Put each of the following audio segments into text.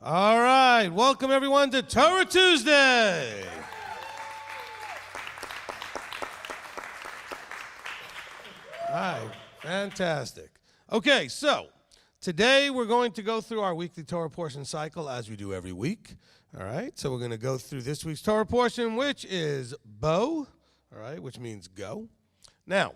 All right, welcome everyone to Torah Tuesday. All right, fantastic. Okay, so today we're going to go through our weekly Torah portion cycle as we do every week. All right, so we're going to go through this week's Torah portion, which is Bo, all right, which means go. Now,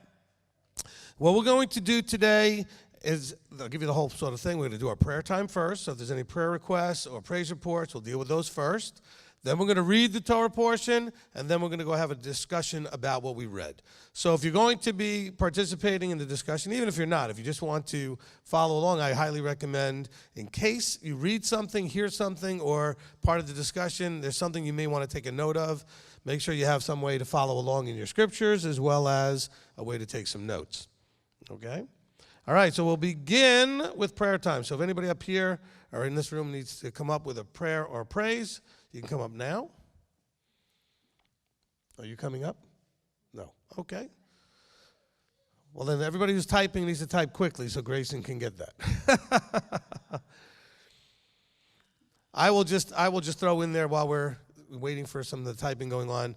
what we're going to do today is, I'll give you the whole sort of thing. We're going to do our prayer time first. So if there's any prayer requests or praise reports, we'll deal with those first. Then we're going to read the Torah portion, and then we're going to go have a discussion about what we read. So if you're going to be participating in the discussion, even if you're not, if you just want to follow along, I highly recommend, in case you read something, hear something, or part of the discussion, there's something you may want to take a note of, make sure you have some way to follow along in your scriptures, as well as a way to take some notes. Okay? All right, so we'll begin with prayer time. So if anybody up here or in this room needs to come up with a prayer or praise, you can come up now. Are you coming up? No. Okay. Well, then everybody who's typing needs to type quickly so Grayson can get that. I will just throw in there while we're waiting for some of the typing going on.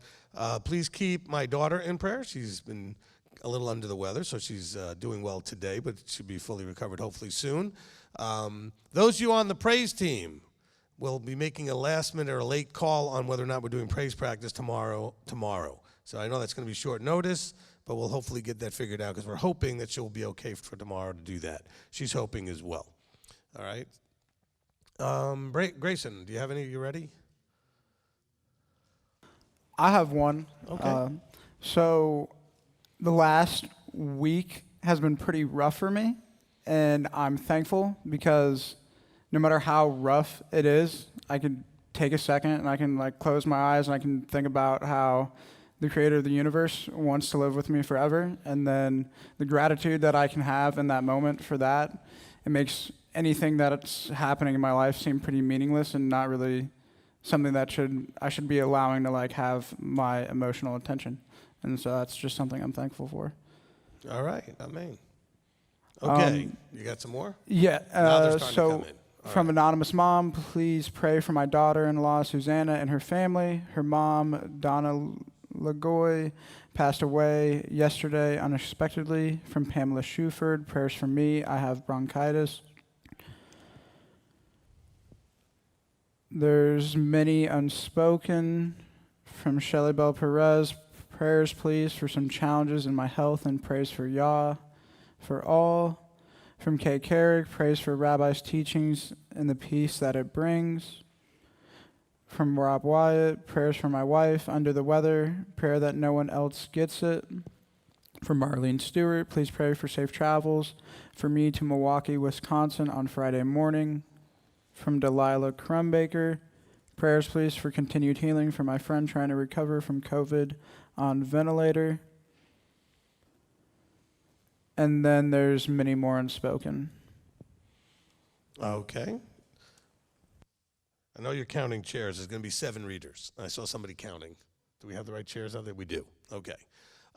Please keep my daughter in prayer. She's been a little under the weather, so she's doing well today, but should be fully recovered hopefully soon. Those of you on the praise team will be making a last minute or a late call on whether or not we're doing praise practice tomorrow. So I know that's going to be short notice, but we'll hopefully get that figured out because we're hoping that she'll be okay for tomorrow to do that. She's hoping as well. All right. Grayson, do you have any? You ready? I have one. Okay. So the last week has been pretty rough for me, and I'm thankful because no matter how rough it is, I can take a second and I can close my eyes and I can think about how the creator of the universe wants to live with me forever, and then the gratitude that I can have in that moment for that, it makes anything that's happening in my life seem pretty meaningless and not really something that I should be allowing to have my emotional attention. And so that's just something I'm thankful for. All right. Amen. Okay. You got some more? Yeah. Now they're starting to come in. From Anonymous Mom, please pray for my daughter-in-law, Susanna, and her family. Her mom, Donna Lagoy, passed away yesterday unexpectedly. From Pamela Shuford, prayers for me. I have bronchitis. There's many unspoken. From Shelley Bell Perez, prayers please for some challenges in my health and praise for Yah, for all. From Kay Carrick, praise for Rabbi's teachings and the peace that it brings. From Rob Wyatt, prayers for my wife, under the weather, prayer that no one else gets it. From Marlene Stewart, please pray for safe travels for me to Milwaukee, Wisconsin on Friday morning. From Delilah Crumbaker, prayers please for continued healing for my friend trying to recover from COVID on ventilator. And then there's many more unspoken. Okay. I know you're counting chairs. There's going to be 7 readers. I saw somebody counting. Do we have the right chairs out there? We do. Okay.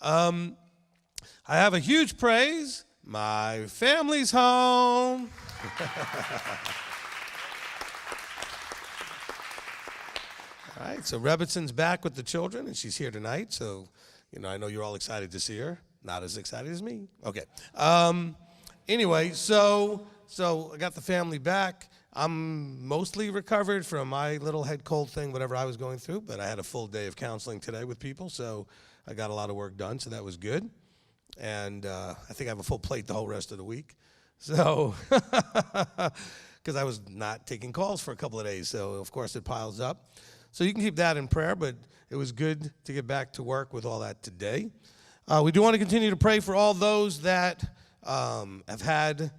I have a huge praise. My family's home. All right, so Rebbitzon's back with the children, and she's here tonight. So, I know you're all excited to see her. Not as excited as me. Okay. Anyway, so I got the family back. I'm mostly recovered from my little head cold thing, whatever I was going through, but I had a full day of counseling today with people, so I got a lot of work done, so that was good. And I think I have a full plate the whole rest of the week. So, because I was not taking calls for a couple of days, so of course it piles up. So you can keep that in prayer, but it was good to get back to work with all that today. We do want to continue to pray for all those that have had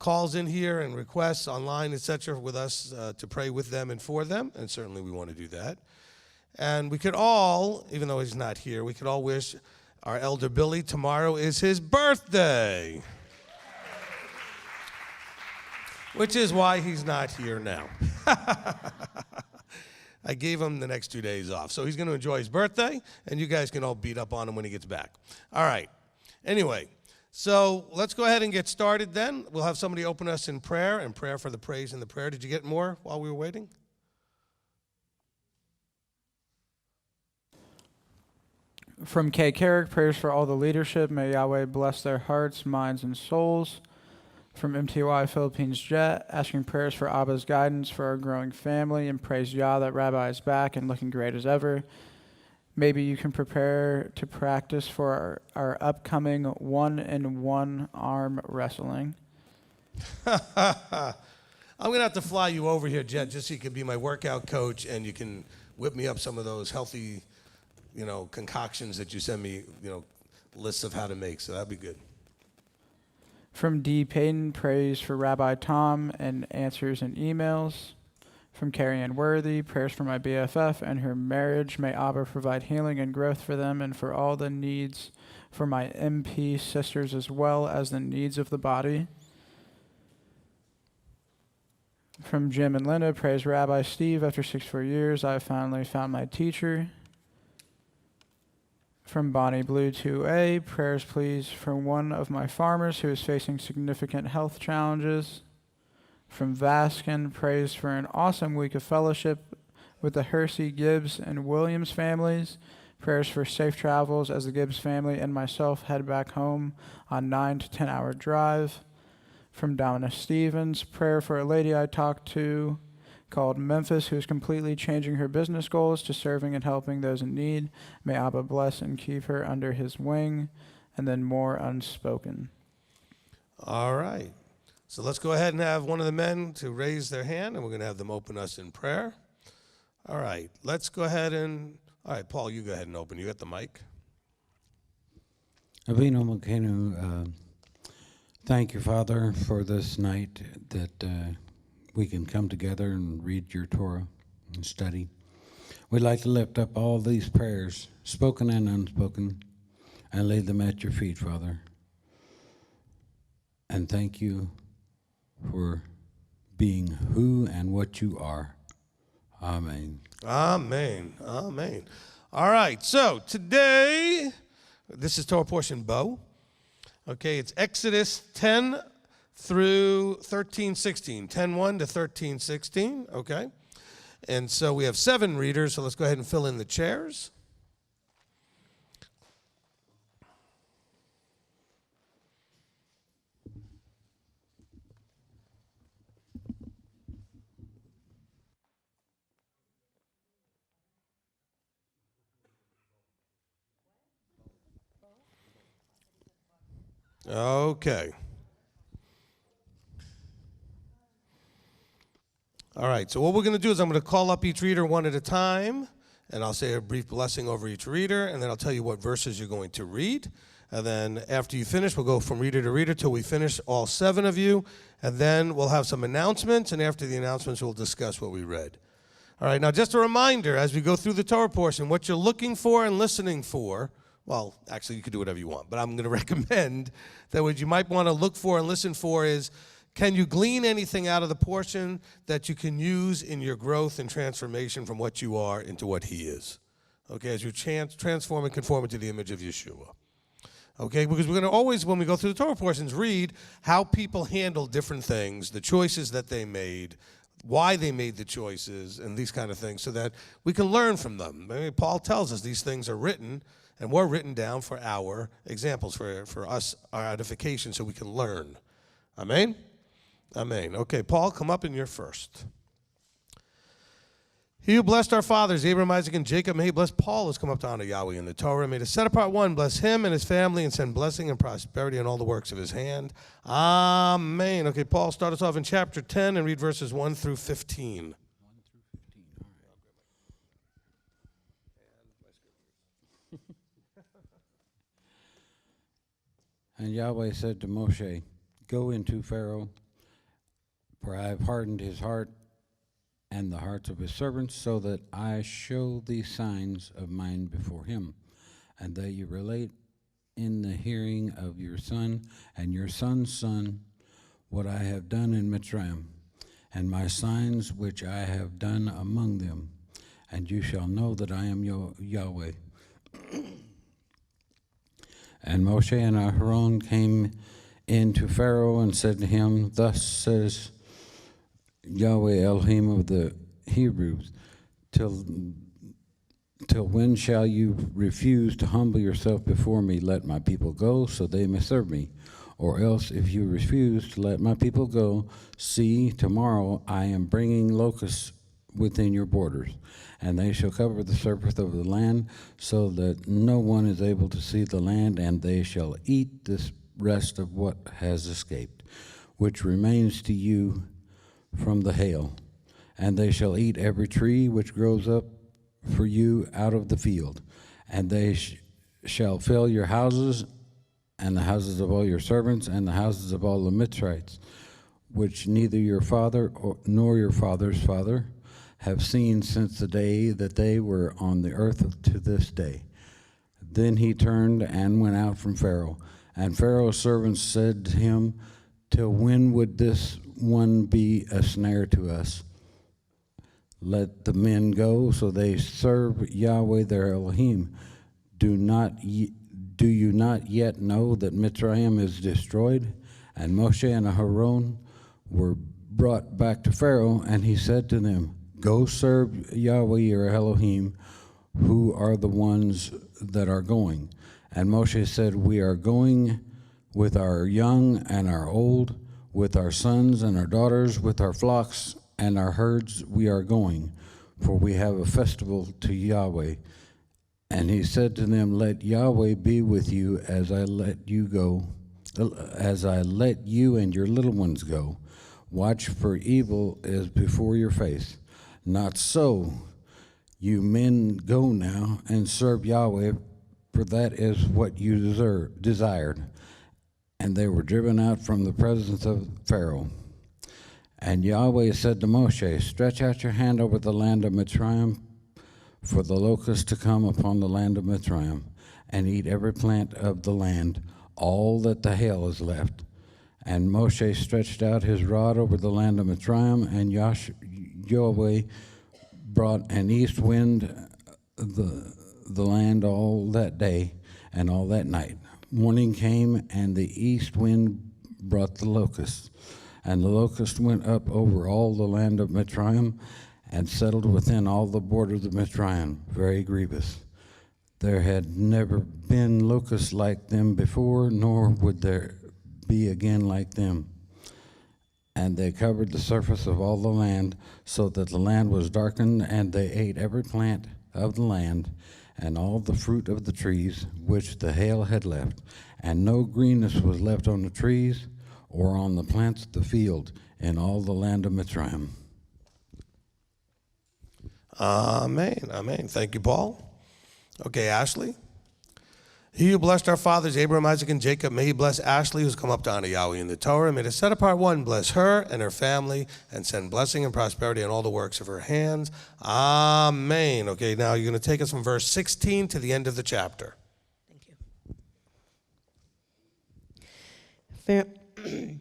calls in here and requests online, etc., with us to pray with them and for them, and certainly we want to do that. And we could all, even though he's not here, we could all wish our elder Billy, tomorrow is his birthday, which is why he's not here now. I gave him the next 2 days off. So he's going to enjoy his birthday, and you guys can all beat up on him when he gets back. All right. Anyway, So let's go ahead and get started then. We'll have somebody open us in prayer and prayer for the praise and the prayer. Did you get more while we were waiting? From Kay Carrick, prayers for all the leadership. May Yahweh bless their hearts, minds, and souls. From MTOI Philippines Jet, asking prayers for Abba's guidance for our growing family, and praise Yah that Rabbi is back and looking great as ever. Maybe you can prepare to practice for our upcoming 1-in-1 arm wrestling. I'm going to have to fly you over here, Jet, just so you can be my workout coach and you can whip me up some of those healthy, concoctions that you send me, lists of how to make. So that'd be good. From D. Payton, praise for Rabbi Tom and answers and emails. From Carrie Ann Worthy, prayers for my BFF and her marriage. May Abba provide healing and growth for them and for all the needs for my MP sisters as well as the needs of the body. From Jim and Linda, praise Rabbi Steve. After 64 years, I have finally found my teacher. From Bonnie Blue 2A, prayers please for one of my farmers who is facing significant health challenges. From Vaskin, praise for an awesome week of fellowship with the Hersey, Gibbs, and Williams families. Prayers for safe travels as the Gibbs family and myself head back home on 9 to 10 hour drive. From Domina Stevens, prayer for a lady I talked to called Memphis, who is completely changing her business goals to serving and helping those in need. May Abba bless and keep her under his wing. And then more unspoken. All right. So let's go ahead and have one of the men to raise their hand, and we're going to have them open us in prayer. All right. Let's go ahead and, all right, Paul, you go ahead and open. You got the mic. Avinu Malkeinu, thank you, Father, for this night that we can come together and read your Torah and study. We'd like to lift up all these prayers, spoken and unspoken, and lay them at your feet, Father. And thank you for being who and what you are. Amen. Amen. Amen. All right. So today, this is Torah portion Bo. Okay, it's Exodus 10 through 13:16, 10:1 to 13:16, okay? And so we have 7 readers, so let's go ahead and fill in the chairs. Okay. All right, so what we're going to do is I'm going to call up each reader one at a time, and I'll say a brief blessing over each reader, and then I'll tell you what verses you're going to read. And then after you finish, we'll go from reader to reader till we finish, all 7 of you, and then we'll have some announcements, and after the announcements, we'll discuss what we read. All right, now just a reminder, as we go through the Torah portion, what you're looking for and listening for, well, actually, you can do whatever you want, but I'm going to recommend that what you might want to look for and listen for is, can you glean anything out of the portion that you can use in your growth and transformation from what you are into what he is? Okay, as you transform and conform into the image of Yeshua. Okay, because we're going to always, when we go through the Torah portions, read how people handle different things, the choices that they made, why they made the choices, and these kind of things, so that we can learn from them. I mean, Paul tells us these things are written, and were written down for our examples, for us, our edification, so we can learn. Amen? Amen. Okay, Paul, come up and you're first. He who blessed our fathers, Abraham, Isaac, and Jacob, may he bless Paul, who's come up to honor Yahweh in the Torah. May the set-apart one bless him and his family and send blessing and prosperity in all the works of his hand. Amen. Okay, Paul, start us off in chapter 10 and read verses 1 through 15. And Yahweh said to Moshe, go into Pharaoh, for I have hardened his heart and the hearts of his servants, so that I show these signs of mine before him, and that you relate in the hearing of your son and your son's son what I have done in Mitzrayim, and my signs which I have done among them, and you shall know that I am Yahweh. And Moshe and Aaron came in to Pharaoh and said to him, Thus says Yahweh Elohim of the Hebrews, till when shall you refuse to humble yourself before me? Let my people go, so they may serve me. Or else, if you refuse to let my people go, see, tomorrow I am bringing locusts within your borders, and they shall cover the surface of the land, so that no one is able to see the land, and they shall eat this rest of what has escaped, which remains to you from the hail. And they shall eat every tree which grows up for you out of the field, and they shall fill your houses, and the houses of all your servants, and the houses of all the Mitzrites, which neither your father nor your father's father have seen since the day that they were on the earth to this day. Then he turned and went out from Pharaoh. And Pharaoh's servants said to him, Till when would this one be a snare to us? Let the men go, so they serve Yahweh their Elohim. Do you not yet know that Mitzrayim is destroyed? And Moshe and Aaron were brought back to Pharaoh, and he said to them, Go serve Yahweh your Elohim, who are the ones that are going. And Moshe said, We are going with our young and our old, with our sons and our daughters, with our flocks and our herds we are going, for we have a festival to Yahweh. And he said to them, Let Yahweh be with you as I let you go, as I let you and your little ones go. Watch, for evil is before your face. Not so. You men go now and serve Yahweh, for that is what you desired. And they were driven out from the presence of Pharaoh. And Yahweh said to Moshe, Stretch out your hand over the land of Mitzrayim, for the locusts to come upon the land of Mitzrayim, and eat every plant of the land, all that the hail is left. And Moshe stretched out his rod over the land of Mitzrayim, and Yahweh brought an east wind the land all that day and all that night. Morning came, and the east wind brought the locusts. And the locust went up over all the land of Mitzrayim, and settled within all the borders of Mitzrayim, very grievous. There had never been locusts like them before, nor would there be again like them. And they covered the surface of all the land, so that the land was darkened, and they ate every plant of the land, and all the fruit of the trees which the hail had left. And no greenness was left on the trees, or on the plants of the field, in all the land of Mitzrayim. Amen. Amen. Thank you, Paul. Okay, Ashley. He who blessed our fathers, Abraham, Isaac, and Jacob, may he bless Ashley, who's come up to honor Yahweh in the Torah. May the set apart one bless her and her family and send blessing and prosperity on all the works of her hands. Amen. Okay, now you're going to take us from verse 16 to the end of the chapter. Thank you.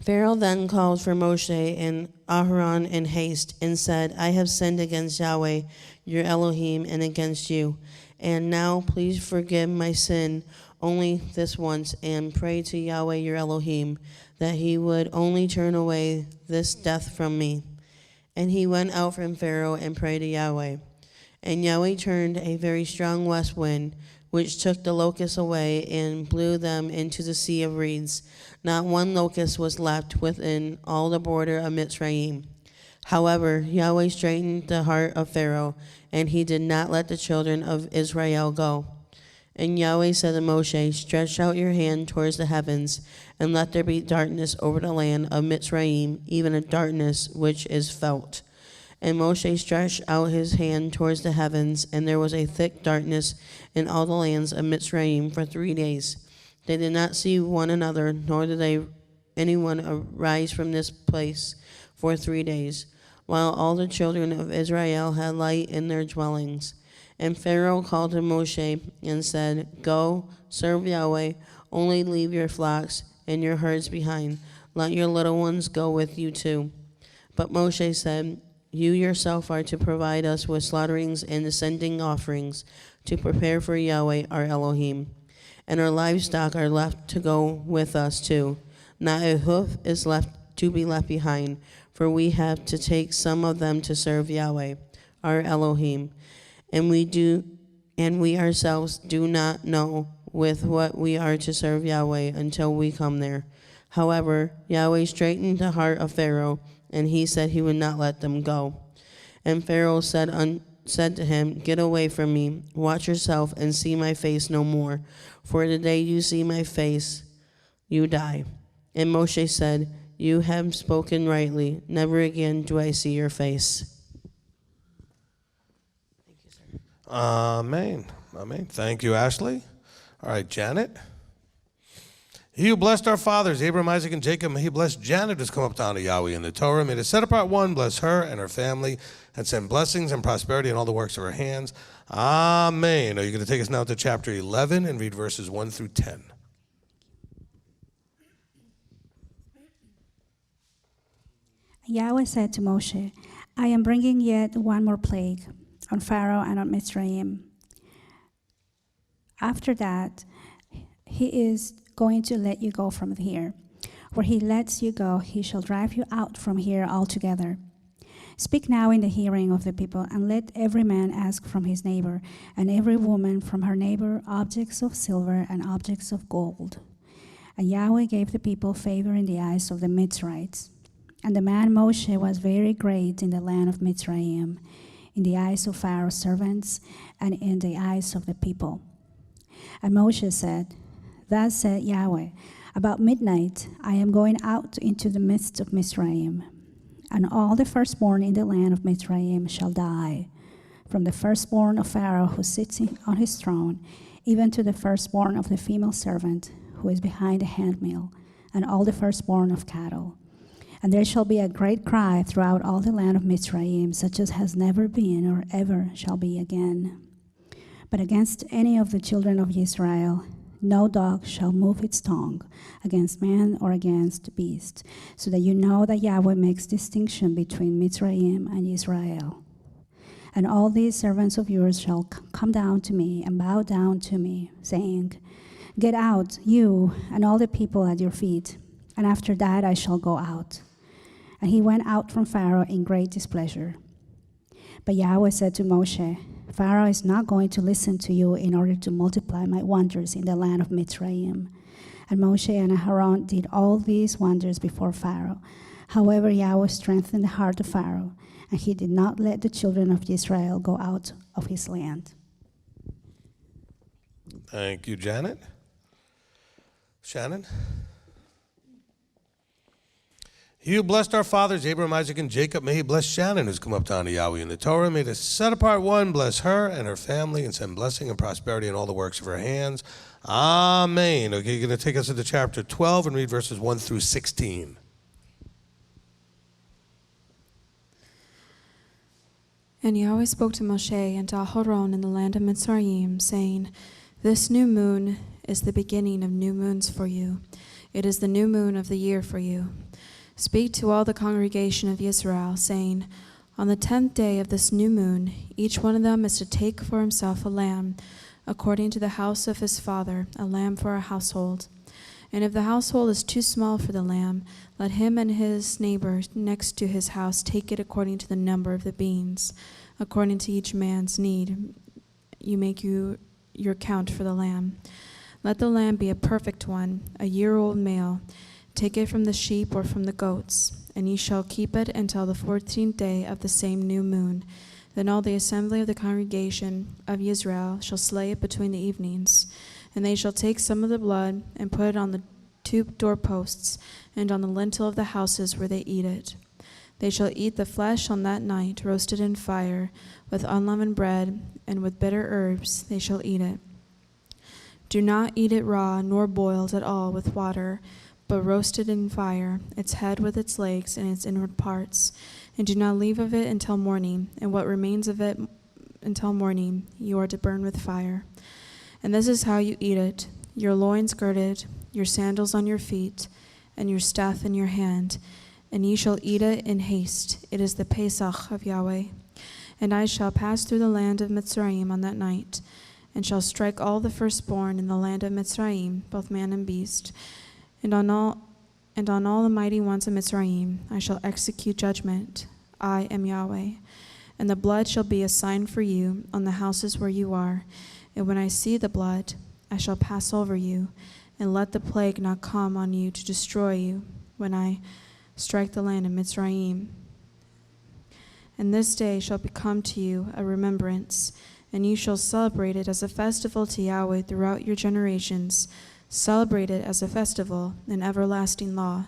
Pharaoh then called for Moshe and Aaron in haste and said, I have sinned against Yahweh, your Elohim, and against you. And now please forgive my sin only this once, and pray to Yahweh, your Elohim, that he would only turn away this death from me. And he went out from Pharaoh and prayed to Yahweh. And Yahweh turned a very strong west wind, which took the locusts away and blew them into the sea of reeds. Not one locust was left within all the border of Mitzrayim. However, Yahweh straightened the heart of Pharaoh, and he did not let the children of Israel go. And Yahweh said to Moshe, Stretch out your hand towards the heavens, and let there be darkness over the land of Mitzrayim, even a darkness which is felt. And Moshe stretched out his hand towards the heavens, and there was a thick darkness in all the lands of Mitzrayim for 3 days. They did not see one another, nor did anyone arise from this place for 3 days, while all the children of Israel had light in their dwellings. And Pharaoh called to Moshe and said, Go, serve Yahweh, only leave your flocks and your herds behind. Let your little ones go with you too. But Moshe said, You yourself are to provide us with slaughterings and ascending offerings to prepare for Yahweh our Elohim. and our livestock are left to go with us too. Not a hoof is left to be left behind, for we have to take some of them to serve Yahweh, our Elohim, and we ourselves do not know with what we are to serve Yahweh until we come there. However, Yahweh straightened the heart of Pharaoh, and he said he would not let them go. And Pharaoh said to him, "Get away from me, watch yourself, and see my face no more, for the day you see my face, you die." And Moshe said, "You have spoken rightly. Never again do I see your face." Thank you, sir. Amen. Amen. Thank you, Ashley. All right, Janet. He who blessed our fathers, Abraham, Isaac, and Jacob, may he bless Janet, who's come up to honor Yahweh in the Torah. May the set apart one bless her and her family and send blessings and prosperity in all the works of her hands. Amen. Are you going to take us now to chapter 11 and read verses 1 through 10? Yahweh said to Moshe, I am bringing yet one more plague on Pharaoh and on Mitzrayim. After that, he is going to let you go from here. Where he lets you go, he shall drive you out from here altogether. Speak now in the hearing of the people, and let every man ask from his neighbor, and every woman from her neighbor, objects of silver and objects of gold. And Yahweh gave the people favor in the eyes of the Mitzrites. And the man Moshe was very great in the land of Mitzrayim, in the eyes of Pharaoh's servants, and in the eyes of the people. And Moshe said, Thus said Yahweh, about midnight I am going out into the midst of Mitzrayim, and all the firstborn in the land of Mitzrayim shall die, from the firstborn of Pharaoh who sits on his throne, even to the firstborn of the female servant who is behind the handmill, and all the firstborn of cattle. And there shall be a great cry throughout all the land of Mitzrayim, such as has never been or ever shall be again. But against any of the children of Israel, no dog shall move its tongue against man or against beast, so that you know that Yahweh makes distinction between Mitzrayim and Israel. And all these servants of yours shall come down to me and bow down to me, saying, Get out, you and all the people at your feet, and after that I shall go out. And he went out from Pharaoh in great displeasure. But Yahweh said to Moshe, Pharaoh is not going to listen to you in order to multiply my wonders in the land of Mitzrayim. And Moshe and Aaron did all these wonders before Pharaoh. However, Yahweh strengthened the heart of Pharaoh, and he did not let the children of Israel go out of his land. Thank you, Janet. Shannon? He who blessed our fathers, Abraham, Isaac, and Jacob, may he bless Shannon, who's come up to honor Yahweh in the Torah. May the set apart one bless her and her family and send blessing and prosperity in all the works of her hands. Amen. Okay, you're going to take us into chapter 12 and read verses 1 through 16. And Yahweh spoke to Moshe and to Aharon in the land of Mitzrayim, saying, This new moon is the beginning of new moons for you. It is the new moon of the year for you. Speak to all the congregation of Israel, saying, On the 10th day of this new moon, each one of them is to take for himself a lamb, according to the house of his father, a lamb for a household. And if the household is too small for the lamb, let him and his neighbor next to his house take it according to the number of the beans. According to each man's need, you make your count for the lamb. Let the lamb be a perfect one, a year-old male. Take it from the sheep or from the goats, and ye shall keep it until the 14th day of the same new moon. Then all the assembly of the congregation of Israel shall slay it between the evenings. And they shall take some of the blood and put it on the 2 doorposts and on the lintel of the houses where they eat it. They shall eat the flesh on that night, roasted in fire, with unleavened bread, and with bitter herbs they shall eat it. Do not eat it raw, nor boiled at all with water, but roasted in fire, its head with its legs and its inward parts. And do not leave of it until morning, and what remains of it until morning you are to burn with fire. And this is how you eat it, your loins girded, your sandals on your feet, and your staff in your hand. And ye shall eat it in haste. It is the Pesach of Yahweh. And I shall pass through the land of Mitzrayim on that night, and shall strike all the firstborn in the land of Mitzrayim, both man and beast. And on all the mighty ones of Mitzrayim I shall execute judgment. I am Yahweh. And the blood shall be a sign for you on the houses where you are. And when I see the blood, I shall pass over you, and let the plague not come on you to destroy you when I strike the land of Mitzrayim. And this day shall become to you a remembrance, and you shall celebrate it as a festival to Yahweh throughout your generations. Celebrate it as a festival, an everlasting law.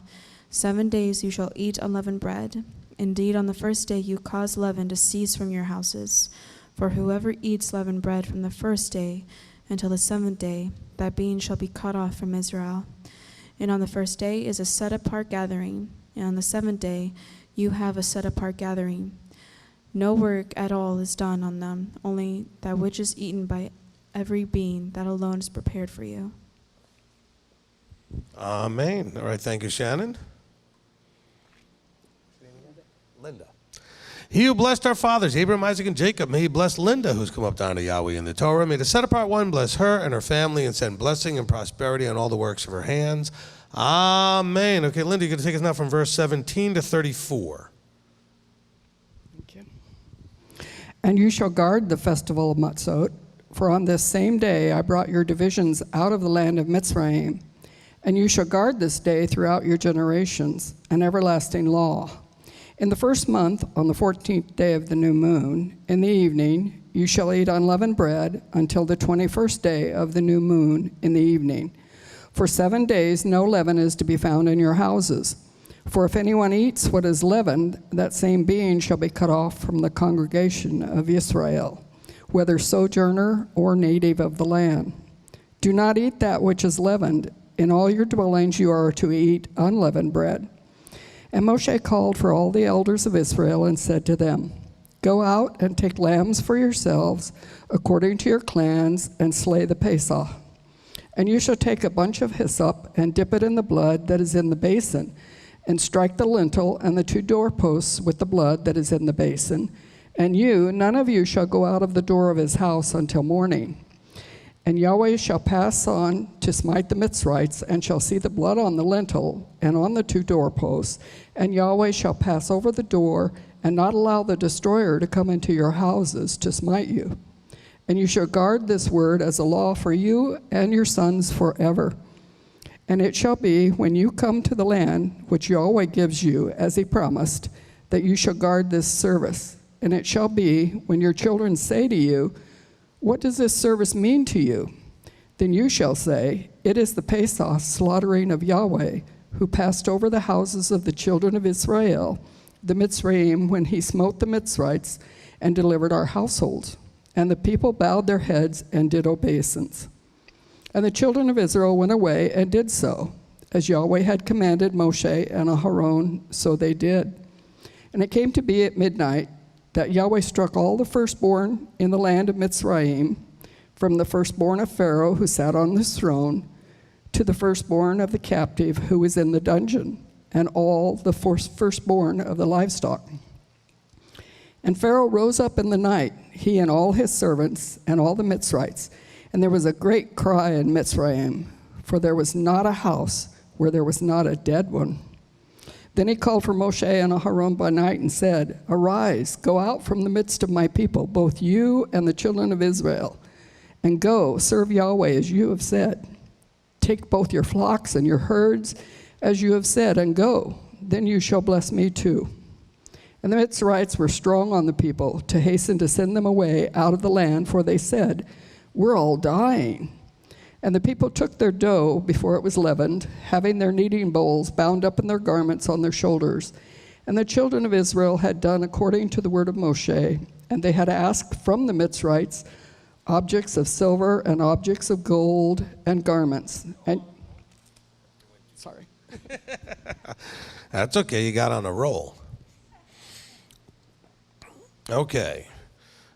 7 days you shall eat unleavened bread. Indeed, on the first day you cause leaven to cease from your houses. For whoever eats leavened bread from the first day until the 7th day, that being shall be cut off from Israel. And on the first day is a set-apart gathering, and on the 7th day you have a set-apart gathering. No work at all is done on them, only that which is eaten by every being, that alone is prepared for you. Amen. All right, thank you, Shannon. Linda. He who blessed our fathers, Abraham, Isaac, and Jacob, may he bless Linda, who's come up down to Yahweh in the Torah. May the set-apart one bless her and her family and send blessing and prosperity on all the works of her hands. Amen. Okay, Linda, you're going to take us now from verse 17 to 34. And you shall guard the festival of Matzot, for on this same day I brought your divisions out of the land of Mitzrayim. And you shall guard this day throughout your generations, an everlasting law. In the first month, on the 14th day of the new moon, in the evening, you shall eat unleavened bread until the 21st day of the new moon in the evening. For 7 days no leaven is to be found in your houses. For if anyone eats what is leavened, that same being shall be cut off from the congregation of Israel, whether sojourner or native of the land. Do not eat that which is leavened. In all your dwellings you are to eat unleavened bread. And Moshe called for all the elders of Israel and said to them, Go out and take lambs for yourselves according to your clans and slay the Pesach. And you shall take a bunch of hyssop and dip it in the blood that is in the basin, and strike the lintel and the 2 doorposts with the blood that is in the basin. And none of you shall go out of the door of his house until morning. And Yahweh shall pass on to smite the Mitzrites, and shall see the blood on the lintel and on the 2 doorposts. And Yahweh shall pass over the door, and not allow the destroyer to come into your houses to smite you. And you shall guard this word as a law for you and your sons forever. And it shall be, when you come to the land which Yahweh gives you, as he promised, that you shall guard this service. And it shall be, when your children say to you, What does this service mean to you? Then you shall say, It is the Pesach slaughtering of Yahweh, who passed over the houses of the children of Israel, the Mitzrayim, when he smote the Mitzrites and delivered our households. And the people bowed their heads and did obeisance. And the children of Israel went away and did so. As Yahweh had commanded Moshe and Aharon, so they did. And it came to be at midnight that Yahweh struck all the firstborn in the land of Mitzrayim, from the firstborn of Pharaoh who sat on his throne, to the firstborn of the captive who was in the dungeon, and all the firstborn of the livestock. And Pharaoh rose up in the night, he and all his servants and all the Mitzrites, and there was a great cry in Mitzrayim, for there was not a house where there was not a dead one. Then he called for Moshe and Aharon by night and said, Arise, go out from the midst of my people, both you and the children of Israel, and go, serve Yahweh as you have said. Take both your flocks and your herds as you have said, and go. Then you shall bless me too. And the Mitzrites were strong on the people to hasten to send them away out of the land, for they said, We're all dying. And the people took their dough before it was leavened, having their kneading bowls bound up in their garments on their shoulders. And the children of Israel had done according to the word of Moshe, and they had asked from the Mitzrites objects of silver and objects of gold and garments. And sorry. That's okay, you got on a roll. Okay.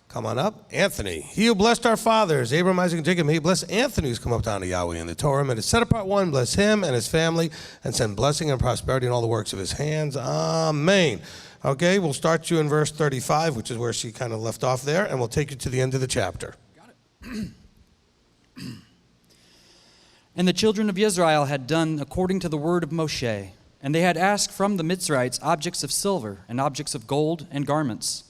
Come on up. Anthony. He who blessed our fathers, Abraham, Isaac, and Jacob, may he bless Anthony who's come up down to Yahweh in the Torah. May the set apart one bless him and his family and send blessing and prosperity in all the works of his hands. Amen. Okay, we'll start you in verse 35, which is where she kind of left off there, and we'll take you to the end of the chapter. Got it. And the children of Israel had done according to the word of Moshe, and they had asked from the Mitzrites objects of silver and objects of gold and garments.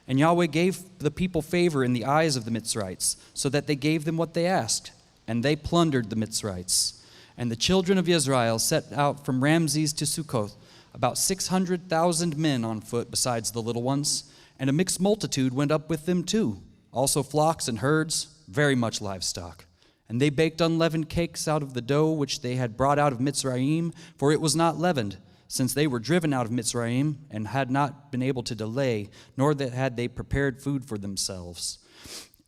And Yahweh gave the people favor in the eyes of the Mitzrites, so that they gave them what they asked, and they plundered the Mitzrites. And the children of Israel set out from Ramses to Succoth, about 600,000 men on foot besides the little ones, and a mixed multitude went up with them too, also flocks and herds, very much livestock. And they baked unleavened cakes out of the dough which they had brought out of Mitzrayim, for it was not leavened, since they were driven out of Mitzrayim and had not been able to delay, nor that had they prepared food for themselves.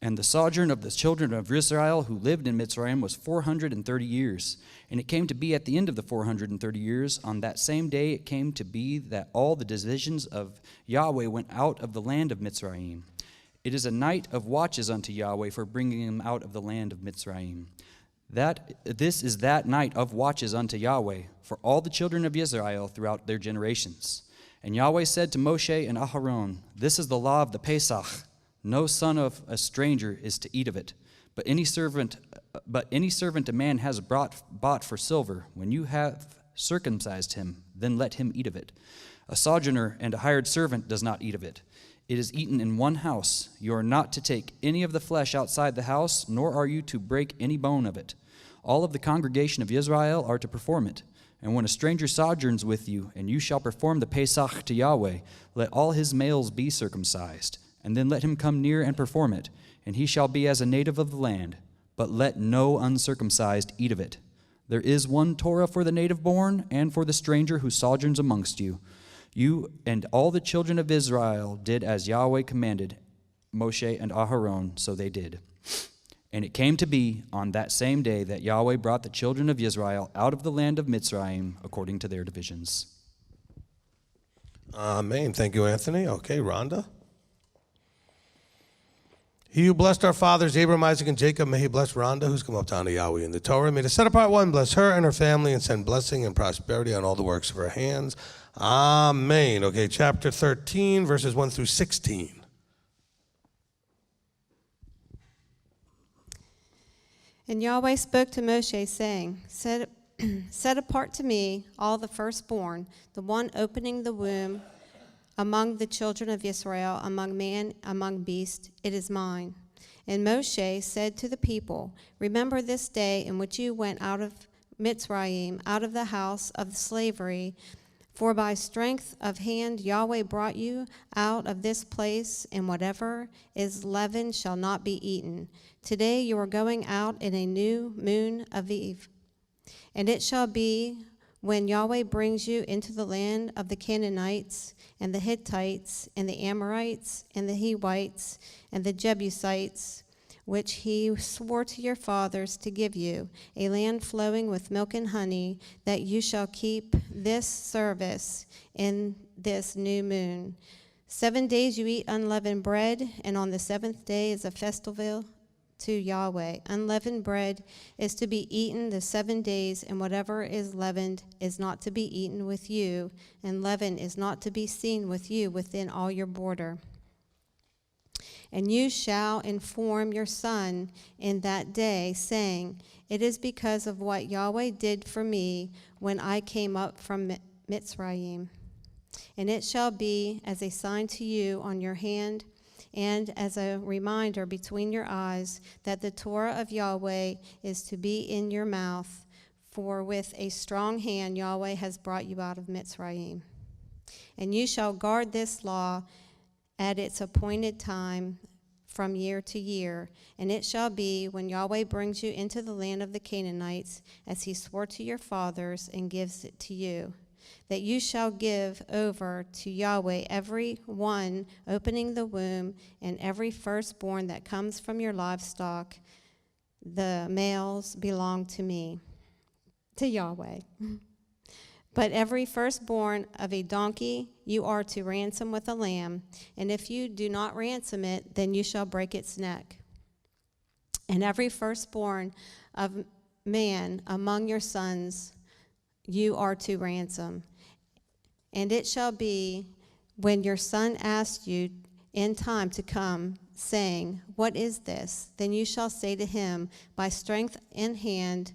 And the sojourn of the children of Israel who lived in Mitzrayim was 430 years. And it came to be at the end of the 430 years, on that same day it came to be that all the divisions of Yahweh went out of the land of Mitzrayim. It is a night of watches unto Yahweh for bringing them out of the land of Mitzrayim. This is that night of watches unto Yahweh for all the children of Israel throughout their generations. And Yahweh said to Moshe and Aharon, This is the law of the Pesach. No son of a stranger is to eat of it. But any servant a man has bought for silver, when you have circumcised him, then let him eat of it. A sojourner and a hired servant does not eat of it. It is eaten in one house. You are not to take any of the flesh outside the house, nor are you to break any bone of it. All of the congregation of Israel are to perform it. And when a stranger sojourns with you, and you shall perform the Pesach to Yahweh, let all his males be circumcised, and then let him come near and perform it, and he shall be as a native of the land. But let no uncircumcised eat of it. There is one Torah for the native born, and for the stranger who sojourns amongst you. You and all the children of Israel did as Yahweh commanded Moshe and Aharon, so they did. And it came to be on that same day that Yahweh brought the children of Israel out of the land of Mitzrayim according to their divisions. Amen. Thank you, Anthony. Okay, Rhonda. He who blessed our fathers, Abraham, Isaac, and Jacob, may he bless Rhonda, who's come up to honor Yahweh in the Torah. May the set apart one bless her and her family and send blessing and prosperity on all the works of her hands. Amen. Okay, chapter 13, verses 1 through 16. And Yahweh spoke to Moshe, saying, Set apart to me all the firstborn, the one opening the womb among the children of Israel, among man, among beast, it is mine. And Moshe said to the people, Remember this day in which you went out of Mitzrayim, out of the house of slavery, for by strength of hand Yahweh brought you out of this place, and whatever is leavened shall not be eaten. Today you are going out in a new moon of Eve. And it shall be, when Yahweh brings you into the land of the Canaanites, and the Hittites, and the Amorites, and the Hivites, and the Jebusites, which he swore to your fathers to give you, a land flowing with milk and honey, that you shall keep this service in this new moon. 7 days you eat unleavened bread, and on the seventh day is a festival to Yahweh. Unleavened bread is to be eaten the 7 days, and whatever is leavened is not to be eaten with you, and leaven is not to be seen with you within all your border. And you shall inform your son in that day, saying, It is because of what Yahweh did for me when I came up from Mitzrayim. And it shall be as a sign to you on your hand, and as a reminder between your eyes, that the Torah of Yahweh is to be in your mouth, for with a strong hand Yahweh has brought you out of Mitzrayim. And you shall guard this law at its appointed time from year to year. And it shall be, when Yahweh brings you into the land of the Canaanites, as he swore to your fathers and gives it to you, that you shall give over to Yahweh every one opening the womb, and every firstborn that comes from your livestock. The males belong to me, to Yahweh. But every firstborn of a donkey you are to ransom with a lamb, and if you do not ransom it, then you shall break its neck. And every firstborn of man among your sons you are to ransom. And it shall be, when your son asks you in time to come, saying, What is this? Then you shall say to him, By strength in hand,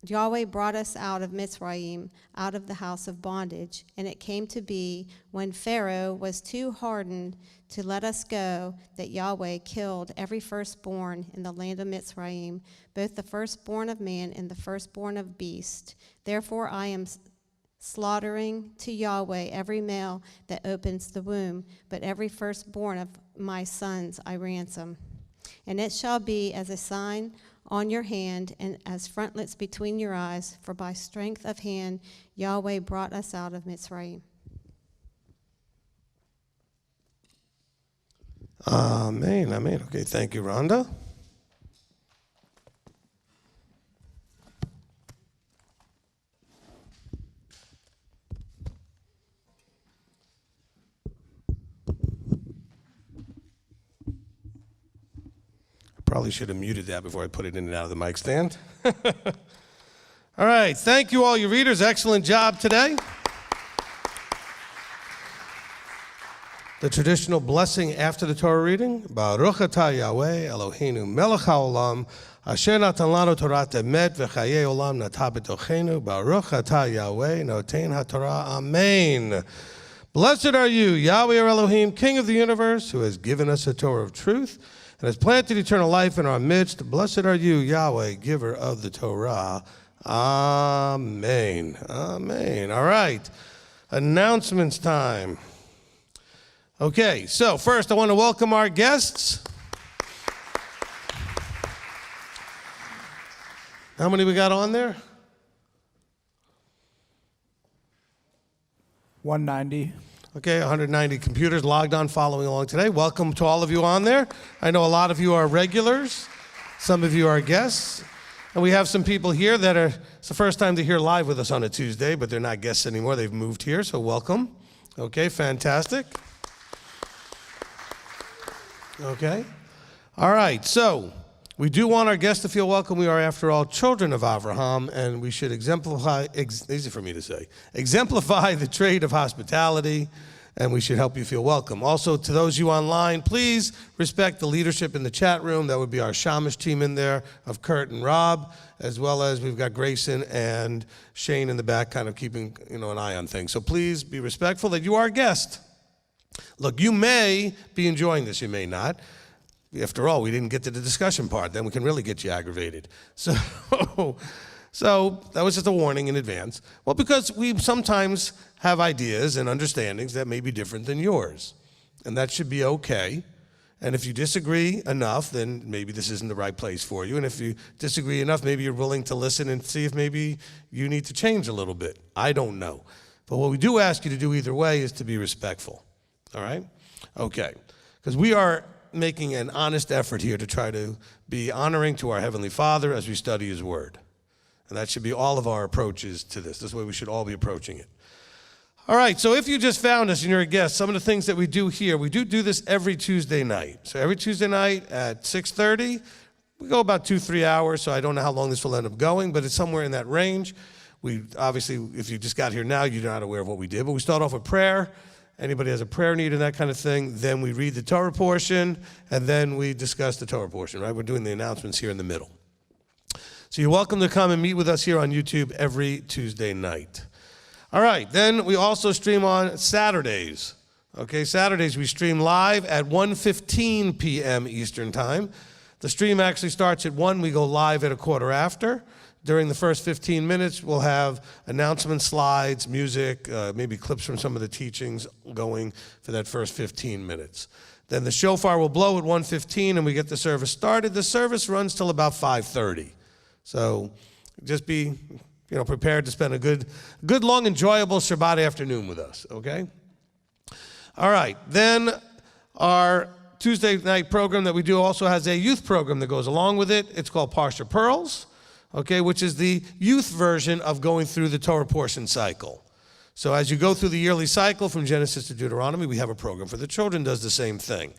Yahweh brought us out of Mitzrayim, out of the house of bondage. And it came to be, when Pharaoh was too hardened to let us go, that Yahweh killed every firstborn in the land of Mitzrayim, both the firstborn of man and the firstborn of beast. Therefore I am slaughtering to Yahweh every male that opens the womb, but every firstborn of my sons I ransom. And it shall be as a sign on your hand and as frontlets between your eyes, for by strength of hand Yahweh brought us out of Mitzrayim. Amen, amen. Okay, thank you, Rhonda. Probably should have muted that before I put it in and out of the mic stand. All right, thank you all you readers. Excellent job today. The traditional blessing after the Torah reading, Baruch atah Yahweh Eloheinu melech haolam, asher natan lanu torat emet v'chayei olam natah b'tochenu, Baruch atah Yahweh noten haTorah, Amen. Blessed are you, Yahweh our Elohim, King of the universe, who has given us a Torah of truth and has planted eternal life in our midst. Blessed are you, Yahweh, giver of the Torah. Amen. Amen. All right. Announcements time. Okay, so first I want to welcome our guests. How many we got on there? 190. Okay, 190 computers logged on following along today. Welcome to all of you on there. I know a lot of you are regulars. Some of you are guests. And we have some people here that are, it's the first time they're here live with us on a Tuesday, but they're not guests anymore. They've moved here, so welcome. Okay, fantastic. Okay. All right, so we do want our guests to feel welcome. We are, after all, children of Avraham, and we should exemplify, easy for me to say, exemplify the trade of hospitality, and we should help you feel welcome. Also, to those of you online, please respect the leadership in the chat room. That would be our Shamish team in there of Kurt and Rob, as well as we've got Grayson and Shane in the back kind of keeping an eye on things. So please be respectful that you are a guest. Look, you may be enjoying this, you may not. After all, we didn't get to the discussion part. Then we can really get you aggravated. So that was just a warning in advance. Well, because we sometimes have ideas and understandings that may be different than yours. And that should be okay. And if you disagree enough, then maybe this isn't the right place for you. And if you disagree enough, maybe you're willing to listen and see if maybe you need to change a little bit. I don't know. But what we do ask you to do either way is to be respectful. All right? Okay. Because we are making an honest effort here to try to be honoring to our Heavenly Father as we study His Word. And that should be all of our approaches to this. This way we should all be approaching it. All right, so if you just found us and you're a guest, some of the things that we do here, we do this every Tuesday night. So every Tuesday night at 6:30, we go about 2-3 hours, so I don't know how long this will end up going, but it's somewhere in that range. We obviously, if you just got here now, you're not aware of what we did, but we start off with prayer. Anybody has a prayer need and that kind of thing, then we read the Torah portion, and then we discuss the Torah portion, right? We're doing the announcements here in the middle. So you're welcome to come and meet with us here on YouTube every Tuesday night. All right, then we also stream on Saturdays. Okay, Saturdays we stream live at 1:15 p.m. Eastern Time. The stream actually starts at 1, we go live at 1:15. During the first 15 minutes, we'll have announcement slides, music, maybe clips from some of the teachings going for that first 15 minutes. Then the shofar will blow at 1:15 and we get the service started. The service runs till about 5:30. So just be prepared to spend a good, long, enjoyable Shabbat afternoon with us, okay? All right, then our Tuesday night program that we do also has a youth program that goes along with it. It's called Parsha Pearls. Okay, which is the youth version of going through the Torah portion cycle. So as you go through the yearly cycle from Genesis to Deuteronomy, we have a program for the children, does the same thing.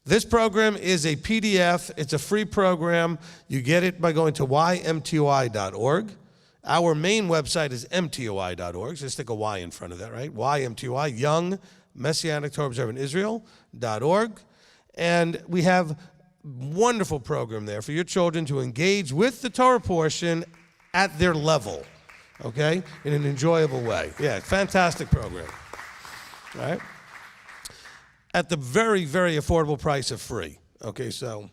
This program is a PDF. It's a free program. You get it by going to ymtoi.org. Our main website is mtoi.org, so stick a Y in front of that, right? YMTOI, Young Messianic Torah Observant Israel.org. And we have a wonderful program there for your children to engage with the Torah portion at their level, okay, in an enjoyable way. Yeah, fantastic program, all right? At the very, very affordable price of free, okay, so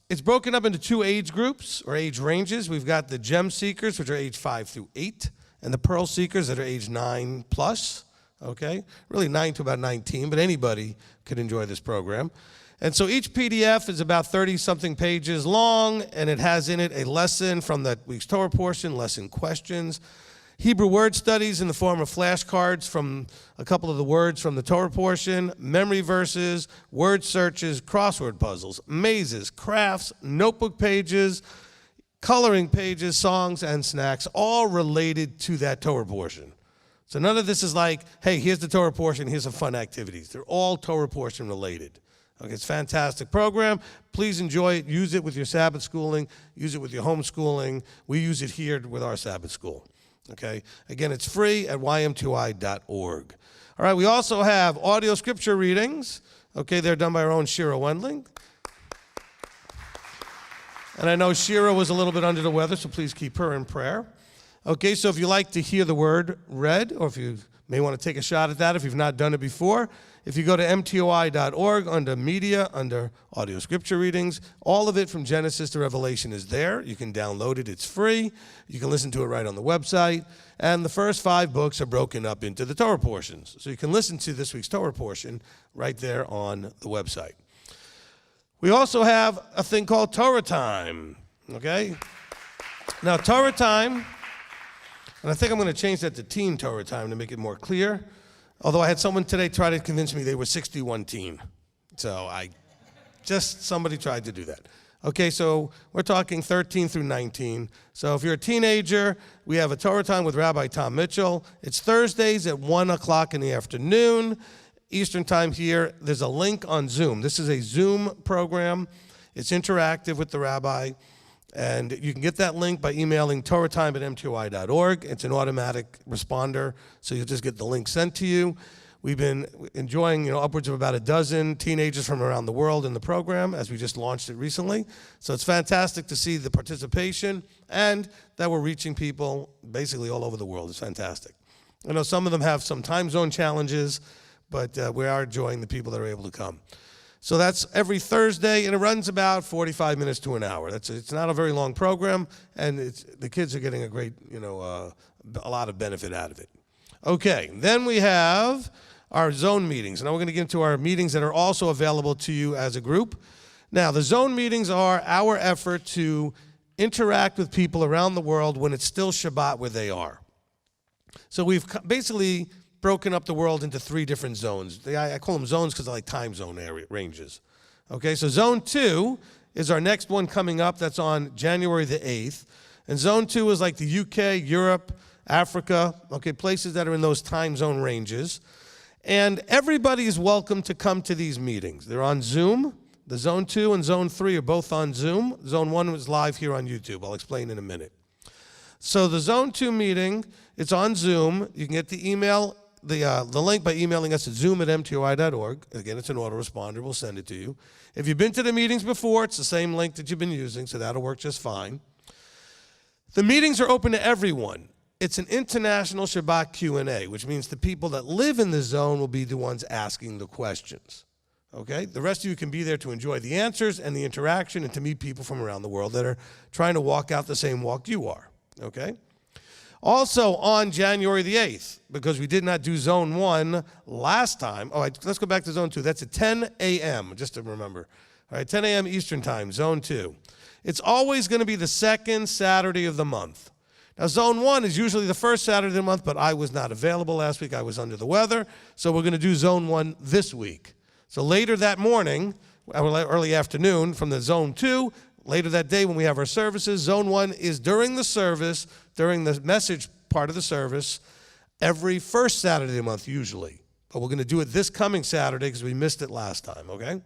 it's broken up into 2 age groups or age ranges. We've got the Gem Seekers, which are age 5 through 8, and the Pearl Seekers that are age 9 plus, okay? Really 9 to about 19, but anybody could enjoy this program. And so each PDF is about 30-something pages long, and it has in it a lesson from that week's Torah portion, lesson questions, Hebrew word studies in the form of flashcards from a couple of the words from the Torah portion, memory verses, word searches, crossword puzzles, mazes, crafts, notebook pages, coloring pages, songs, and snacks, all related to that Torah portion. So none of this is like, hey, here's the Torah portion, here's some fun activities. They're all Torah portion related. Okay, it's a fantastic program. Please enjoy it. Use it with your Sabbath schooling. Use it with your homeschooling. We use it here with our Sabbath school. Okay, again, it's free at ymtoi.org. All right, we also have audio scripture readings. Okay, they're done by our own Shira Wendling. And I know Shira was a little bit under the weather, so please keep her in prayer. Okay, so if you like to hear the word read, or if you may want to take a shot at that if you've not done it before, if you go to MTOI.org under media, under audio scripture readings, all of it from Genesis to Revelation is there. You can download it. It's free. You can listen to it right on the website. And the first 5 books are broken up into the Torah portions. So you can listen to this week's Torah portion right there on the website. We also have a thing called Torah Time, okay? Now, Torah Time, and I think I'm going to change that to Teen Torah Time to make it more clear. Although I had someone today try to convince me they were 61 teen. So somebody tried to do that. Okay, so we're talking 13 through 19. So if you're a teenager, we have a Torah Time with Rabbi Tom Mitchell. It's Thursdays at 1 o'clock in the afternoon, Eastern Time here. There's a link on Zoom. This is a Zoom program. It's interactive with the rabbi. And you can get that link by emailing torahtime@mtoi.org. It's an automatic responder, so you'll just get the link sent to you. We've been enjoying, upwards of about a dozen teenagers from around the world in the program as we just launched it recently. So it's fantastic to see the participation and that we're reaching people basically all over the world. It's fantastic. I know some of them have some time zone challenges, but we are enjoying the people that are able to come. So that's every Thursday, and it runs about 45 minutes to an hour. It's not a very long program, and the kids are getting a great, a lot of benefit out of it. Okay, then we have our zone meetings. Now we're going to get into our meetings that are also available to you as a group. Now, the zone meetings are our effort to interact with people around the world when it's still Shabbat where they are. So we've basically broken up the world into 3 different zones. I call them zones because I like time zone ranges. Okay, so Zone 2 is our next one coming up. That's on January the 8th. And Zone 2 is like the UK, Europe, Africa, okay, places that are in those time zone ranges. And everybody is welcome to come to these meetings. They're on Zoom. The Zone 2 and Zone 3 are both on Zoom. Zone 1 is live here on YouTube. I'll explain in a minute. So the Zone 2 meeting, it's on Zoom. You can get the email, the link by emailing us at zoom@mtoi.org. Again, it's an autoresponder. We'll send it to you. If you've been to the meetings before, it's the same link that you've been using, so that'll work just fine. The meetings are open to everyone. It's an international Shabbat Q&A, which means the people that live in the zone will be the ones asking the questions. Okay? The rest of you can be there to enjoy the answers and the interaction and to meet people from around the world that are trying to walk out the same walk you are. Okay? Also on January the 8th, because we did not do Zone 1 last time. Let's go back to Zone 2. That's at 10 a.m., just to remember. All right, 10 a.m. Eastern Time, Zone 2. It's always going to be the second Saturday of the month. Now, Zone 1 is usually the first Saturday of the month, but I was not available last week. I was under the weather, so we're going to do Zone 1 this week. So later that morning, early afternoon from the Zone 2, later that day when we have our services, Zone 1 is during the service, during the message part of the service, every first Saturday of the month usually. But we're going to do it this coming Saturday because we missed it last time, okay?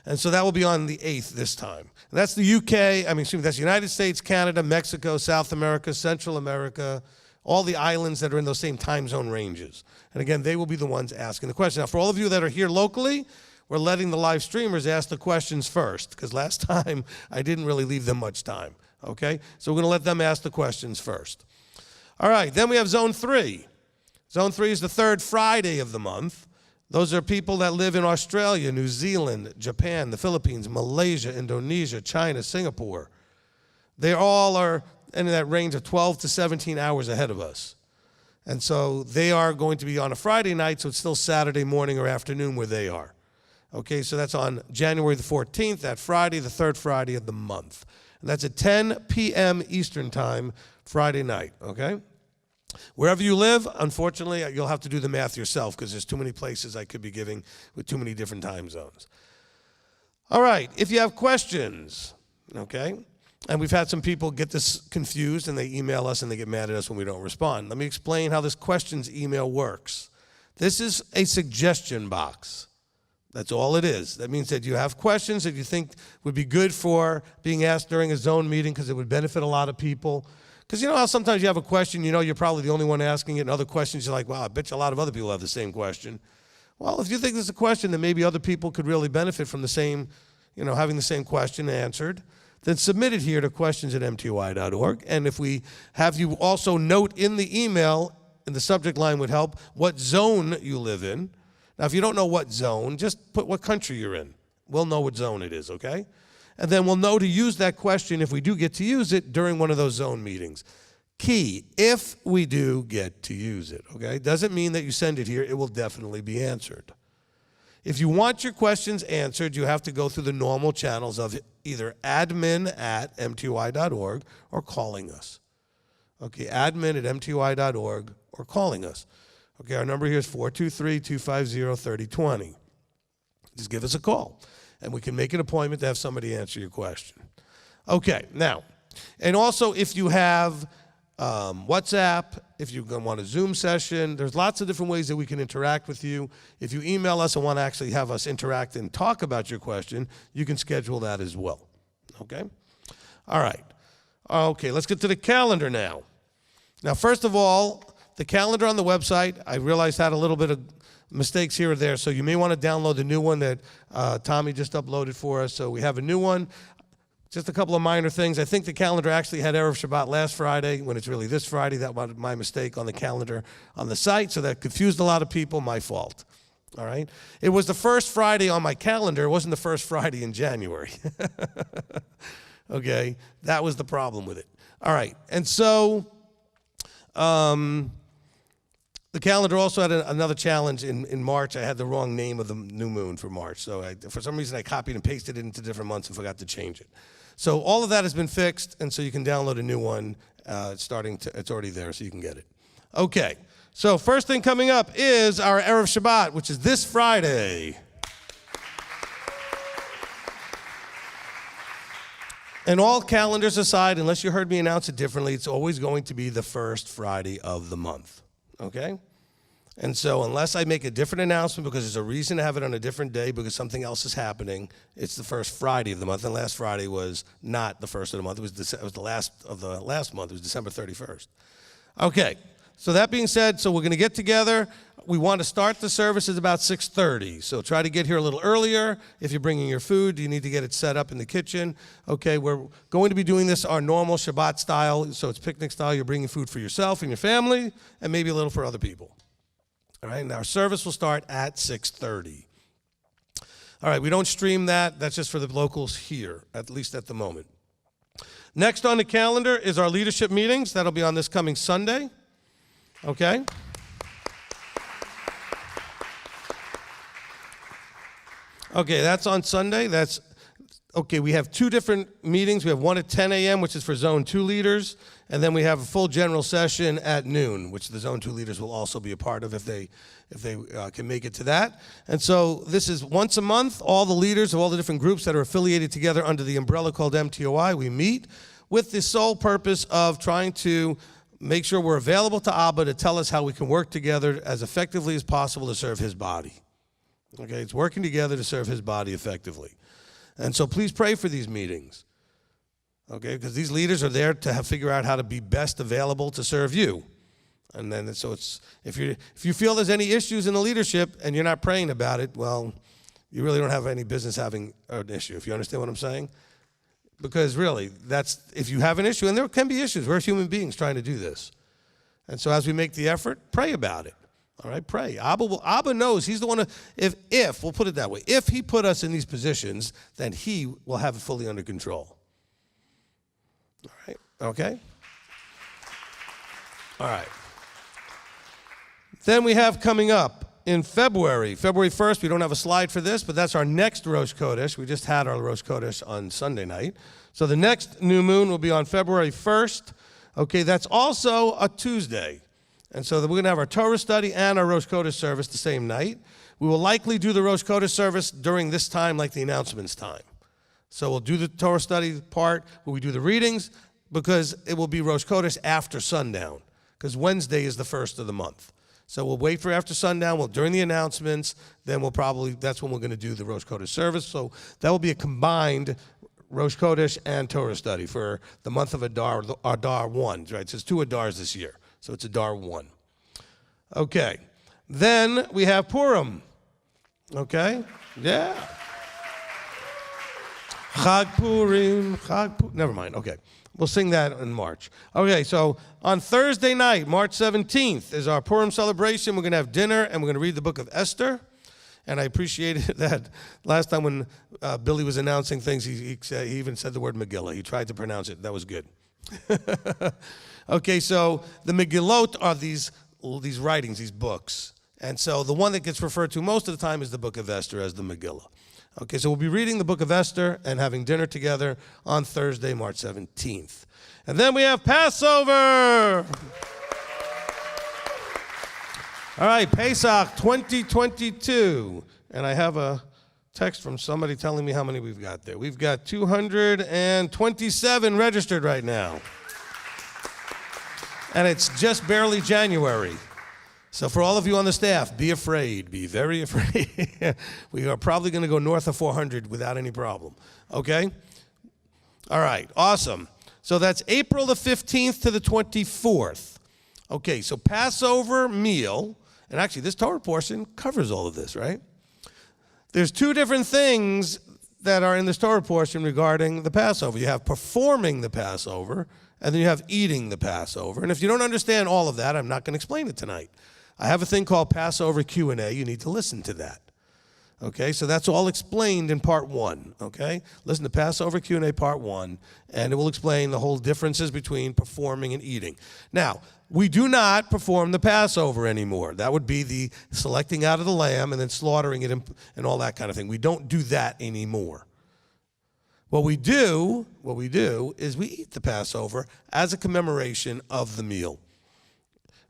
And so that will be on the 8th this time. And that's the UK, that's the United States, Canada, Mexico, South America, Central America, all the islands that are in those same time zone ranges. And again, they will be the ones asking the question. Now, for all of you that are here locally, we're letting the live streamers ask the questions first, because last time I didn't really leave them much time, okay? So we're going to let them ask the questions first. All right, then we have Zone 3. Zone 3 is the third Friday of the month. Those are people that live in Australia, New Zealand, Japan, the Philippines, Malaysia, Indonesia, China, Singapore. They all are in that range of 12 to 17 hours ahead of us. And so they are going to be on a Friday night, so it's still Saturday morning or afternoon where they are. Okay, so that's on January the 14th, that Friday, the third Friday of the month. And that's at 10 p.m. Eastern Time, Friday night, okay? Wherever you live, unfortunately, you'll have to do the math yourself because there's too many places I could be giving with too many different time zones. All right, if you have questions, okay, and we've had some people get this confused and they email us and they get mad at us when we don't respond. Let me explain how this questions email works. This is a suggestion box. That's all it is. That means that you have questions that you think would be good for being asked during a zone meeting because it would benefit a lot of people. Because you know how sometimes you have a question, you know you're probably the only one asking it, and other questions you're like, wow, I bet you a lot of other people have the same question. Well, if you think there's a question that maybe other people could really benefit from the same, having the same question answered, then submit it here to questions@mtoi.org. And if we have you also note in the email, in the subject line would help, what zone you live in. Now, if you don't know what zone, just put what country you're in. We'll know what zone it is, okay? And then we'll know to use that question if we do get to use it during one of those zone meetings. Key, if we do get to use it, okay? Doesn't mean that you send it here. It will definitely be answered. If you want your questions answered, you have to go through the normal channels of either admin@mtoi.org or calling us. Okay, admin@mtoi.org or calling us. Okay, our number here is 423-250-3020. Just give us a call, and we can make an appointment to have somebody answer your question. Okay, now, and also if you have WhatsApp, if you want a Zoom session, there's lots of different ways that we can interact with you. If you email us and want to actually have us interact and talk about your question, you can schedule that as well. Okay? All right. Okay, let's get to the calendar now. Now, first of all, the calendar on the website, I realized had a little bit of mistakes here or there, so you may want to download the new one that Tommy just uploaded for us. So we have a new one. Just a couple of minor things. I think the calendar actually had Erev Shabbat last Friday when it's really this Friday. That was my mistake on the calendar on the site, so that confused a lot of people. My fault. All right? It was the first Friday on my calendar. It wasn't the first Friday in January. Okay? That was the problem with it. All right. And so the calendar also had another challenge in March. I had the wrong name of the new moon for March. So for some reason, I copied and pasted it into different months and forgot to change it. So all of that has been fixed, and so you can download a new one. It's already there, so you can get it. Okay, so first thing coming up is our Erev Shabbat, which is this Friday. And all calendars aside, unless you heard me announce it differently, it's always going to be the first Friday of the month, okay? And so unless I make a different announcement because there's a reason to have it on a different day because something else is happening, it's the first Friday of the month. And last Friday was not the first of the month. It was the last of the last month. It was December 31st. Okay, so that being said, so we're going to get together. We want to start the service at about 6:30. So try to get here a little earlier. If you're bringing your food, you need to get it set up in the kitchen. Okay, we're going to be doing this our normal Shabbat style. So it's picnic style. You're bringing food for yourself and your family and maybe a little for other people. All right, and our service will start at 6:30. All right, we don't stream that. That's just for the locals here, at least at the moment. Next on the calendar is our leadership meetings. That'll be on this coming Sunday. Okay? Okay, that's on Sunday. Okay, we have two different meetings. We have one at 10 a.m., which is for Zone 2 leaders, and then we have a full general session at noon, which the Zone 2 leaders will also be a part of if they can make it to that. And so this is once a month. All the leaders of all the different groups that are affiliated together under the umbrella called MTOI, we meet with the sole purpose of trying to make sure we're available to Abba to tell us how we can work together as effectively as possible to serve his body. Okay, it's working together to serve his body effectively. And so please pray for these meetings, okay, because these leaders are there to figure out how to be best available to serve you. And then so it's if you feel there's any issues in the leadership and you're not praying about it, well, you really don't have any business having an issue, if you understand what I'm saying. Because really, that's if you have an issue, and there can be issues. We're human beings trying to do this. And so as we make the effort, pray about it. All right, pray. Abba knows. He's the one if we'll put it that way, if he put us in these positions, then he will have it fully under control. All right, okay? All right. Then we have coming up in February 1st, we don't have a slide for this, but that's our next Rosh Chodesh. We just had our Rosh Chodesh on Sunday night. So the next new moon will be on February 1st. Okay, that's also a Tuesday. And so we're going to have our Torah study and our Rosh Chodesh service the same night. We will likely do the Rosh Chodesh service during this time, like the announcements time. So we'll do the Torah study part where we do the readings, because it will be Rosh Chodesh after sundown, because Wednesday is the first of the month. So we'll wait for after sundown. During the announcements, then that's when we're going to do the Rosh Chodesh service. So that will be a combined Rosh Chodesh and Torah study for the month of Adar 1, right? So it's 2 Adars this year. So it's Adar 1. Okay. Then we have Purim. Okay? Yeah. Chag Purim. Never mind. Okay. We'll sing that in March. Okay, so on Thursday night, March 17th, is our Purim celebration. We're going to have dinner, and we're going to read the book of Esther. And I appreciated that last time when Billy was announcing things, he even said the word Megillah. He tried to pronounce it. That was good. Okay, so the Megillot are these writings, these books. And so the one that gets referred to most of the time is the book of Esther as the Megillah. Okay, so we'll be reading the book of Esther and having dinner together on Thursday, March 17th. And then we have Passover. All right, Pesach 2022. And I have a text from somebody telling me how many we've got there. We've got 227 registered right now. And it's just barely January. So for all of you on the staff, be afraid. Be very afraid. We are probably going to go north of 400 without any problem. Okay? All right. Awesome. So that's April the 15th to the 24th. Okay, so Passover meal. And actually, this Torah portion covers all of this, right? There's 2 different things that are in this Torah portion regarding the Passover. You have performing the Passover, and then you have eating the Passover. And if you don't understand all of that, I'm not going to explain it tonight. I have a thing called Passover Q&A. You need to listen to that. Okay, so that's all explained in part 1. Okay, listen to Passover Q&A part 1, and it will explain the whole differences between performing and eating. Now, we do not perform the Passover anymore. That would be the selecting out of the lamb and then slaughtering it and all that kind of thing. We don't do that anymore. What we do is we eat the Passover as a commemoration of the meal.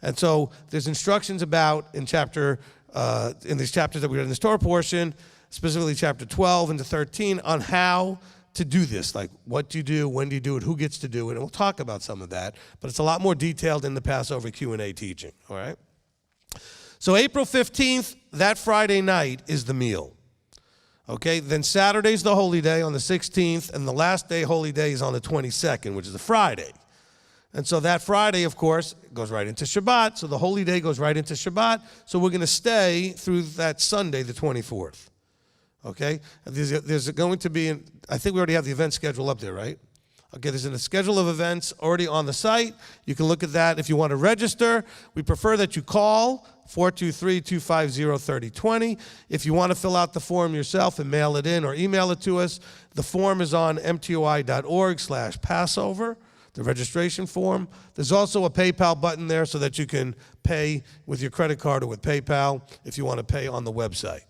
And so there's instructions about in these chapters that we read in this Torah portion, specifically chapter 12 into 13, on how to do this, like what do you do, when do you do it, who gets to do it, and we'll talk about some of that, but it's a lot more detailed in the Passover Q&A teaching, all right? So April 15th, that Friday night, is the meal. Okay, then Saturday's the holy day on the 16th, and the last day holy day is on the 22nd, which is a Friday. And so that Friday, of course, goes right into Shabbat. So the holy day goes right into Shabbat. So we're going to stay through that Sunday, the 24th. Okay? There's going to be, I think we already have the event schedule up there, right? Okay, there's a schedule of events already on the site. You can look at that if you want to register. We prefer that you call 423-250-3020. If you want to fill out the form yourself and mail it in or email it to us, the form is on mtoi.org/Passover. The registration form. There's also a PayPal button there so that you can pay with your credit card or with PayPal if you want to pay on the website.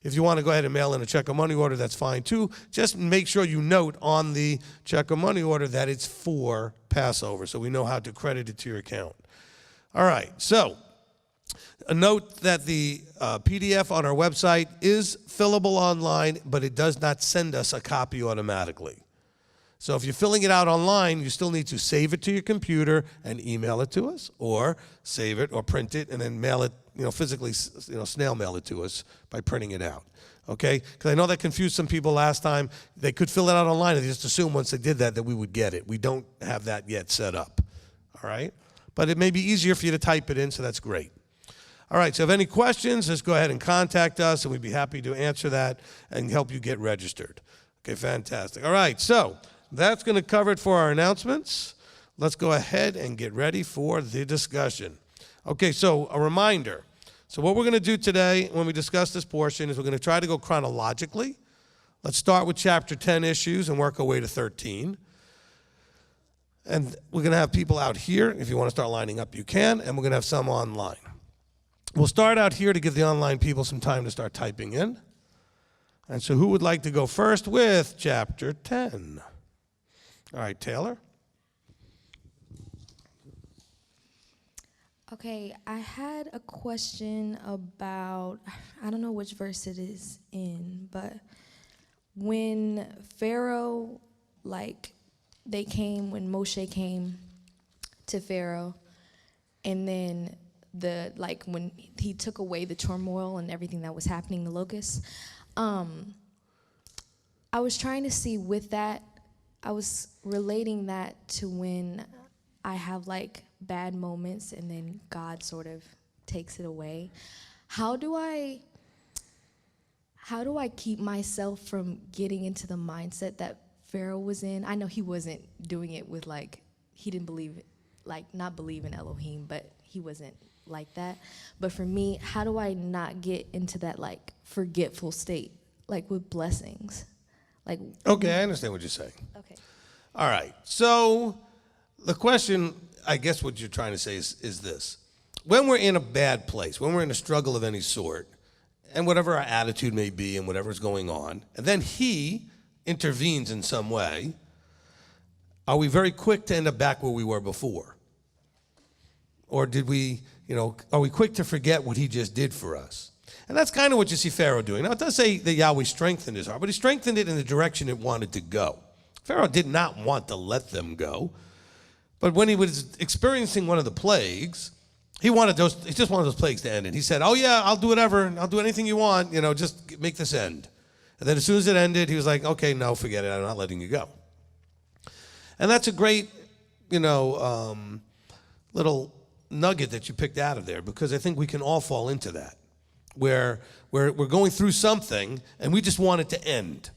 If you want to go ahead and mail in a check or money order, that's fine too. Just make sure you note on the check or money order that it's for Passover so we know how to credit it to your account. All right, so a note that the PDF on our website is fillable online, but it does not send us a copy automatically. So if you're filling it out online, you still need to save it to your computer and email it to us, or save it or print it and then mail it, physically, snail mail it to us by printing it out. Okay? Because I know that confused some people last time. They could fill it out online and they just assume once they did that we would get it. We don't have that yet set up. All right? but it may be easier for you to type it in, so that's great. All right, so if any questions, just go ahead and contact us, and we'd be happy to answer that and help you get registered. Okay, fantastic. All right, so that's going to cover it for our announcements. Let's go ahead and get ready for the discussion. Okay, so a reminder. So what we're going to do today when we discuss this portion is we're going to try to go chronologically. Let's start with chapter 10 issues and work our way to 13. And we're going to have people out here. If you want to start lining up, you can, and we're going to have some online. We'll start out here to give the online people some time to start typing in. And so who would like to go first with chapter 10? All right, Taylor. Okay, I had a question about, I don't know which verse it is in, but when Pharaoh, when Moshe came to Pharaoh, and then when he took away the turmoil and everything that was happening, the locusts, I was trying to see with that, I was relating that to when I have bad moments and then God sort of takes it away. How do I keep myself from getting into the mindset that Pharaoh was in? I know he wasn't doing it with he didn't believe, not believe in Elohim, but he wasn't like that. But for me, how do I not get into that forgetful state, with blessings? Okay, I understand what you're saying. Okay. All right, so the question, I guess what you're trying to say is this. When we're in a bad place, when we're in a struggle of any sort, and whatever our attitude may be and whatever's going on, and then he intervenes in some way, are we very quick to end up back where we were before? Or did we, are we quick to forget what he just did for us? And that's kind of what you see Pharaoh doing. Now, it does say that Yahweh strengthened his heart, but he strengthened it in the direction it wanted to go. Pharaoh did not want to let them go. But when he was experiencing one of the plagues, he just wanted those plagues to end. And he said, oh yeah, I'll do whatever. I'll do anything you want. Just make this end. And then as soon as it ended, he was like, okay, no, forget it. I'm not letting you go. And that's a great, little nugget that you picked out of there, because I think we can all fall into that, where we're going through something and we just want it to end.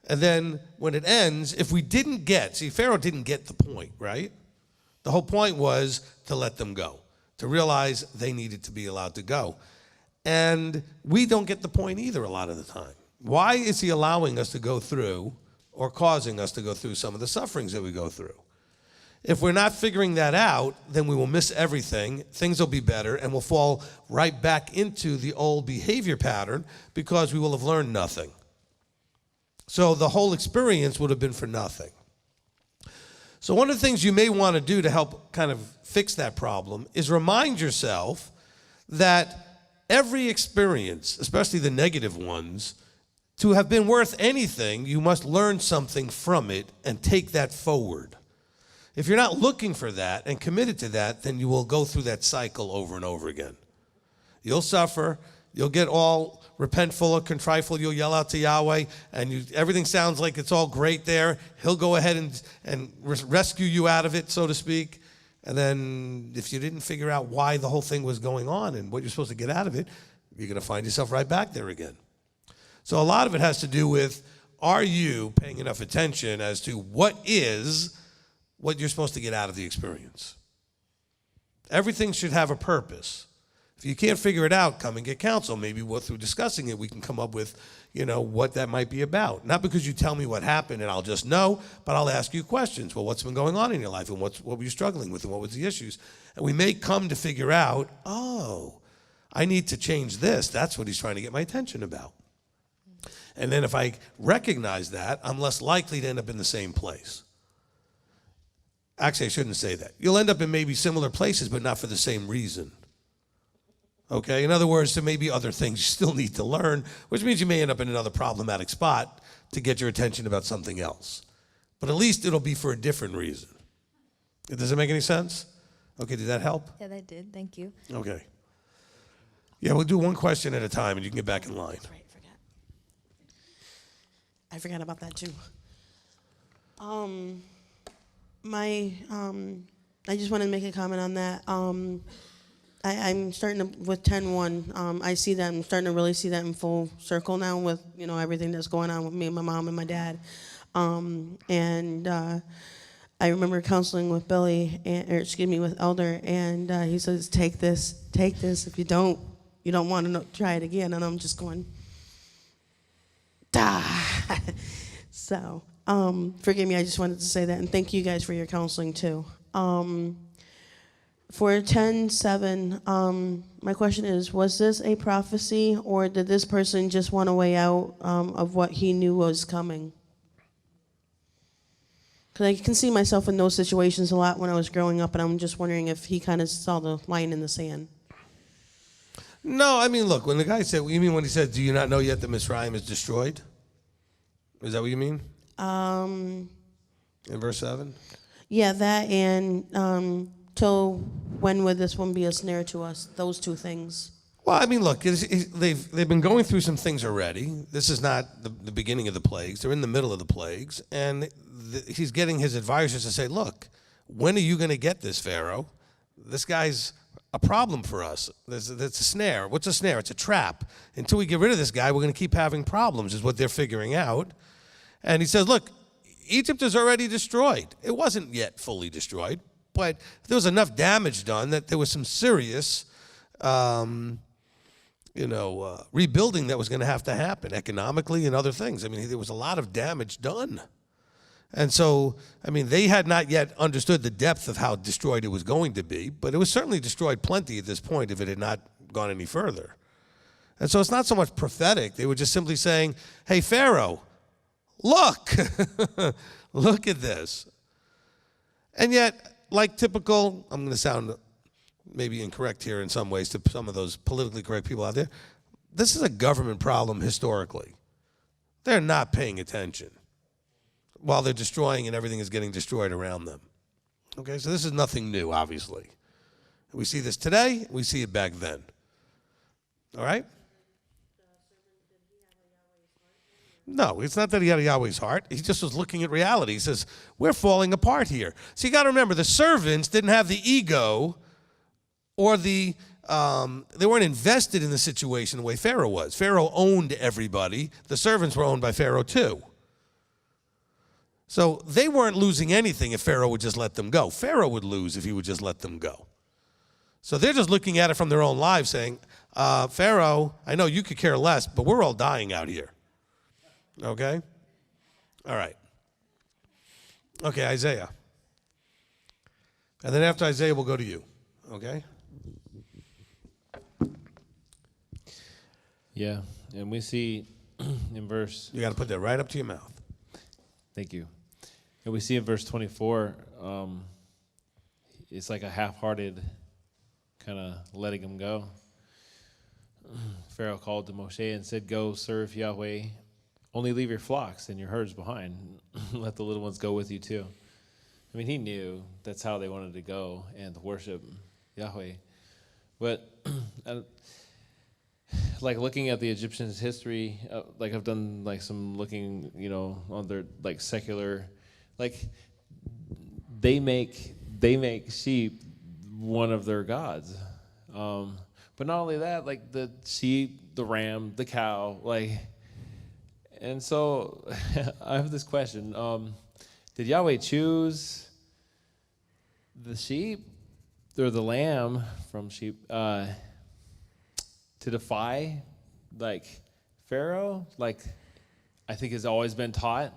And then when it ends, if we didn't Pharaoh didn't get the point, right? The whole point was to let them go, to realize they needed to be allowed to go. And we don't get the point either a lot of the time. Why is he allowing us to go through or causing us to go through some of the sufferings that we go through? If we're not figuring that out, then we will miss everything, things will be better, and we'll fall right back into the old behavior pattern because we will have learned nothing. So the whole experience would have been for nothing. So one of the things you may want to do to help kind of fix that problem is remind yourself that every experience, especially the negative ones, to have been worth anything, you must learn something from it and take that forward. If you're not looking for that and committed to that, then you will go through that cycle over and over again. You'll suffer. You'll get all repentful or contriteful. You'll yell out to Yahweh, and everything sounds like it's all great there. He'll go ahead and rescue you out of it, so to speak. And then if you didn't figure out why the whole thing was going on and what you're supposed to get out of it, you're going to find yourself right back there again. So a lot of it has to do with, are you paying enough attention as to what you're supposed to get out of the experience? Everything should have a purpose. If you can't figure it out, come and get counsel. Maybe through discussing it, we can come up with, what that might be about. Not because you tell me what happened and I'll just know, but I'll ask you questions. Well, what's been going on in your life, and what were you struggling with, and what was the issues? And we may come to figure out, oh, I need to change this. That's what he's trying to get my attention about. And then if I recognize that, I'm less likely to end up in the same place. Actually, I shouldn't say that. You'll end up in maybe similar places, but not for the same reason. Okay? In other words, there may be other things you still need to learn, which means you may end up in another problematic spot to get your attention about something else. But at least it'll be for a different reason. Does it make any sense? Okay, did that help? Yeah, that did. Thank you. Okay. Yeah, we'll do one question at a time, and you can get back in line. That's right, I forgot about that too. My I just wanted to make a comment on that. I'm starting to, with 10:1, I see that, I'm starting to really see that in full circle now with, everything that's going on with me and my mom and my dad. I remember counseling with Billy, with Elder, and he says, take this. If you don't want to try it again. And I'm just going, dah. So, forgive me, I just wanted to say that. And thank you guys for your counseling too. For 10:7, my question is, was this a prophecy, or did this person just want a way out of what he knew was coming? Because I can see myself in those situations a lot when I was growing up, and I'm just wondering if he kind of saw the line in the sand. No, I mean, look, when the guy said, you mean when he said, do you not know yet that Mitzrayim is destroyed? Is that what you mean? In verse 7? Yeah, that and till when would this one be a snare to us? Those two things. Well, I mean, look, they've been going through some things already. This is not the beginning of the plagues. They're in the middle of the plagues. And he's getting his advisors to say, look, when are you going to get this, Pharaoh? This guy's a problem for us. It's a snare. What's a snare? It's a trap. Until we get rid of this guy, we're going to keep having problems, is what they're figuring out. And he says, look, Egypt is already destroyed. It wasn't yet fully destroyed, but there was enough damage done that there was some serious rebuilding that was going to have to happen economically and other things. I mean, there was a lot of damage done. And so, I mean, they had not yet understood the depth of how destroyed it was going to be, but it was certainly destroyed plenty at this point if it had not gone any further. And so it's not so much prophetic. They were just simply saying, hey, Pharaoh, look, look at this. And yet, like typical, I'm going to sound maybe incorrect here in some ways to some of those politically correct people out there, this is a government problem historically. They're not paying attention while they're destroying and everything is getting destroyed around them. Okay, so this is nothing new, obviously. We see this today, we see it back then. All right? No, it's not that he had a Yahweh's heart. He just was looking at reality. He says, we're falling apart here. So you got to remember, the servants didn't have the ego or they weren't invested in the situation the way Pharaoh was. Pharaoh owned everybody. The servants were owned by Pharaoh too. So they weren't losing anything if Pharaoh would just let them go. Pharaoh would lose if he would just let them go. So they're just looking at it from their own lives saying, Pharaoh, I know you could care less, but we're all dying out here. Okay? All right. Okay, Isaiah. And then after Isaiah, we'll go to you. Okay? Yeah, and we see in verse... You got to put that right up to your mouth. Thank you. And we see in verse 24, it's like a half-hearted kind of letting him go. Pharaoh called to Moshe and said, go serve Yahweh. Only leave your flocks and your herds behind. Let the little ones go with you too. I mean, he knew that's how they wanted to go and worship Yahweh. But like looking at the Egyptians' history, like I've done like some looking, on their like secular, like they make sheep one of their gods. But not only that, like the sheep, the ram, the cow, like. And so I have this question. Did Yahweh choose the sheep or the lamb from sheep to defy like Pharaoh? Like I think has always been taught?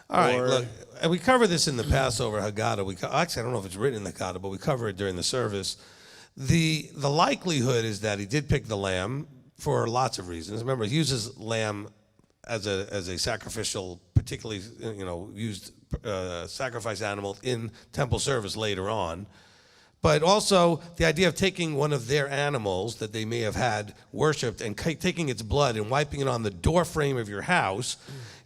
All right, look, and we cover this in the Passover Haggadah. Actually, I don't know if it's written in the Haggadah, but we cover it during the service. The likelihood is that he did pick the lamb for lots of reasons. Remember, he uses lamb as a sacrificial, particularly used sacrifice animal in temple service later on. But also the idea of taking one of their animals that they may have had worshipped and taking its blood and wiping it on the door frame of your house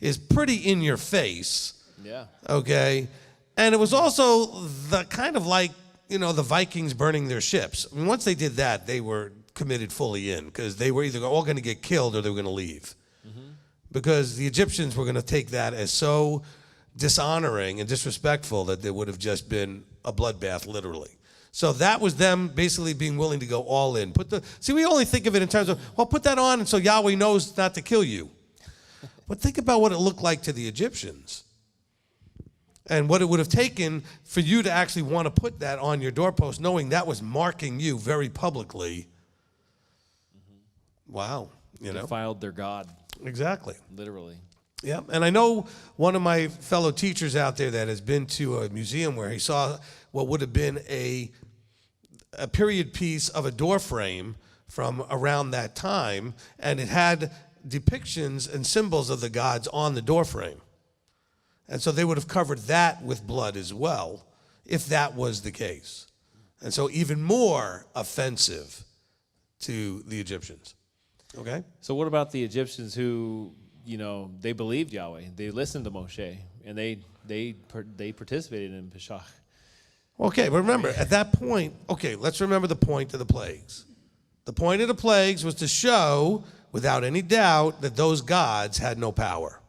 is pretty in your face. Yeah. Okay? And it was also the kind of like, the Vikings burning their ships. I mean, once they did that, they were committed fully in because they were either all going to get killed or they were going to leave. Because the Egyptians were going to take that as so dishonoring and disrespectful that there would have just been a bloodbath, literally. So that was them basically being willing to go all in. We only think of it in terms of, well, put that on and so Yahweh knows not to kill you. But think about what it looked like to the Egyptians and what it would have taken for you to actually want to put that on your doorpost, knowing that was marking you very publicly. Wow. Defiled their God. Exactly. Literally. Yeah, and I know one of my fellow teachers out there that has been to a museum where he saw what would have been a period piece of a door frame from around that time, and it had depictions and symbols of the gods on the door frame. And so they would have covered that with blood as well, if that was the case. And so even more offensive to the Egyptians. Okay? So what about the Egyptians who, they believed Yahweh, they listened to Moshe, and they participated in Pesach? Okay, but remember, at that point, let's remember the point of the plagues. The point of the plagues was to show, without any doubt, that those gods had no power.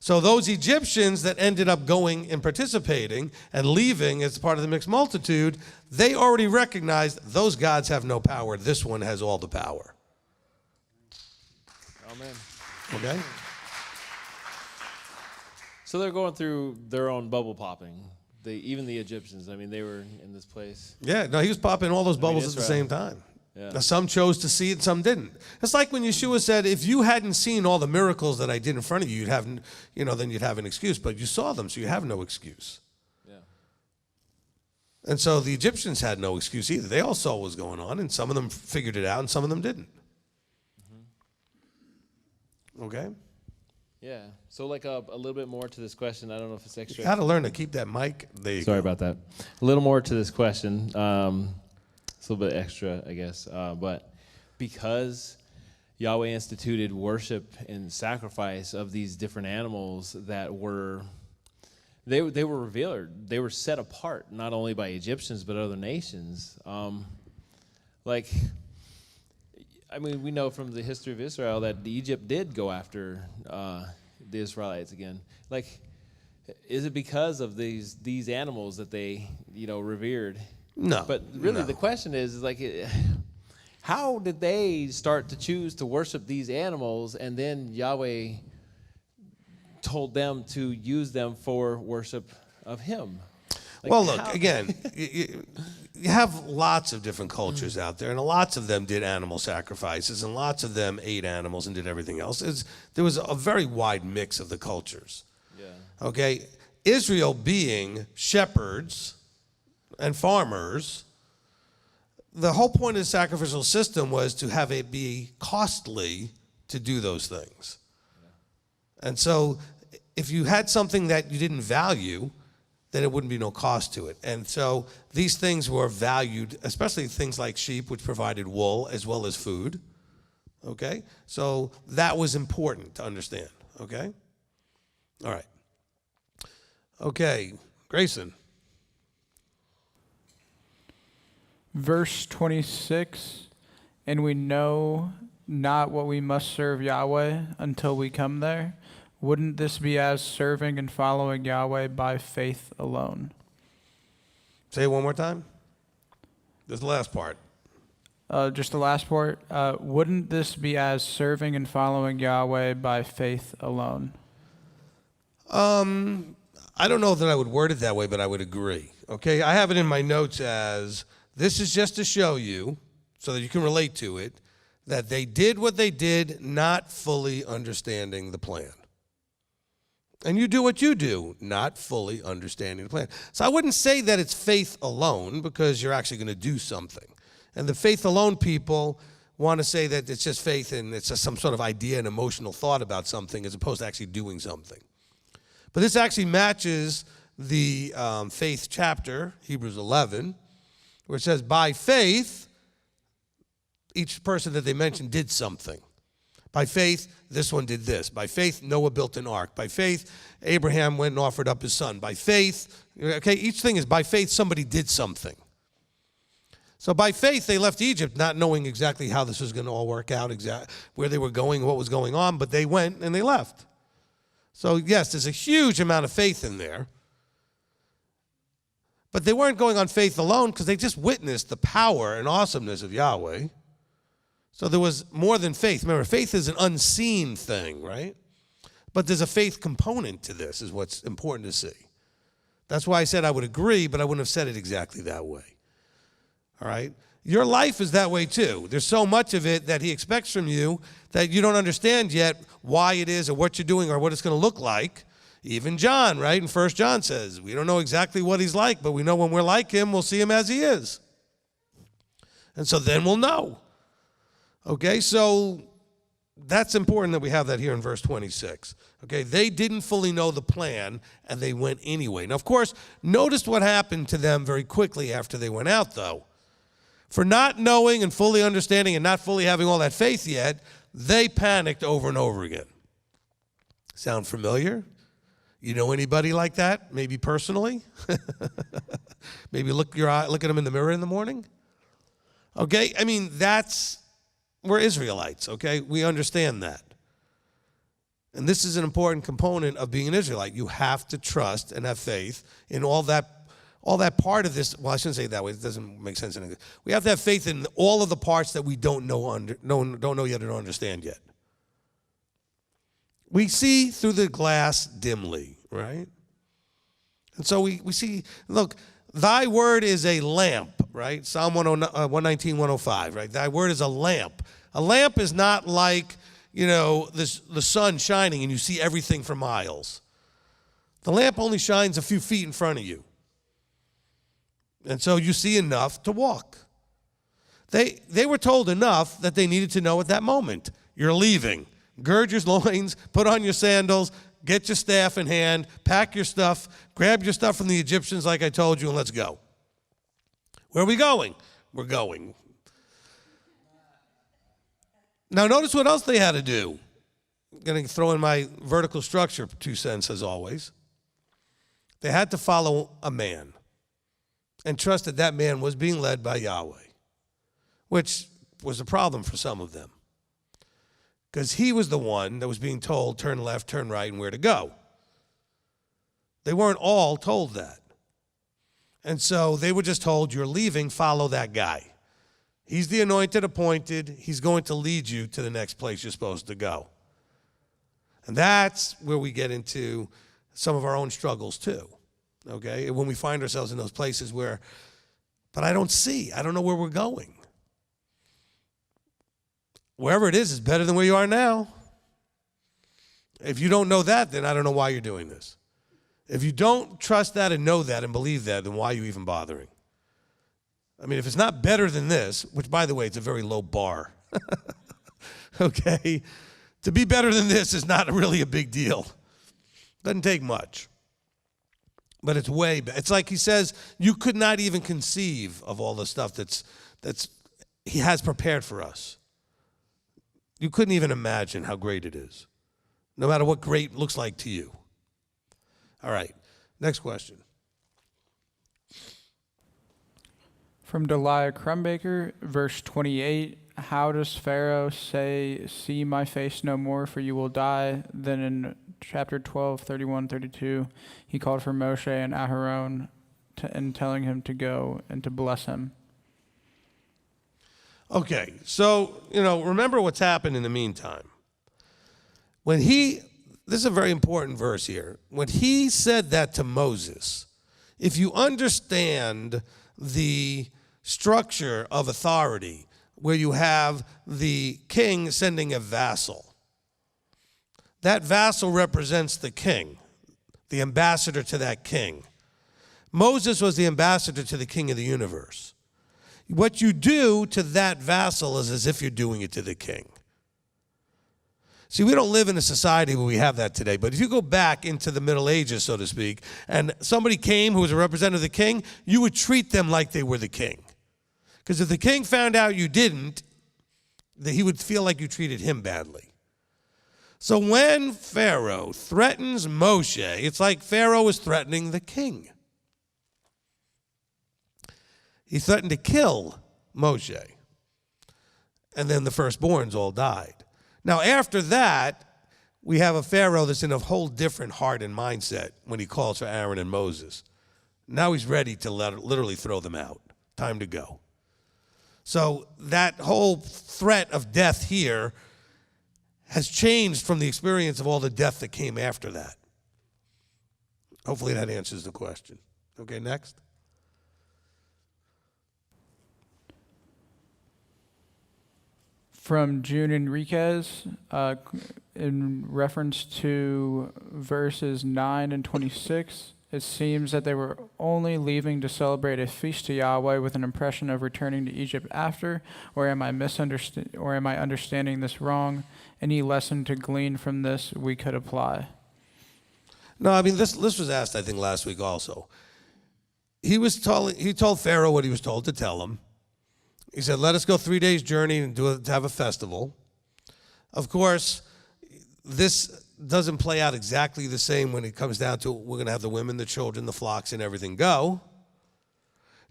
So those Egyptians that ended up going and participating and leaving as part of the mixed multitude, they already recognized those gods have no power. This one has all the power. Amen. Okay? So they're going through their own bubble popping. Even the Egyptians, they were in this place. Yeah, no, he was popping all those bubbles at the same time. Yeah. Now, some chose to see it, some didn't. It's like when Yeshua said, if you hadn't seen all the miracles that I did in front of you, then you'd have an excuse. But you saw them, so you have no excuse. Yeah. And so the Egyptians had no excuse either. They all saw what was going on, and some of them figured it out, and some of them didn't. Mm-hmm. Okay? Yeah. So a little bit more to this question. I don't know if it's extra. You got to learn to keep that mic. There you go. Sorry about that. A little more to this question. It's a little bit extra, I guess. But because Yahweh instituted worship and sacrifice of these different animals that were, they were revered. They were set apart, not only by Egyptians, but other nations. We know from the history of Israel that Egypt did go after the Israelites again. Is it because of these animals that they, revered? No. But really, the question is how did they start to choose to worship these animals, and then Yahweh told them to use them for worship of Him? Well, look, again, you have lots of different cultures out there, and lots of them did animal sacrifices, and lots of them ate animals and did everything else. There was a very wide mix of the cultures. Yeah. Okay? Israel being shepherds and farmers, the whole point of the sacrificial system was to have it be costly to do those things. Yeah. And so if you had something that you didn't value, then it wouldn't be no cost to it. And so these things were valued, especially things like sheep, which provided wool as well as food. Okay? So that was important to understand. Okay? All right. Okay, Grayson. Verse 26, and we know not what we must serve Yahweh until we come there. Wouldn't this be as serving and following Yahweh by faith alone? Say it one more time. This last part. Just the last part. Wouldn't this be as serving and following Yahweh by faith alone? I don't know that I would word it that way, but I would agree. Okay, I have it in my notes as, this is just to show you, so that you can relate to it, that they did what they did, not fully understanding the plan. And you do what you do, not fully understanding the plan. So I wouldn't say that it's faith alone, because you're actually going to do something. And the faith alone people want to say that it's just faith and it's just some sort of idea and emotional thought about something as opposed to actually doing something. But this actually matches the faith chapter, Hebrews 11, where it says, by faith, each person that they mentioned did something. By faith, this one did this. By faith, Noah built an ark. By faith, Abraham went and offered up his son. By faith, okay, each thing is by faith, somebody did something. So by faith, they left Egypt not knowing exactly how this was going to all work out, where they were going, what was going on, but they went and they left. So, yes, there's a huge amount of faith in there. But they weren't going on faith alone because they just witnessed the power and awesomeness of Yahweh. So there was more than faith. Remember, faith is an unseen thing, right? But there's a faith component to this, is what's important to see. That's why I said I would agree, but I wouldn't have said it exactly that way. All right? Your life is that way too. There's so much of it that he expects from you that you don't understand yet why it is or what you're doing or what it's going to look like. Even John, right? In 1 John says, we don't know exactly what he's like, but we know when we're like him, we'll see him as he is. And so then we'll know. Okay, so that's important that we have that here in verse 26. Okay, they didn't fully know the plan, and they went anyway. Now, of course, notice what happened to them very quickly after they went out, though. For not knowing and fully understanding and not fully having all that faith yet, they panicked over and over again. Sound familiar? You know anybody like that? Maybe personally? Maybe look at them in the mirror in the morning? Okay, I mean, we're Israelites, okay? We understand that. And this is an important component of being an Israelite. You have to trust and have faith in all that part of this. Well, I shouldn't say it that way. It doesn't make sense in English. We have to have faith in all of the parts that we don't know yet or don't understand yet. We see through the glass dimly, right? And so we see, look, thy word is a lamp, right? Psalm 119, 105, right? Thy word is a lamp. A lamp is not like, the sun shining and you see everything for miles. The lamp only shines a few feet in front of you. And so you see enough to walk. They were told enough that they needed to know at that moment. You're leaving. Gird your loins, put on your sandals, get your staff in hand, pack your stuff, grab your stuff from the Egyptians like I told you, and let's go. Where are we going? We're going. Now notice what else they had to do. I'm going to throw in my vertical structure 2 cents as always. They had to follow a man and trust that that man was being led by Yahweh, which was a problem for some of them. Because he was the one that was being told, turn left, turn right, and where to go. They weren't all told that. And so they were just told, you're leaving, follow that guy. He's the anointed, appointed. He's going to lead you to the next place you're supposed to go. And that's where we get into some of our own struggles too, okay? When we find ourselves in those places where, but I don't know where we're going. Wherever it is better than where you are now. If you don't know that, then I don't know why you're doing this. If you don't trust that and know that and believe that, then why are you even bothering? I mean, if it's not better than this, which, by the way, it's a very low bar, okay? To be better than this is not really a big deal. Doesn't take much. But it's way better. It's like he says, you could not even conceive of all the stuff that's he has prepared for us. You couldn't even imagine how great it is, no matter what great looks like to you. All right, next question. From Deliah Crumbaker, verse 28, how does Pharaoh say, see my face no more, for you will die? Then in chapter 12, 31, 32, he called for Moshe and Aharon and telling him to go and to bless him. Okay, so, remember what's happened in the meantime. This is a very important verse here. When he said that to Moses, if you understand the structure of authority, where you have the king sending a vassal, that vassal represents the king, the ambassador to that king. Moses was the ambassador to the king of the universe. What you do to that vassal is as if you're doing it to the king. See, we don't live in a society where we have that today, but if you go back into the Middle Ages, so to speak, and somebody came who was a representative of the king, you would treat them like they were the king. Because if the king found out you didn't, that he would feel like you treated him badly. So when Pharaoh threatens Moshe, it's like Pharaoh is threatening the king. He threatened to kill Moshe. And then the firstborns all died. Now, after that, we have a Pharaoh that's in a whole different heart and mindset when he calls for Aaron and Moses. Now he's ready to literally throw them out. Time to go. So that whole threat of death here has changed from the experience of all the death that came after that. Hopefully that answers the question. Okay, next. From June Enriquez, in reference to verses 9 and 26, it seems that they were only leaving to celebrate a feast to Yahweh with an impression of returning to Egypt after, or am I understanding this wrong? Any lesson to glean from this we could apply? No, I mean, this was asked, I think, last week also. He told Pharaoh what he was told to tell him. He said, let us go 3 days journey and to have a festival. Of course, this doesn't play out exactly the same when it comes down to we're going to have the women, the children, the flocks, and everything go.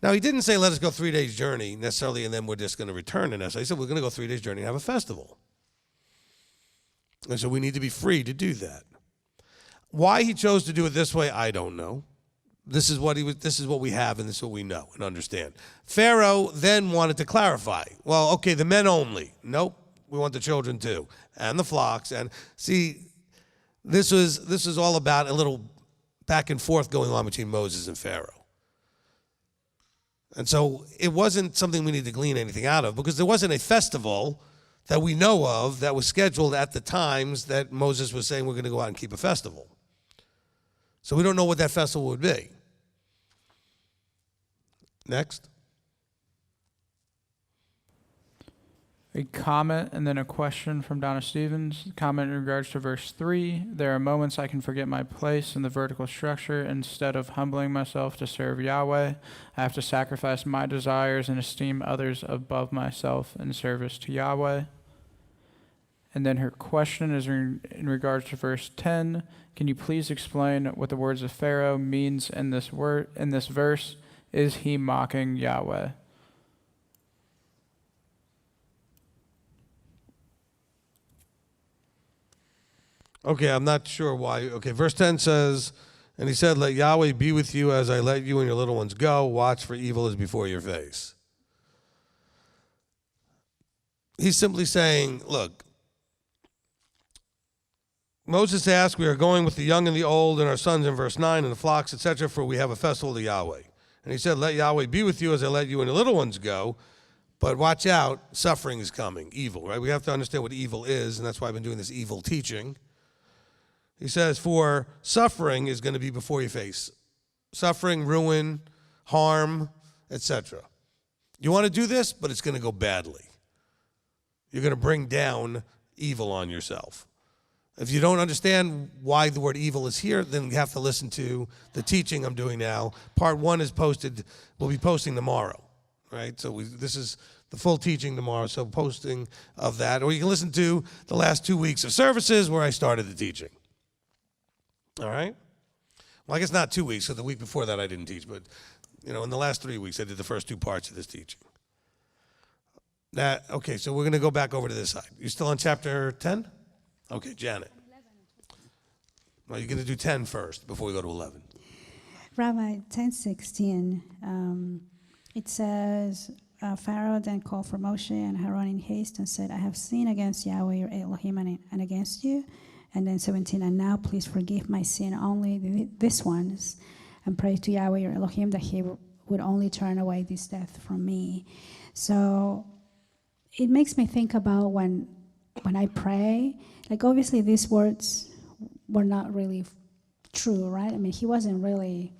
Now, he didn't say let us go 3 days journey necessarily and then we're just going to return to necessarily. He said we're going to go 3 days journey and have a festival. And so we need to be free to do that. Why he chose to do it this way, I don't know. This is what we have, and this is what we know and understand. Pharaoh then wanted to clarify. Well, okay, the men only. Nope, we want the children too, and the flocks. And see, this was all about a little back and forth going on between Moses and Pharaoh. And so it wasn't something we need to glean anything out of, because there wasn't a festival that we know of that was scheduled at the times that Moses was saying we're going to go out and keep a festival. So we don't know what that festival would be. Next. A comment and then a question from Donna Stevens. Comment in regards to verse 3. There are moments I can forget my place in the vertical structure. Instead of humbling myself to serve Yahweh, I have to sacrifice my desires and esteem others above myself in service to Yahweh. And then her question is in regards to verse 10. Can you please explain what the words of Pharaoh means in this verse? Is he mocking Yahweh? Okay, I'm not sure why. Okay, verse 10 says, and he said, let Yahweh be with you as I let you and your little ones go. Watch, for evil is before your face. He's simply saying, look, Moses asked, we are going with the young and the old and our sons in verse 9 and the flocks, etc., for we have a festival to Yahweh. And he said, let Yahweh be with you as I let you and the little ones go. But watch out, suffering is coming, evil, right? We have to understand what evil is, and that's why I've been doing this evil teaching. He says, for suffering is going to be before your face. Suffering, ruin, harm, etc. You want to do this, but it's going to go badly. You're going to bring down evil on yourself. If you don't understand why the word evil is here, then you have to listen to the teaching I'm doing now. Part 1 is posted, we'll be posting tomorrow, right? So this is the full teaching tomorrow, so posting of that. Or you can listen to the last 2 weeks of services where I started the teaching. All right? Well, I guess not 2 weeks, so the week before that I didn't teach, but in the last 3 weeks I did the first 2 parts of this teaching. Okay, so we're going to go back over to this side. You still on chapter 10? Okay, Janet. Well, you're going to do 10 first before we go to 11. Rabbi, 10:16, it says, Pharaoh then called for Moshe and Aaron in haste and said, I have sinned against Yahweh your Elohim and against you. And then 17, and now please forgive my sin, only this ones, and pray to Yahweh your Elohim that he would only turn away this death from me. So it makes me think about when I pray, like obviously these words were not really true, right? I mean, he wasn't really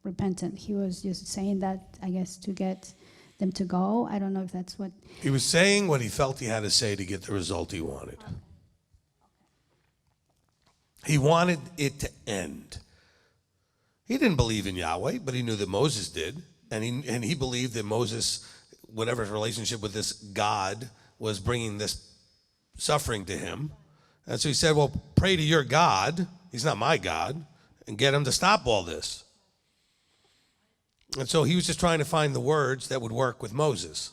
repentant. He was just saying that, I guess, to get them to go. I don't know if that's what... He was saying what he felt he had to say to get the result he wanted. He wanted it to end. He didn't believe in Yahweh, but he knew that Moses did. And he believed that Moses, whatever his relationship with this God, was bringing this suffering to him. And so he said, well, pray to your God. He's not my God. And get him to stop all this. And so he was just trying to find the words that would work with Moses.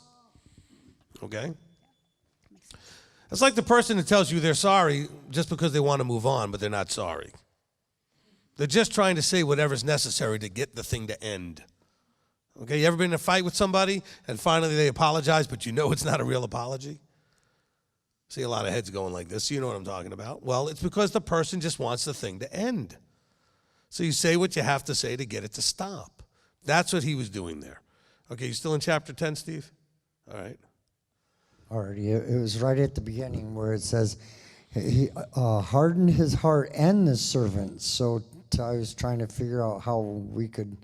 Okay? It's like the person that tells you they're sorry just because they want to move on, but they're not sorry. They're just trying to say whatever's necessary to get the thing to end. Okay, you ever been in a fight with somebody and finally they apologize, but you know it's not a real apology? See a lot of heads going like this. You know what I'm talking about. Well, it's because the person just wants the thing to end. So you say what you have to say to get it to stop. That's what he was doing there. Okay, you still in chapter 10, Steve? All right. Already, it was right at the beginning where it says, he hardened his heart and the servants. So I was trying to figure out how we could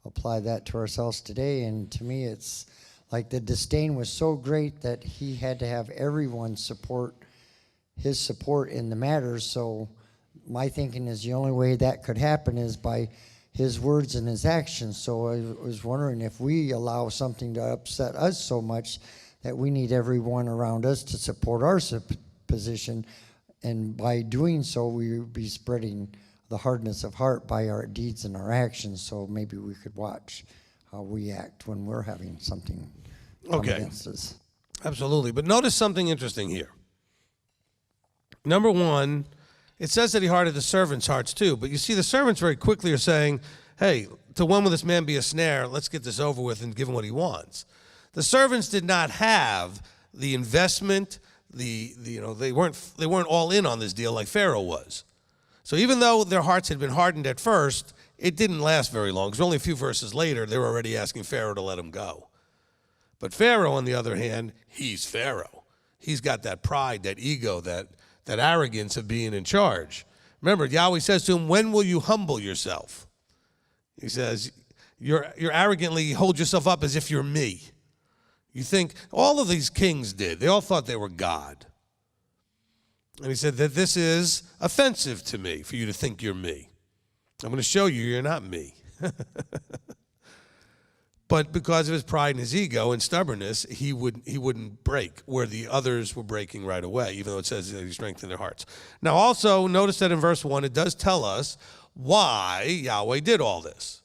apply that to ourselves today. And to me, it's like the disdain was so great that he had to have everyone support his support in the matter. So my thinking is the only way that could happen is by his words and his actions. So I was wondering if we allow something to upset us so much that we need everyone around us to support our position. And by doing so, we would be spreading the hardness of heart by our deeds and our actions. So maybe we could watch how we act when we're having something come against us. Absolutely. But notice something interesting here. Number one, it says that he hardened the servants' hearts too. But you see, the servants very quickly are saying, hey, to when will this man be a snare? Let's get this over with and give him what he wants. The servants did not have the investment, they weren't all in on this deal like Pharaoh was. So even though their hearts had been hardened at first, it didn't last very long, because only a few verses later, they were already asking Pharaoh to let him go. But Pharaoh, on the other hand, he's Pharaoh. He's got that pride, that ego, that arrogance of being in charge. Remember, Yahweh says to him, when will you humble yourself? He says, you're arrogantly hold yourself up as if you're me. You think, all of these kings did. They all thought they were God. And he said that this is offensive to me for you to think you're me. I'm going to show you you're not me. But because of his pride and his ego and stubbornness, he wouldn't break where the others were breaking right away, even though it says that he strengthened their hearts. Now also, notice that in verse 1, it does tell us why Yahweh did all this.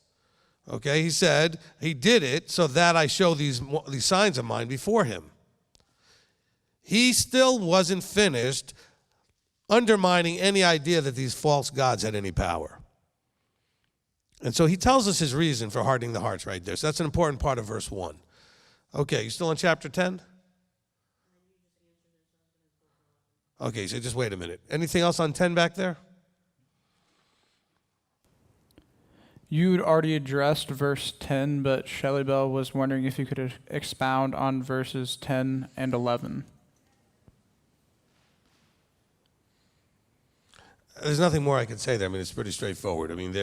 Okay, he said, he did it so that I show these signs of mine before him. He still wasn't finished undermining any idea that these false gods had any power. And so he tells us his reason for hardening the hearts right there. So that's an important part of verse 1. Okay, you still in chapter 10? Okay, so just wait a minute. Anything else on 10 back there? You'd already addressed verse 10, but Shelley Bell was wondering if you could expound on verses 10 and 11. There's nothing more I can say there. I mean, it's pretty straightforward. I mean,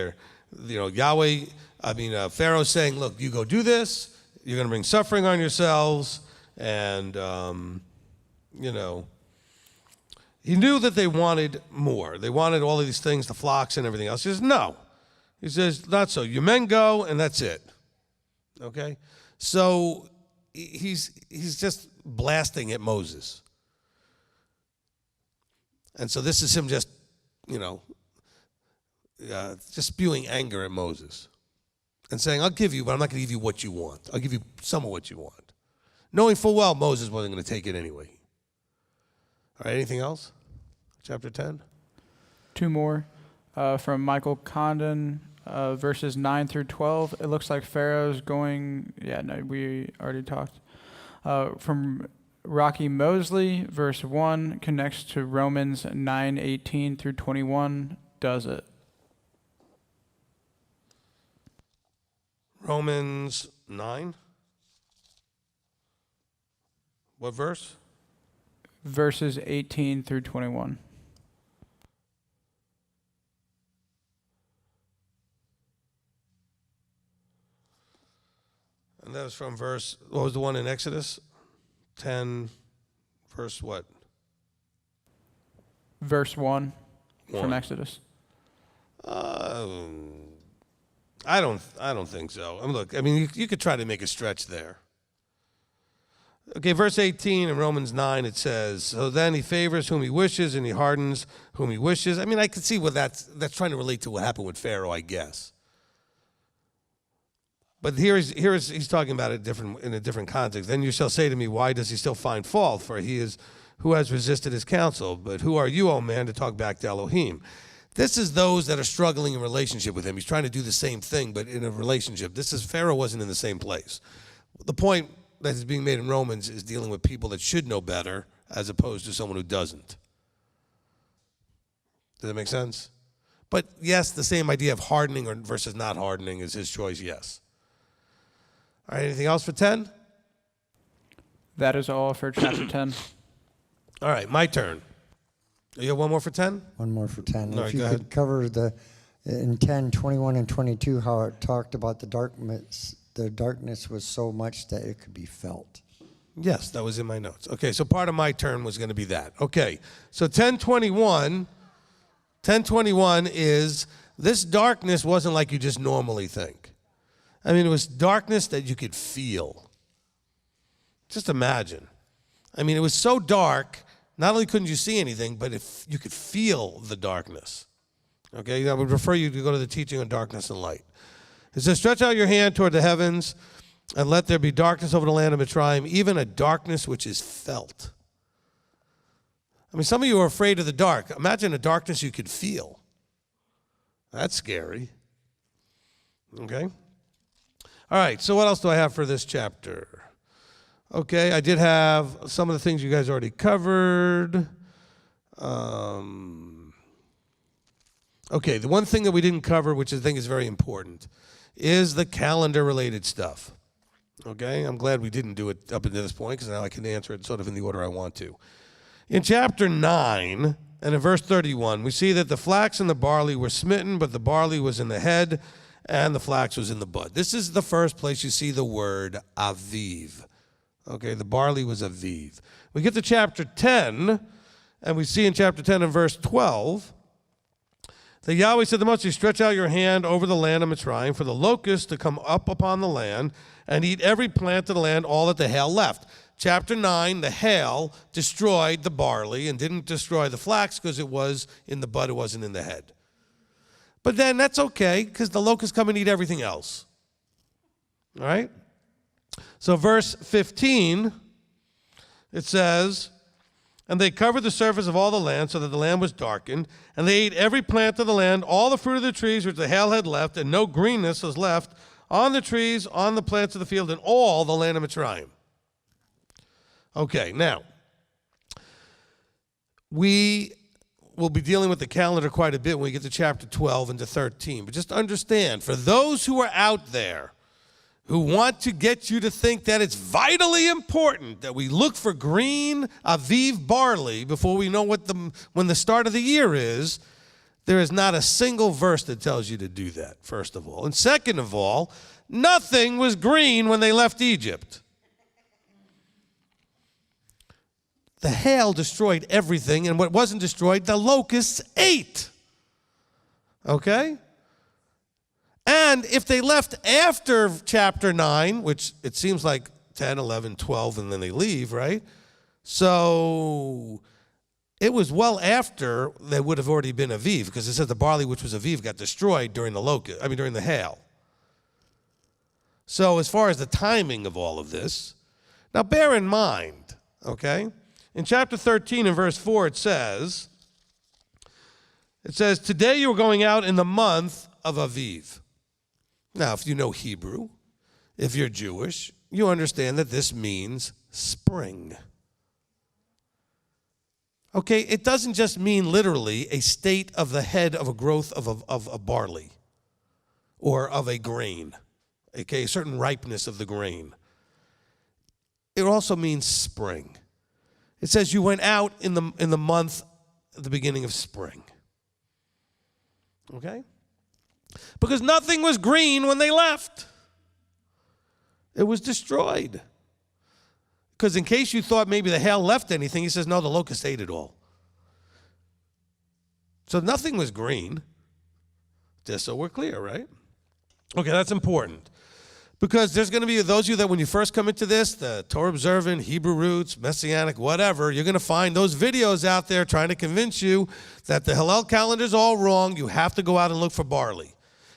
Pharaoh's saying, look, you go do this, you're going to bring suffering on yourselves, and, he knew that they wanted more. They wanted all of these things, the flocks and everything else. He says, no. He says, not so. Your men go, and that's it. Okay? So he's just blasting at Moses. And so this is him just spewing anger at Moses and saying, I'll give you, but I'm not going to give you what you want. I'll give you some of what you want. Knowing full well Moses wasn't going to take it anyway. All right, anything else? Chapter 10? Two more from Michael Condon, verses 9 through 12. It looks like Pharaoh's going, we already talked. From Rocky Mosley, verse 1, connects to Romans 9:18 through 21. Does it? Romans 9? What verse? Verses 18 through 21. And that was from what was the one in Exodus? 10, verse what? Verse 1 from Exodus. I don't think so. You could try to make a stretch there. Okay, verse 18 in Romans 9, it says, so then he favors whom he wishes and he hardens whom he wishes. I could see what that's trying to relate to what happened with Pharaoh, I guess. But he's talking about it in a different context. Then you shall say to me, why does he still find fault? For he is who has resisted his counsel? But who are you, O man, to talk back to Elohim? This is those that are struggling in relationship with him. He's trying to do the same thing, but in a relationship. This is Pharaoh wasn't in the same place. The point that is being made in Romans is dealing with people that should know better as opposed to someone who doesn't. Does that make sense? But yes, the same idea of hardening versus not hardening is his choice, yes. All right, anything else for 10? That is all for chapter 10. All right, my turn. You have one more for 10? One more for 10. All If right, you go could ahead. cover in 10, 21, and 22, how it talked about the darkness was so much that it could be felt. Yes, that was in my notes. Okay, so part of my turn was going to be that. Okay, so 10:21 is this darkness wasn't like you just normally think. I mean, it was darkness that you could feel. Just imagine. I mean, it was so dark, not only couldn't you see anything, but if you could feel the darkness. Okay, I would refer you to go to the teaching on darkness and light. It says, stretch out your hand toward the heavens, and let there be darkness over the land of Mitzrayim, even a darkness which is felt. I mean, some of you are afraid of the dark. Imagine a darkness you could feel. That's scary. Okay? All right, so what else do I have for this chapter? Okay, I did have some of the things you guys already covered. Okay, the one thing that we didn't cover, which I think is very important, is the calendar-related stuff. Okay, I'm glad we didn't do it up until this point, because now I can answer it sort of in the order I want to. In chapter 9, and in verse 31, we see that the flax and the barley were smitten, but the barley was in the head, and the flax was in the bud. This is the first place you see the word aviv. Okay, the barley was aviv. We get to chapter 10, and we see in chapter 10 and verse 12, that Yahweh said to Moses, stretch out your hand over the land of Mitzrayim for the locusts to come up upon the land and eat every plant of the land, all that the hail left. Chapter 9, the hail destroyed the barley and didn't destroy the flax because it was in the bud, it wasn't in the head. But then that's okay because the locusts come and eat everything else. All right? So verse 15, it says, and they covered the surface of all the land so that the land was darkened, and they ate every plant of the land, all the fruit of the trees which the hail had left, and no greenness was left on the trees, on the plants of the field, in all the land of Mitzrayim. Okay, now, we will be dealing with the calendar quite a bit when we get to chapter 12 and to 13, but just understand, for those who are out there who want to get you to think that it's vitally important that we look for green Aviv barley before we know when the start of the year is, there is not a single verse that tells you to do that, first of all. And second of all, nothing was green when they left Egypt. The hail destroyed everything, and what wasn't destroyed, the locusts ate. Okay? And if they left after chapter 9, which it seems like 10, 11, 12, and then they leave, right? So it was well after they would have already been Aviv, because it says the barley which was Aviv got destroyed during during the hail. So as far as the timing of all of this, now bear in mind, okay? In chapter 13 and verse 4 it says, today you are going out in the month of Aviv. Now, if you know Hebrew, if you're Jewish, you understand that this means spring. Okay, it doesn't just mean literally a state of the head of a growth of a barley or of a grain, okay, a certain ripeness of the grain. It also means spring. It says you went out in the month at the beginning of spring. Okay? Because nothing was green when they left. It was destroyed. Because in case you thought maybe the hail left anything, he says, no, the locust ate it all. So nothing was green. Just so we're clear, right? Okay, that's important. Because there's going to be those of you that when you first come into this, the Torah observant, Hebrew roots, Messianic, whatever, you're going to find those videos out there trying to convince you that the Hillel calendar is all wrong. You have to go out and look for barley.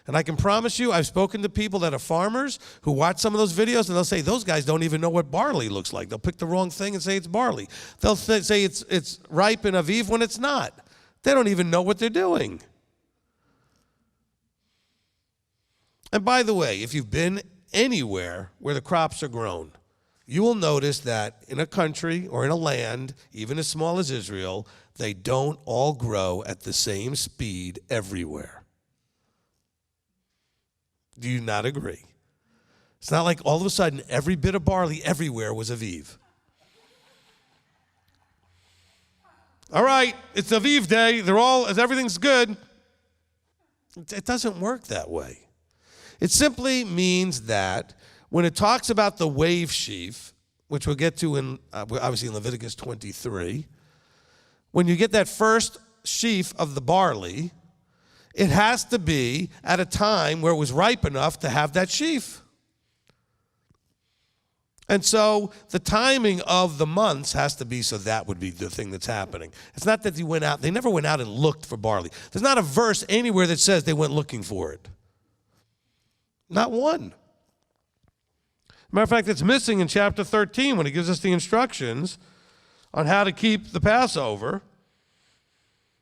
And I can promise you, I've spoken to people that are farmers who watch some of those videos, and they'll say, those guys don't even know what barley looks like. They'll pick the wrong thing and say it's barley. They'll say it's ripe in Aviv when it's not. They don't even know what they're doing. And by the way, if you've been anywhere where the crops are grown, you will notice that in a country or in a land, even as small as Israel, they don't all grow at the same speed everywhere. Do you not agree? It's not like all of a sudden every bit of barley everywhere was Aviv. All right, it's Aviv day. Everything's good. It doesn't work that way. It simply means that when it talks about the wave sheaf, which we'll get to obviously in Leviticus 23, when you get that first sheaf of the barley, it has to be at a time where it was ripe enough to have that sheaf. And so the timing of the months has to be so that would be the thing that's happening. It's not that they never went out and looked for barley. There's not a verse anywhere that says they went looking for it. Not one. Matter of fact, it's missing in chapter 13 when he gives us the instructions on how to keep the Passover.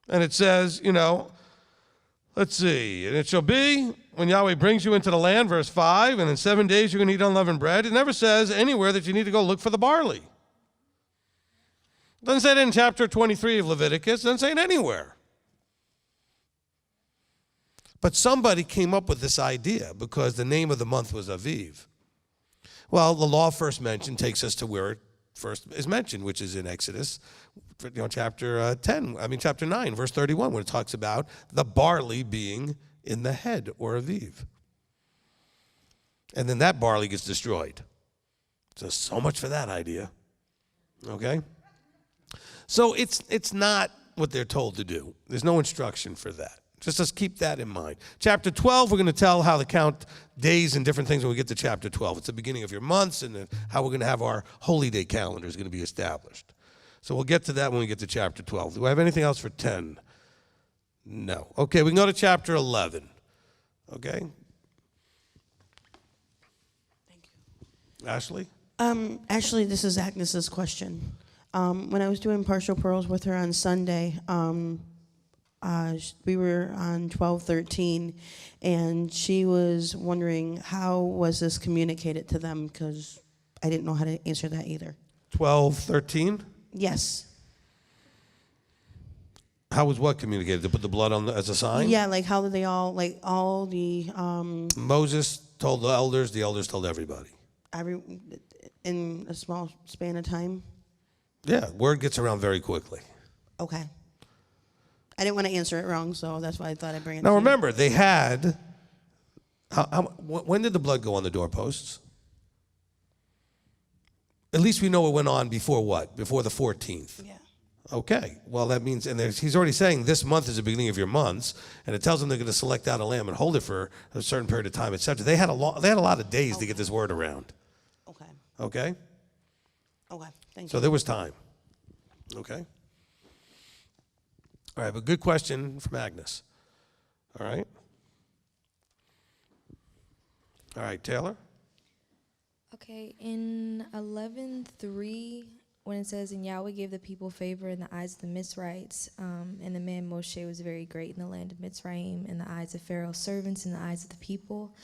And it says, let's see, and it shall be when Yahweh brings you into the land, verse 5, and in 7 days you're going to eat unleavened bread. It never says anywhere that you need to go look for the barley. It doesn't say it in chapter 23 of Leviticus. It doesn't say it anywhere. But somebody came up with this idea because the name of the month was Aviv. Well, the law first mentioned takes us to where it first is mentioned, which is in Exodus, chapter 9, verse 31, when it talks about the barley being in the head, or Aviv. And then that barley gets destroyed. So much for that idea. Okay? So it's not what they're told to do. There's no instruction for that. Just let's keep that in mind. Chapter 12, we're going to tell how to count days and different things when we get to chapter 12. It's the beginning of your months, and how we're going to have our holy day calendar is going to be established. So we'll get to that when we get to chapter 12. Do I have anything else for 10? No. Okay, we can go to chapter 11. Okay? Thank you. Ashley? Actually, this is Agnes's question. When I was doing partial pearls with her on Sunday, we were on 12:13, and she was wondering how was this communicated to them, because I didn't know how to answer that either. 12:13? Yes. How was what communicated? To put the blood on as a sign? Yeah, like how did they all, like all the... Moses told the elders told everybody. In a small span of time? Yeah, word gets around very quickly. Okay. I didn't want to answer it wrong, so that's why I thought I'd bring it Now to remember, they had... when did the blood go on the doorposts? At least we know it went on before what? Before the 14th. Yeah. Okay. Well, that means, and he's already saying this month is the beginning of your months, and it tells them they're going to select out a lamb and hold it for a certain period of time, etc. They had a lot of days to get this word around. Okay. Okay. Okay. Thank you. So there was time. Okay. All right, but good question from Agnes. All right. All right, Taylor. Okay, in 11:3, when it says, "And Yahweh gave the people favor in the eyes of the Mitzrites, and the man Moshe was very great in the land of Mitzrayim, in the eyes of Pharaoh's servants, in the eyes of the people."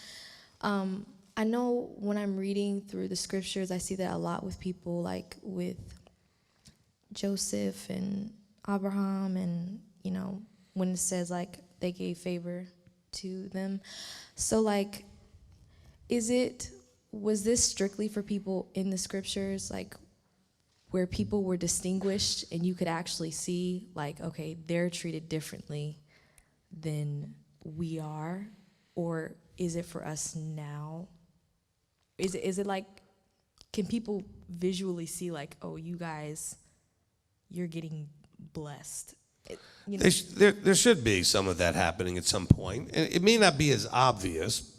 I know when I'm reading through the scriptures, I see that a lot with people, like with Joseph and Abraham, and when it says like they gave favor to them. So like, was this strictly for people in the scriptures, like where people were distinguished and you could actually see like, okay, they're treated differently than we are? Or is it for us now? Is it like, can people visually see like, oh, you guys, you're getting blessed? There should be some of that happening at some point. It may not be as obvious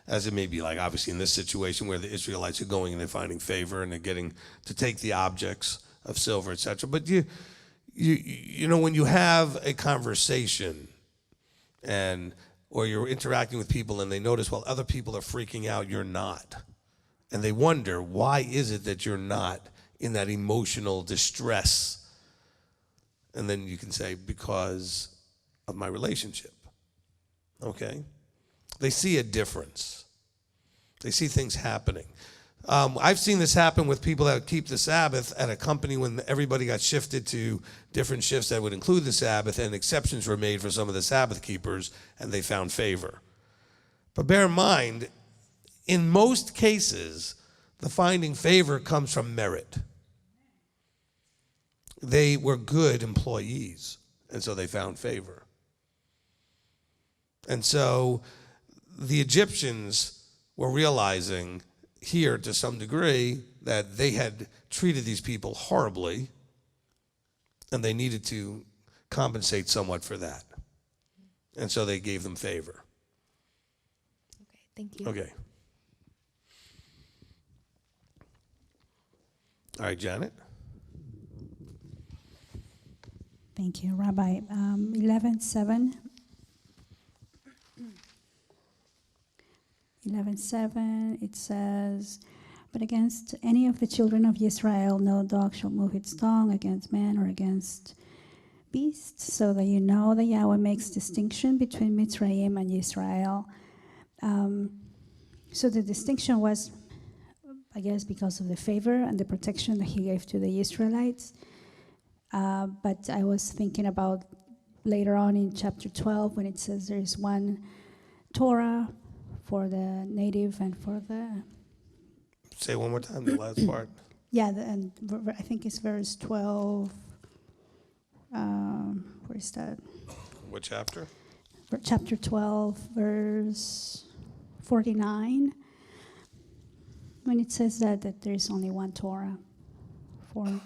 as it may be, like obviously in this situation where the Israelites are going and they're finding favor and they're getting to take the objects of silver, etc. But you know, when you have a conversation and or you're interacting with people and they notice while other people are freaking out, you're not. And they wonder, why is it that you're not in that emotional distress? And then you can say, because of my relationship. Okay? They see a difference. They see things happening. I've seen this happen with people that keep the Sabbath at a company when everybody got shifted to different shifts that would include the Sabbath, and exceptions were made for some of the Sabbath keepers, and they found favor. But bear in mind, in most cases, the finding favor comes from merit. They were good employees, and so they found favor. And so the Egyptians were realizing here to some degree that they had treated these people horribly, and they needed to compensate somewhat for that. And so they gave them favor. Okay, thank you. Okay. All right, Janet. Thank you, Rabbi. 11:7. 11:7, it says, but against any of the children of Israel, no dog shall move its tongue against man or against beast, so that you know that Yahweh makes distinction between Mitzrayim and Israel. So the distinction was, I guess, because of the favor and the protection that he gave to the Israelites. But I was thinking about later on in chapter 12 when it says there is one Torah for the native and for the... Say one more time, the last part. Yeah, and I think it's verse 12. Where is that? What chapter? Chapter 12, verse 49. When it says that there is only one Torah for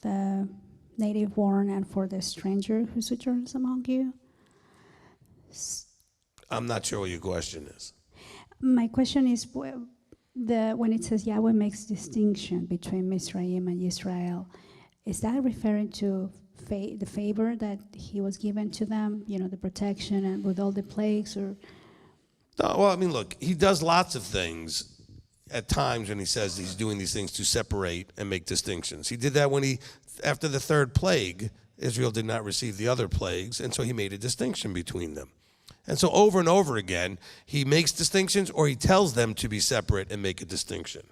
the native born and for the stranger who sojourns among you. I'm not sure what your question is. My question is, when it says Yahweh makes distinction between Mizraim and Israel, is that referring to the favor that he was given to them, the protection and with all the plagues? Or No, well, I mean, look, he does lots of things at times when he says he's doing these things to separate and make distinctions. He did that when after the third plague, Israel did not receive the other plagues, and so he made a distinction between them. And so over and over again, he makes distinctions or he tells them to be separate and make a distinction.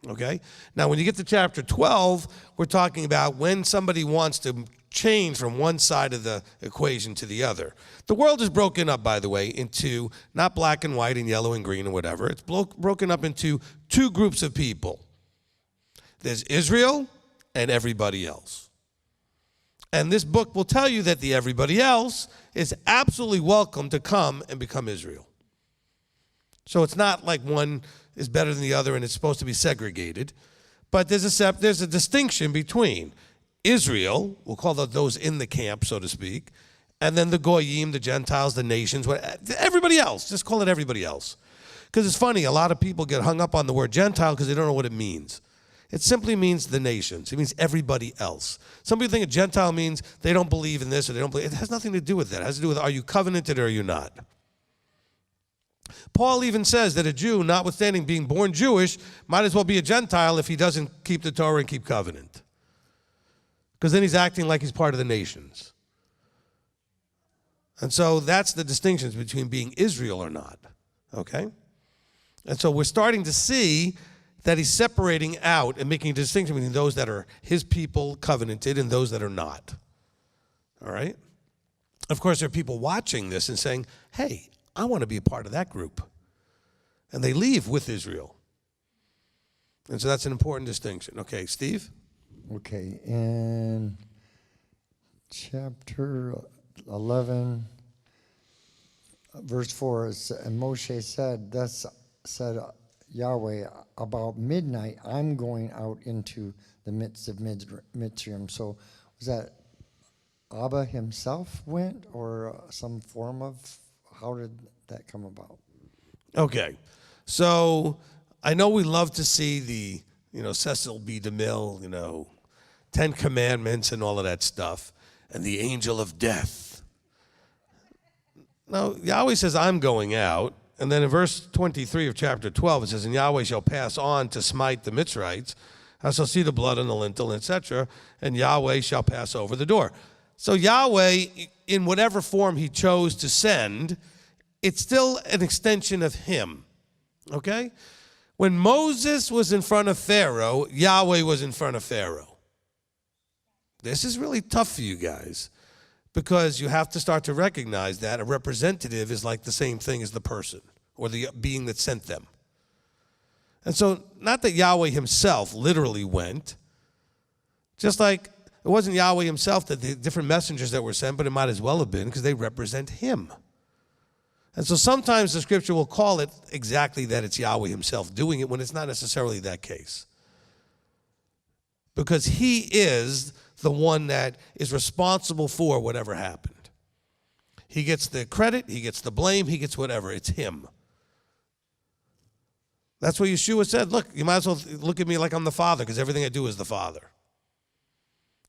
Okay? Now, when you get to chapter 12, we're talking about when somebody wants to change from one side of the equation to the other. The world is broken up, by the way, into not black and white and yellow and green and whatever. It's broken up into two groups of people. There's Israel and everybody else. And this book will tell you that the everybody else is absolutely welcome to come and become Israel. So it's not like one is better than the other and it's supposed to be segregated. But there's a distinction between Israel, we'll call those in the camp, so to speak, and then the Goyim, the Gentiles, the nations, everybody else. Just call it everybody else. Because it's funny, a lot of people get hung up on the word Gentile because they don't know what it means. It simply means the nations. It means everybody else. Some people think a Gentile means they don't believe in this or they don't believe. It has nothing to do with that. It has to do with, are you covenanted or are you not? Paul even says that a Jew, notwithstanding being born Jewish, might as well be a Gentile if he doesn't keep the Torah and keep covenant. Because then he's acting like he's part of the nations. And so that's the distinctions between being Israel or not. Okay? And so we're starting to see that he's separating out and making a distinction between those that are his people, covenanted, and those that are not. All right? Of course, there are people watching this and saying, hey, I want to be a part of that group. And they leave with Israel. And so that's an important distinction. Okay, Steve? Okay, in chapter 11, verse 4, and Moshe said, thus said Yahweh, about midnight, I'm going out into the midst of Mitzrayim. So was that Abba himself went, or some form of, how did that come about? Okay, so I know we love to see the, Cecil B. DeMille, 10 Commandments and all of that stuff, and the angel of death. Now, Yahweh says, I'm going out. And then in verse 23 of chapter 12, it says, and Yahweh shall pass on to smite the Mitzrites. I shall see the blood on the lintel, etc. And Yahweh shall pass over the door. So Yahweh, in whatever form he chose to send, it's still an extension of him. Okay? When Moses was in front of Pharaoh, Yahweh was in front of Pharaoh. This is really tough for you guys because you have to start to recognize that a representative is like the same thing as the person or the being that sent them. And so, not that Yahweh himself literally went, just like it wasn't Yahweh himself that the different messengers that were sent, but it might as well have been because they represent him. And so sometimes the scripture will call it exactly that it's Yahweh himself doing it when it's not necessarily that case. Because he is the one that is responsible for whatever happened. He gets the credit, he gets the blame, he gets whatever. It's him. That's what Yeshua said. Look, you might as well look at me like I'm the Father because everything I do is the Father.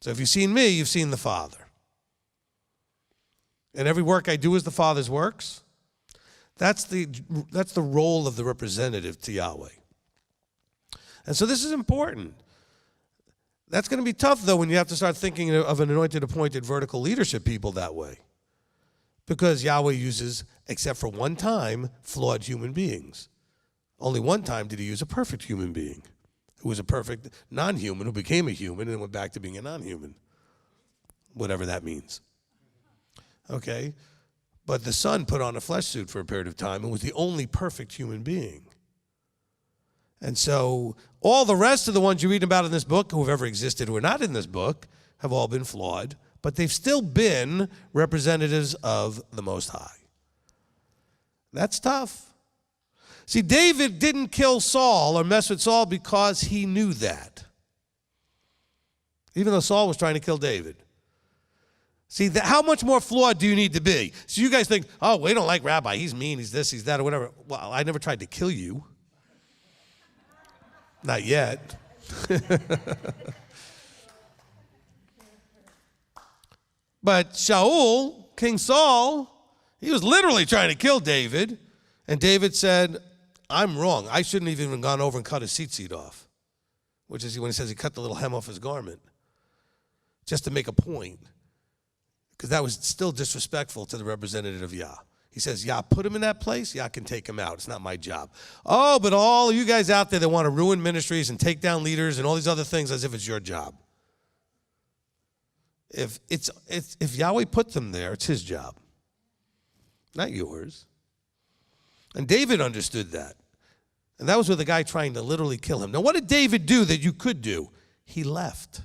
So if you've seen me, you've seen the Father. And every work I do is the Father's works. That's the role of the representative to Yahweh. And so this is important. That's going to be tough, though, when you have to start thinking of an anointed, appointed, vertical leadership people that way. Because Yahweh uses, except for one time, flawed human beings. Only one time did he use a perfect human being who was a perfect non-human who became a human and went back to being a non-human, whatever that means. Okay? But the Son put on a flesh suit for a period of time and was the only perfect human being. And so all the rest of the ones you read about in this book who have ever existed who are not in this book have all been flawed, but they've still been representatives of the Most High. That's tough. See, David didn't kill Saul or mess with Saul because he knew that. Even though Saul was trying to kill David. See, how much more flawed do you need to be? So you guys think, oh, we don't like Rabbi. He's mean, he's this, he's that, or whatever. Well, I never tried to kill you. Not yet. But Shaul, King Saul, he was literally trying to kill David. And David said, I'm wrong. I shouldn't have even gone over and cut his tzitzit off. Which is when he says he cut the little hem off his garment. Just to make a point. Because that was still disrespectful to the representative of Yah. He says, Yah put him in that place, Yah can take him out. It's not my job. Oh, but all of you guys out there that want to ruin ministries and take down leaders and all these other things as if it's your job. If Yahweh put them there, it's his job. Not yours. And David understood that. And that was with a guy trying to literally kill him. Now, what did David do that you could do? He left.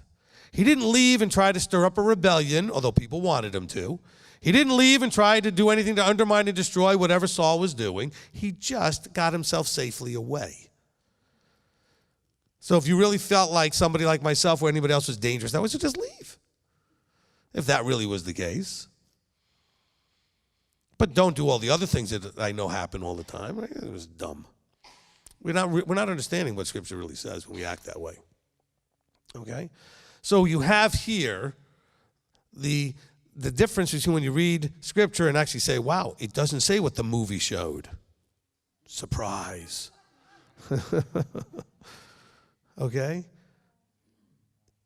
He didn't leave and try to stir up a rebellion, although people wanted him to. He didn't leave and try to do anything to undermine and destroy whatever Saul was doing. He just got himself safely away. So if you really felt like somebody like myself or anybody else was dangerous, that was to just leave. If that really was the case. But don't do all the other things that I know happen all the time. It was dumb. We're not understanding what Scripture really says when we act that way. Okay? So you have here the difference between when you read Scripture and actually say, wow, it doesn't say what the movie showed. Surprise. Okay?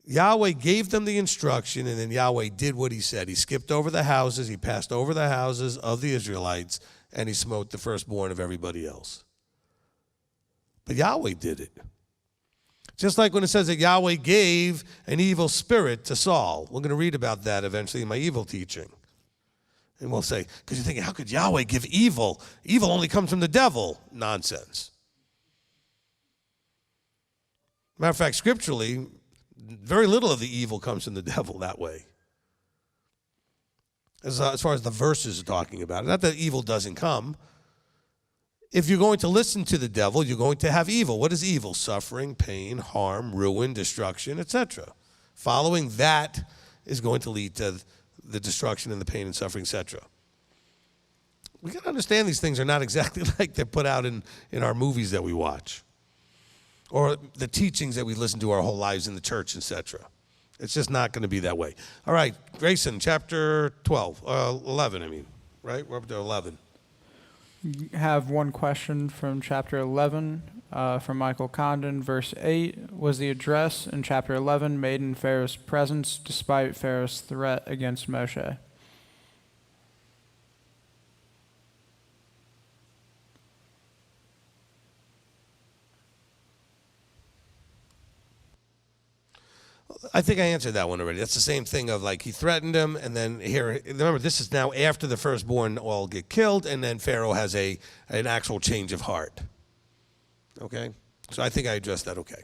Yahweh gave them the instruction, and then Yahweh did what he said. He skipped over the houses, he passed over the houses of the Israelites, and he smote the firstborn of everybody else. But Yahweh did it. Just like when it says that Yahweh gave an evil spirit to Saul. We're going to read about that eventually in my evil teaching. And we'll say, because you're thinking, how could Yahweh give evil? Evil only comes from the devil. Nonsense. Matter of fact, scripturally, very little of the evil comes from the devil that way. As far as the verses are talking about it. Not that evil doesn't come. If you're going to listen to the devil, you're going to have evil. What is evil? Suffering, pain, harm, ruin, destruction, etc. Following that is going to lead to the destruction and the pain and suffering, etc. We got to understand these things are not exactly like they're put out in our movies that we watch. Or the teachings that we listen to our whole lives in the church, etc. It's just not going to be that way. All right, Grayson, chapter 11, right? We're up to 11. Have one question from chapter 11 from Michael Condon, verse 8. Was the address in chapter 11 made in Pharaoh's presence despite Pharaoh's threat against Moshe? I think I answered that one already. That's the same thing of like he threatened him, and then here, remember, this is now after the firstborn all get killed, and then Pharaoh has an actual change of heart. Okay? So I think I addressed that okay.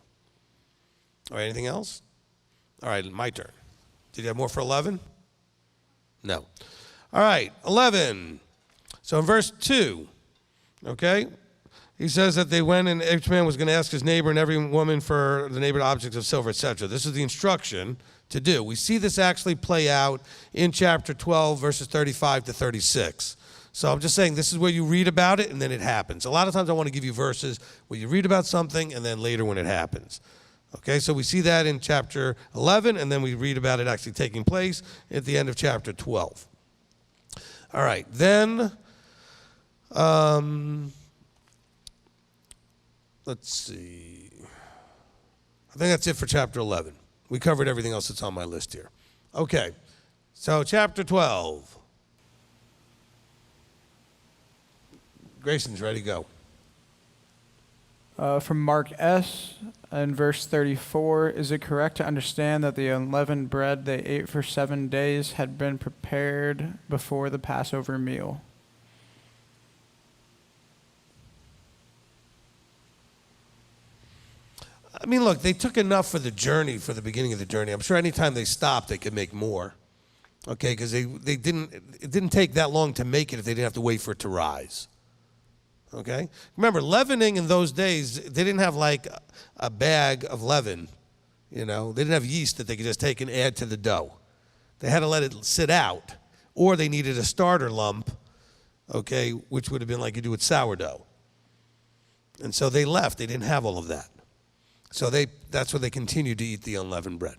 All right, anything else? All right, my turn. Did you have more for 11? No. All right, 11. So in verse 2, okay, he says that they went and each man was going to ask his neighbor and every woman for the neighbor objects of silver, etc. This is the instruction to do. We see this actually play out in chapter 12, verses 35 to 36. So I'm just saying this is where you read about it and then it happens. A lot of times I want to give you verses where you read about something and then later when it happens. Okay, so we see that in chapter 11 and then we read about it actually taking place at the end of chapter 12. All right, then let's see. I think that's it for chapter 11. We covered everything else that's on my list here. Okay, so chapter 12. Grayson's ready to go. From Mark S. in verse 34, is it correct to understand that the unleavened bread they ate for 7 days had been prepared before the Passover meal? I mean, look, they took enough for the journey, for the beginning of the journey. I'm sure anytime they stopped, they could make more. Okay, because it didn't take that long to make it if they didn't have to wait for it to rise. Okay? Remember, leavening in those days, they didn't have like a bag of leaven, you know. They didn't have yeast that they could just take and add to the dough. They had to let it sit out, or they needed a starter lump, okay, which would have been like you do with sourdough. And so they left. They didn't have all of that. So that's where they continued to eat the unleavened bread.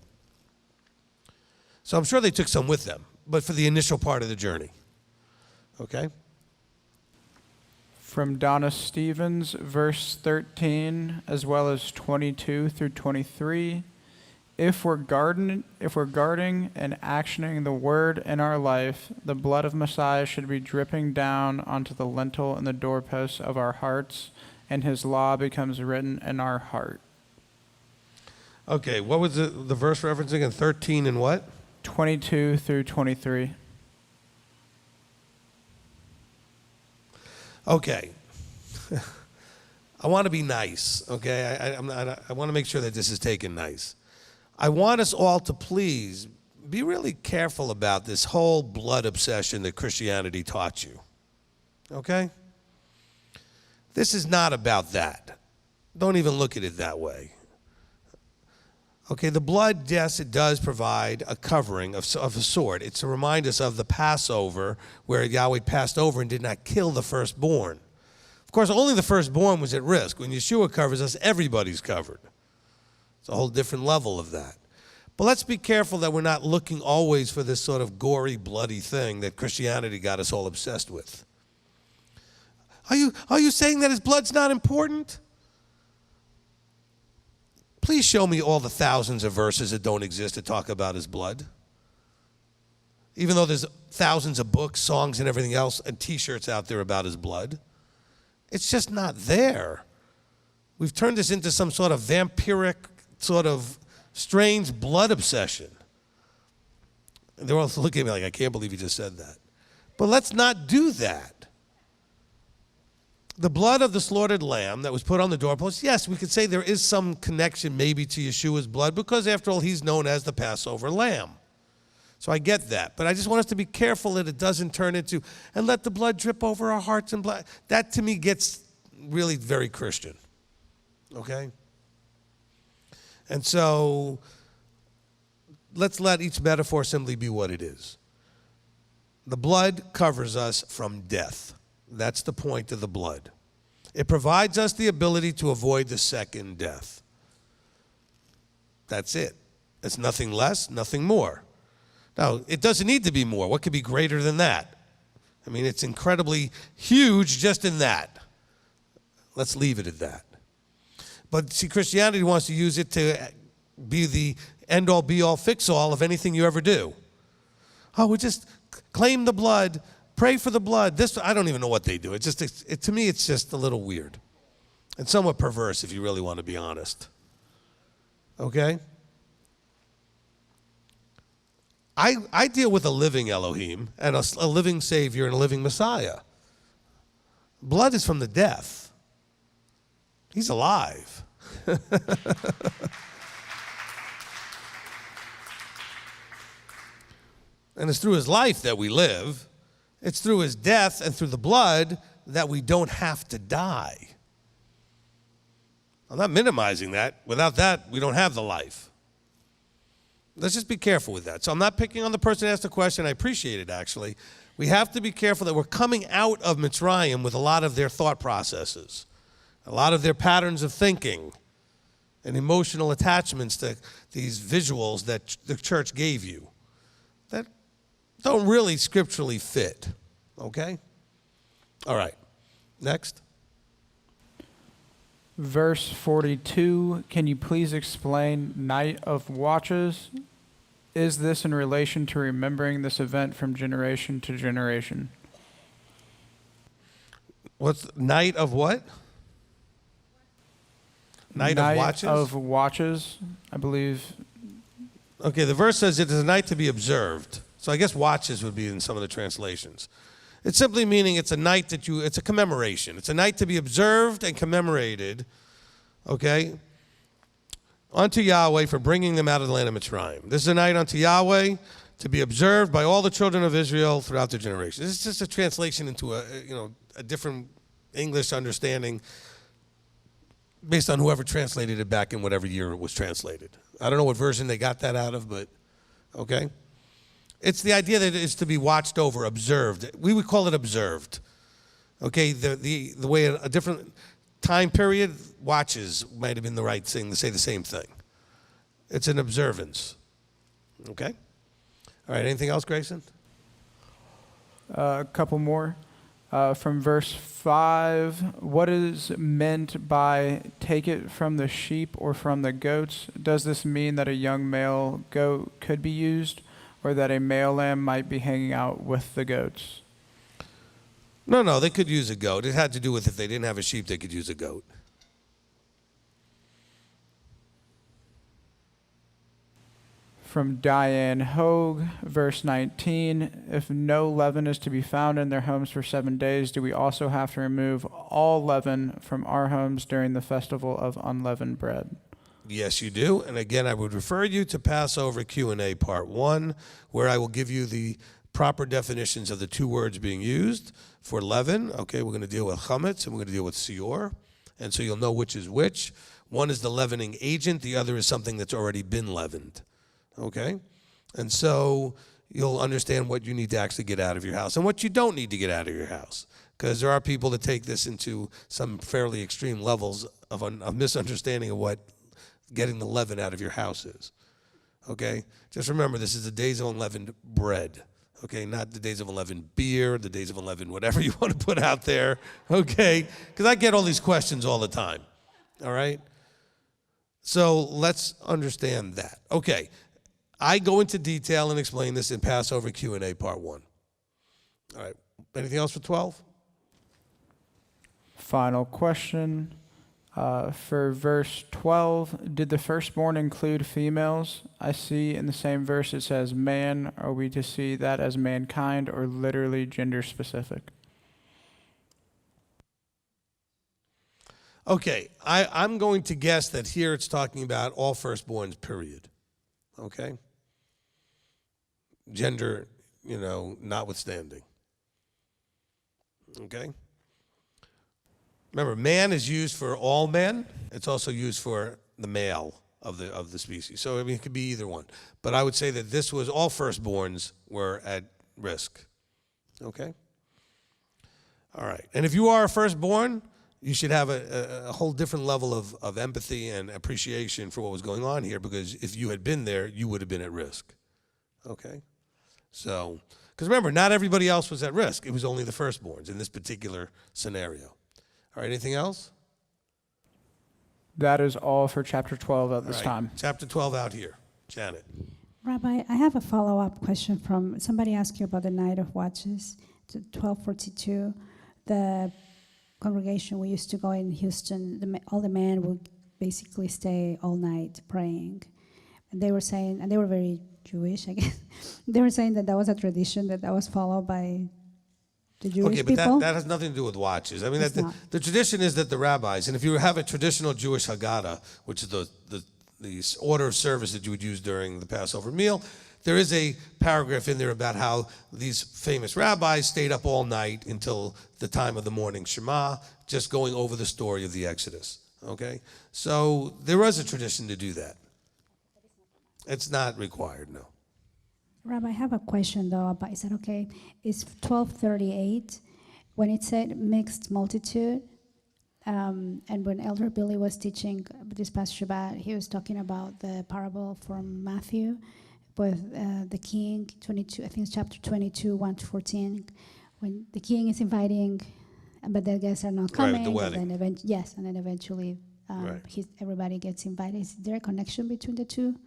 So I'm sure they took some with them, but for the initial part of the journey. Okay? From Donna Stevens, verse 13, as well as 22 through 23. If we're guarding and actioning the word in our life, the blood of Messiah should be dripping down onto the lintel and the doorposts of our hearts, and his law becomes written in our heart. Okay, what was the verse referencing again? 13 and what? 22 through 23. Okay. I want to be nice, okay? I want to make sure that this is taken nice. I want us all to please be really careful about this whole blood obsession that Christianity taught you, okay? This is not about that. Don't even look at it that way. Okay, the blood, yes, it does provide a covering of a sort. It's to remind us of the Passover where Yahweh passed over and did not kill the firstborn. Of course, only the firstborn was at risk. When Yeshua covers us, everybody's covered. It's a whole different level of that. But let's be careful that we're not looking always for this sort of gory, bloody thing that Christianity got us all obsessed with. Are you saying that his blood's not important? Please show me all the thousands of verses that don't exist that talk about his blood. Even though there's thousands of books, songs, and everything else, and T-shirts out there about his blood. It's just not there. We've turned this into some sort of vampiric, sort of strange blood obsession. And they're all looking at me like, I can't believe you just said that. But let's not do that. The blood of the slaughtered lamb that was put on the doorpost, yes, we could say there is some connection maybe to Yeshua's blood because, after all, he's known as the Passover lamb. So I get that. But I just want us to be careful that it doesn't turn into, and let the blood drip over our hearts and blood. That, to me, gets really very Christian. Okay? And so let's let each metaphor simply be what it is. The blood covers us from death. That's the point of the blood. It provides us the ability to avoid the second death. That's it. It's nothing less, nothing more. Now, it doesn't need to be more. What could be greater than that? I mean, it's incredibly huge just in that. Let's leave it at that. But see, Christianity wants to use it to be the end-all, be-all, fix-all of anything you ever do. Oh, we just claim the blood, pray for the blood. This, I don't even know what they do. To me, it's just a little weird and somewhat perverse, if you really want to be honest. Okay? I deal with a living Elohim and a living Savior and a living Messiah. Blood is from the death. He's alive. And it's through his life that we live. It's through his death and through the blood that we don't have to die. I'm not minimizing that. Without that, we don't have the life. Let's just be careful with that. So I'm not picking on the person who asked the question. I appreciate it, actually. We have to be careful that we're coming out of Mitzrayim with a lot of their thought processes, a lot of their patterns of thinking and emotional attachments to these visuals that the church gave you that don't really scripturally fit, okay? All right, next. Verse 42, can you please explain Night of Watches? Is this in relation to remembering this event from generation to generation? What's Night of what? Night of Watches? Night of Watches, I believe. Okay, the verse says it is a night to be observed. So I guess watches would be in some of the translations. It's simply meaning it's a night that it's a commemoration. It's a night to be observed and commemorated, okay, unto Yahweh for bringing them out of the land of Mitzrayim. This is a night unto Yahweh to be observed by all the children of Israel throughout their generations. This is just a translation into a different English understanding based on whoever translated it back in whatever year it was translated. I don't know what version they got that out of, but okay. It's the idea that it's to be watched over, observed. We would call it observed. Okay, the way a different time period, watches might have been the right thing to say the same thing. It's an observance. Okay? All right, anything else, Grayson? A couple more. From verse 5, what is meant by take it from the sheep or from the goats? Does this mean that a young male goat could be used, or that a male lamb might be hanging out with the goats? No, they could use a goat. It had to do with if they didn't have a sheep, they could use a goat. From Diane Hogue, verse 19, if no leaven is to be found in their homes for 7 days, do we also have to remove all leaven from our homes during the festival of unleavened bread? Yes, you do. And again, I would refer you to Passover Q&A Part 1, where I will give you the proper definitions of the two words being used for leaven. Okay, we're going to deal with chametz and we're going to deal with sior. And so you'll know which is which. One is the leavening agent. The other is something that's already been leavened. Okay? And so you'll understand what you need to actually get out of your house and what you don't need to get out of your house. Because there are people that take this into some fairly extreme levels of a misunderstanding of what getting the leaven out of your house is. Okay? Just remember, this is the days of unleavened bread. Okay? Not the days of unleavened beer, the days of unleavened whatever you want to put out there. Okay? Because I get all these questions all the time. All right? So let's understand that. Okay. I go into detail and explain this in Passover Q&A Part 1. All right. Anything else for 12? Final question. For verse 12, did the firstborn include females? I see in the same verse it says man. Are we to see that as mankind or literally gender specific? Okay, I'm going to guess that here it's talking about all firstborns, period. Okay? Gender, notwithstanding. Okay? Remember, man is used for all men. It's also used for the male of the species. So, it could be either one. But I would say that this was all firstborns were at risk. Okay? All right. And if you are a firstborn, you should have a whole different level of empathy and appreciation for what was going on here, because if you had been there, you would have been at risk. Okay? So, Because remember, not everybody else was at risk. It was only the firstborns in this particular scenario. All right, anything else? That is all for chapter 12 at this All right, time. Chapter 12 out here. Janet. Rabbi, I have a follow-up question from somebody asked you about the night of watches, to 1242. The congregation we used to go in Houston, all the men would basically stay all night praying. And they were saying, and they were very Jewish, I guess. They were saying that was a tradition that was followed by the Jewish Okay, but people. that has nothing to do with watches. I mean, It's not. the tradition is that the rabbis, and if you have a traditional Jewish Haggadah, which is the order of service that you would use during the Passover meal, there is a paragraph in there about how these famous rabbis stayed up all night until the time of the morning Shema, just going over the story of the Exodus. Okay? So there was a tradition to do that. It's not required, no. Rabbi, I have a question though about, is that okay? It's 1238, when it said mixed multitude, and when Elder Billy was teaching this past Shabbat, he was talking about the parable from Matthew with the king, 22, I think it's chapter 22, 1 to 14, when the king is inviting, but the guests are not Right, coming. the wedding. And then and then eventually Right. everybody gets invited. Is there a connection between the two?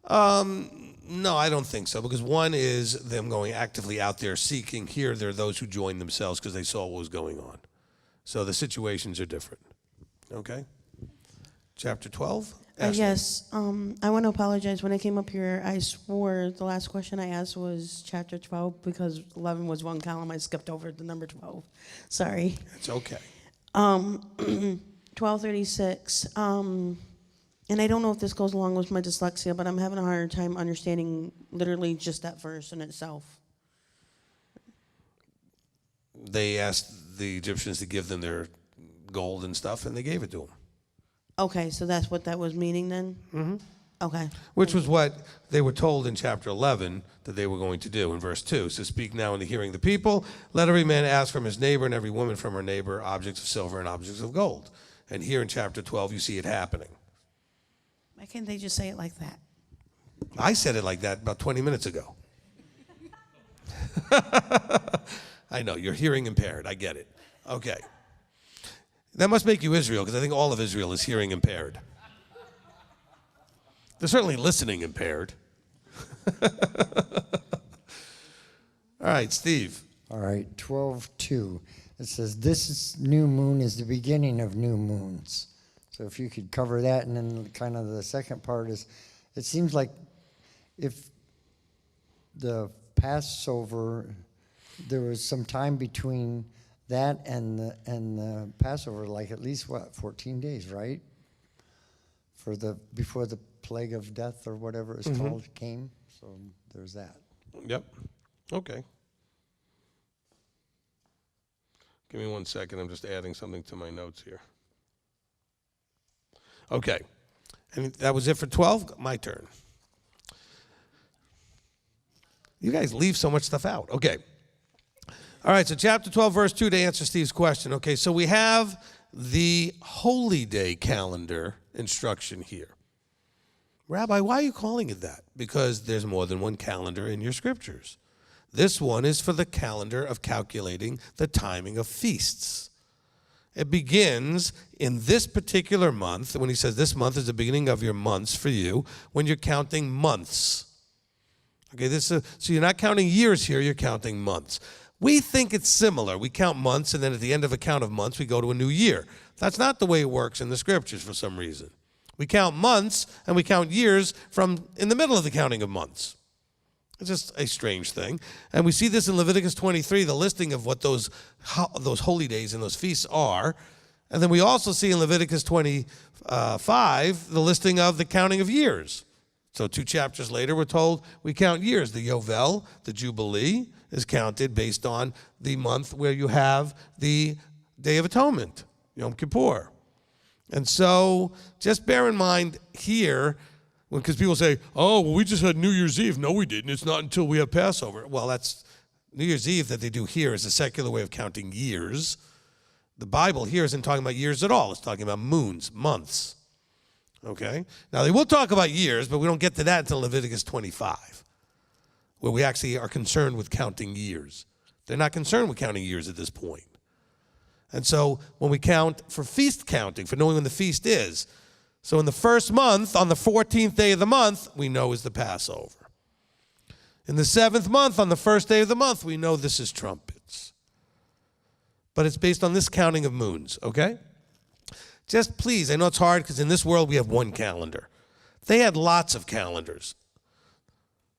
No, I don't think so, because one is them going actively out there seeking. Here, there are those who joined themselves because they saw what was going on. So the situations are different. Okay? Chapter 12? Ashley. Yes, I want to apologize. When I came up here, I swore the last question I asked was chapter 12 because 11 was one column. I skipped over the number 12. Sorry. It's okay. 1236. And I don't know if this goes along with my dyslexia, but I'm having a hard time understanding literally just that verse in itself. They asked the Egyptians to give them their gold and stuff, and they gave it to them. Okay, so that's what that was meaning then? Mm-hmm. Okay. Which was what they were told in chapter 11 that they were going to do in verse 2. So speak now in the hearing of the people. Let every man ask from his neighbor and every woman from her neighbor objects of silver and objects of gold. And here in chapter 12, you see it happening. Why can't they just say it like that? I said it like that about 20 minutes ago. I know, you're hearing impaired. I get it. Okay. That must make you Israel, because I think all of Israel is hearing impaired. They're certainly listening impaired. All right, Steve. All right, 12:2. It says, new moon is the beginning of new moons. So if you could cover that, and then kind of the second part is, it seems like if the Passover, there was some time between that and the Passover, like at least 14 days, right? Before the plague of death or whatever it's called came. So there's that. Yep. Okay. Give me 1 second. I'm just adding something to my notes here. Okay. And that was it for 12? My turn. You guys leave so much stuff out. Okay. All right, so chapter 12, verse 2, to answer Steve's question. Okay, so we have the holy day calendar instruction here. Rabbi, why are you calling it that? Because there's more than one calendar in your scriptures. This one is for the calendar of calculating the timing of feasts. It begins in this particular month, when he says this month is the beginning of your months for you, when you're counting months. Okay, so you're not counting years here, you're counting months. We think it's similar. We count months, and then at the end of a count of months, we go to a new year. That's not the way it works in the scriptures for some reason. We count months, and we count years from in the middle of the counting of months. It's just a strange thing. And we see this in Leviticus 23, the listing of what those holy days and those feasts are. And then we also see in Leviticus 25, the listing of the counting of years. So 2 chapters later, we're told we count years. The Yovel, the Jubilee, is counted based on the month where you have the Day of Atonement, Yom Kippur. And so just bear in mind here, because people say, oh, well, we just had New Year's Eve. No, we didn't. It's not until we have Passover. Well, that's New Year's Eve that they do here is a secular way of counting years. The Bible here isn't talking about years at all. It's talking about moons, months. Okay? Now, they will talk about years, but we don't get to that until Leviticus 25. where we actually are concerned with counting years. They're not concerned with counting years at this point. And so when we count for feast counting, for knowing when the feast is, so in the first month, on the 14th day of the month, we know is the Passover. In the 7th month, on the first day of the month, we know this is trumpets. But it's based on this counting of moons, okay? Just please, I know it's hard because in this world we have one calendar. They had lots of calendars.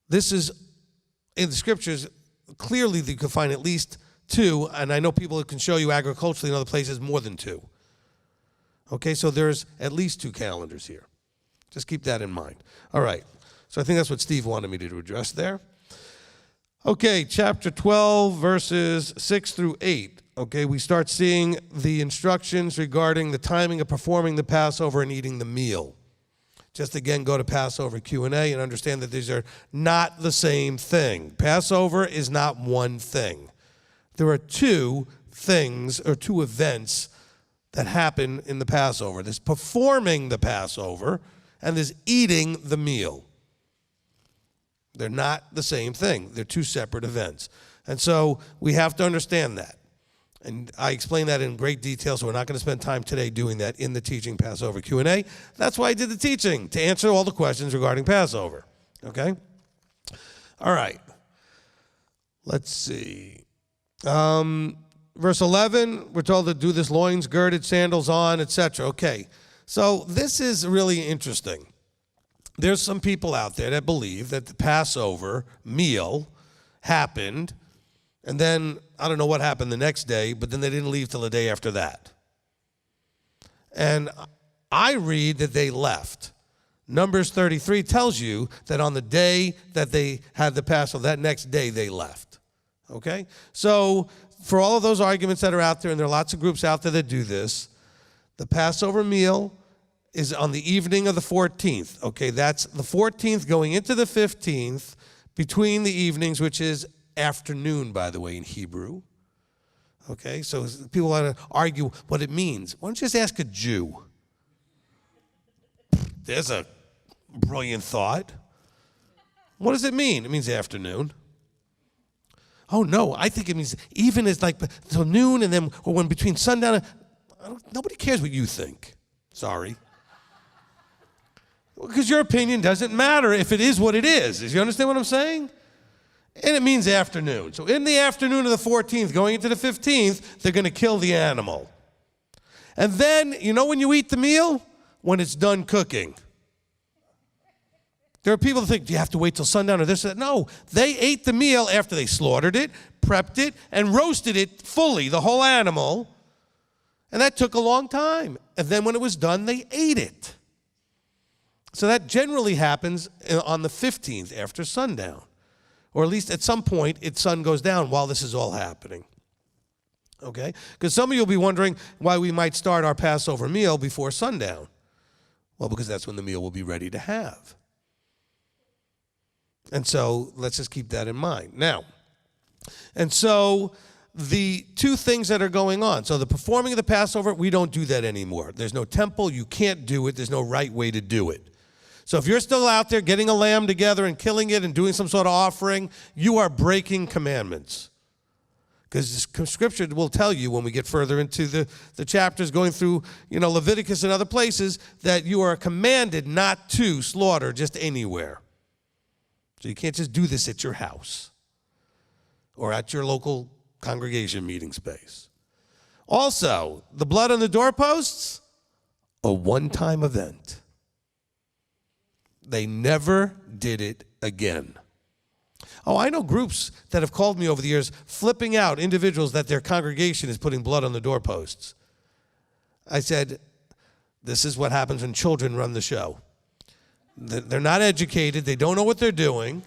This is, in the scriptures, clearly you can find at least 2, and I know people can show you agriculturally in other places more than 2. Okay, so there's at least 2 calendars here. Just keep that in mind. All right, so I think that's what Steve wanted me to address there. Okay, chapter 12, verses 6 through 8. Okay, we start seeing the instructions regarding the timing of performing the Passover and eating the meal. Just again, go to Passover Q&A and understand that these are not the same thing. Passover is not one thing. There are 2 things or 2 events that happen in the Passover. There's performing the Passover and there's eating the meal. They're not the same thing. They're 2 separate events. And so we have to understand that. And I explain that in great detail, so we're not going to spend time today doing that in the teaching Passover Q&A. That's why I did the teaching, to answer all the questions regarding Passover. Okay? All right. Let's see. Verse 11, we're told to do this loins girded, sandals on, etc. Okay, so this is really interesting. There's some people out there that believe that the Passover meal happened, and then I don't know what happened the next day, but then they didn't leave till the day after that. And I read that they left. Numbers 33 tells you that on the day that they had the Passover, that next day they left. Okay? So for all of those arguments that are out there, and there are lots of groups out there that do this, the Passover meal is on the evening of the 14th. Okay, that's the 14th going into the 15th, between the evenings, which is afternoon, by the way, in Hebrew. Okay, so people want to argue what it means. Why don't you just ask a Jew? There's a brilliant thought. What does it mean? It means afternoon. Oh, no, I think it means even as like till noon and then or when between sundown. Nobody cares what you think. Sorry. Because your opinion doesn't matter if it is what it is. Do you understand what I'm saying? And it means afternoon. So in the afternoon of the 14th, going into the 15th, they're going to kill the animal. And then, you know when you eat the meal? When it's done cooking. There are people that think, do you have to wait till sundown or this or that? No, they ate the meal after they slaughtered it, prepped it, and roasted it fully, the whole animal. And that took a long time. And then when it was done, they ate it. So that generally happens on the 15th after sundown. Or at least at some point, sun goes down while this is all happening. Okay? Because some of you will be wondering why we might start our Passover meal before sundown. Well, because that's when the meal will be ready to have. And so let's just keep that in mind. Now, and so the 2 things that are going on. So the performing of the Passover, we don't do that anymore. There's no temple. You can't do it. There's no right way to do it. So if you're still out there getting a lamb together and killing it and doing some sort of offering, you are breaking commandments. Because Scripture will tell you when we get further into the chapters going through, Leviticus and other places, that you are commanded not to slaughter just anywhere. So you can't just do this at your house or at your local congregation meeting space. Also, the blood on the doorposts, a one-time event. They never did it again. Oh, I know groups that have called me over the years flipping out individuals that their congregation is putting blood on the doorposts. I said, this is what happens when children run the show. They're not educated. They don't know what they're doing.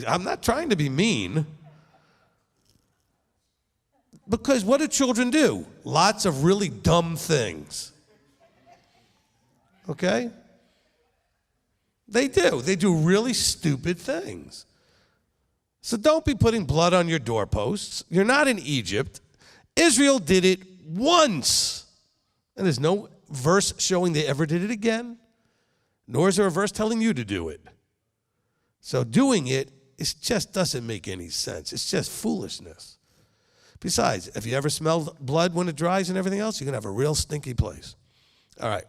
I'm not trying to be mean. Because what do children do? Lots of really dumb things. Okay? They do. They do really stupid things. So don't be putting blood on your doorposts. You're not in Egypt. Israel did it once. And there's no verse showing they ever did it again. Nor is there a verse telling you to do it. So doing it it just doesn't make any sense. It's just foolishness. Besides, if you ever smell blood when it dries and everything else, you're going to have a real stinky place. All right.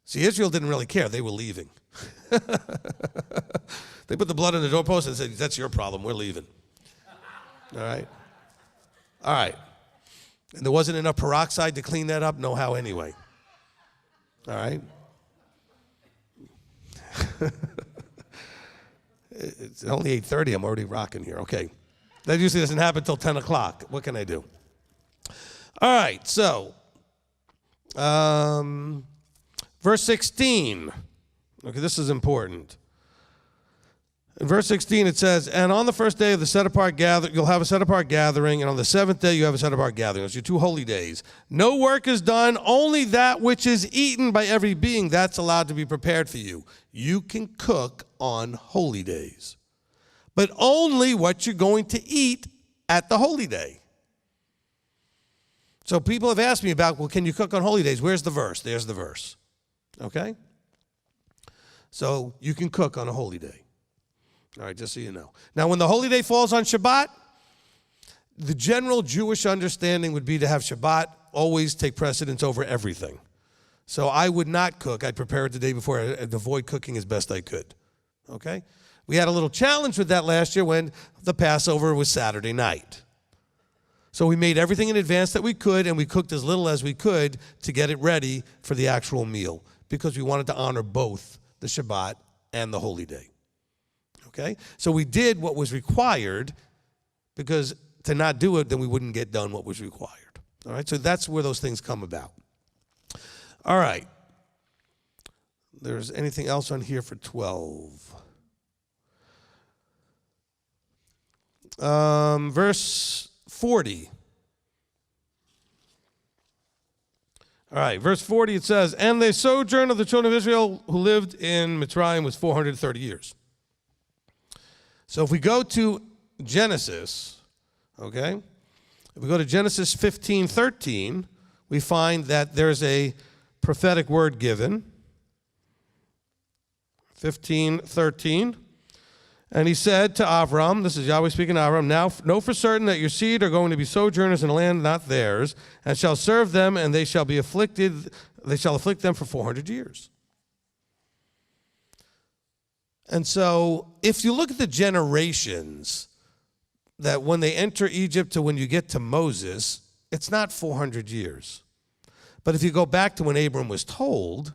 See, Israel didn't really care. They were leaving. They put the blood on the doorpost and said, that's your problem. We're leaving. All right. All right. And there wasn't enough peroxide to clean that up? No how anyway. All right. It's only 8:30. I'm already rocking here. Okay. That usually doesn't happen until 10 o'clock. What can I do? All right. So, verse 16. Okay, this is important. In verse 16 it says, and on the first day of the set-apart gathering, you'll have a set-apart gathering, and on the seventh day you have a set-apart gathering. Those are your 2 holy days. No work is done, only that which is eaten by every being, that's allowed to be prepared for you. You can cook on holy days, but only what you're going to eat at the holy day. So people have asked me about, well, can you cook on holy days? Where's the verse? There's the verse. Okay? So you can cook on a holy day. All right, just so you know. Now, when the holy day falls on Shabbat, the general Jewish understanding would be to have Shabbat always take precedence over everything. So I would not cook. I'd prepare it the day before. I'd avoid cooking as best I could. Okay? We had a little challenge with that last year when the Passover was Saturday night. So we made everything in advance that we could, and we cooked as little as we could to get it ready for the actual meal because we wanted to honor both the Shabbat and the holy day. Okay? So we did what was required because to not do it, then we wouldn't get done what was required. All right? So that's where those things come about. All right. There's anything else on here for 12? Verse 40. All right, verse 40, it says, and the sojourn of the children of Israel who lived in Mitzrayim was 430 years. So if we go to Genesis, okay, if we go to Genesis 15:13, we find that there's a prophetic word given. 15:13. And he said to Avram, this is Yahweh speaking to Avram, now know for certain that your seed are going to be sojourners in a land not theirs, and shall serve them, and they shall afflict them for 400 years. And so if you look at the generations, that when they enter Egypt to when you get to Moses, it's not 400 years. But if you go back to when Abram was told,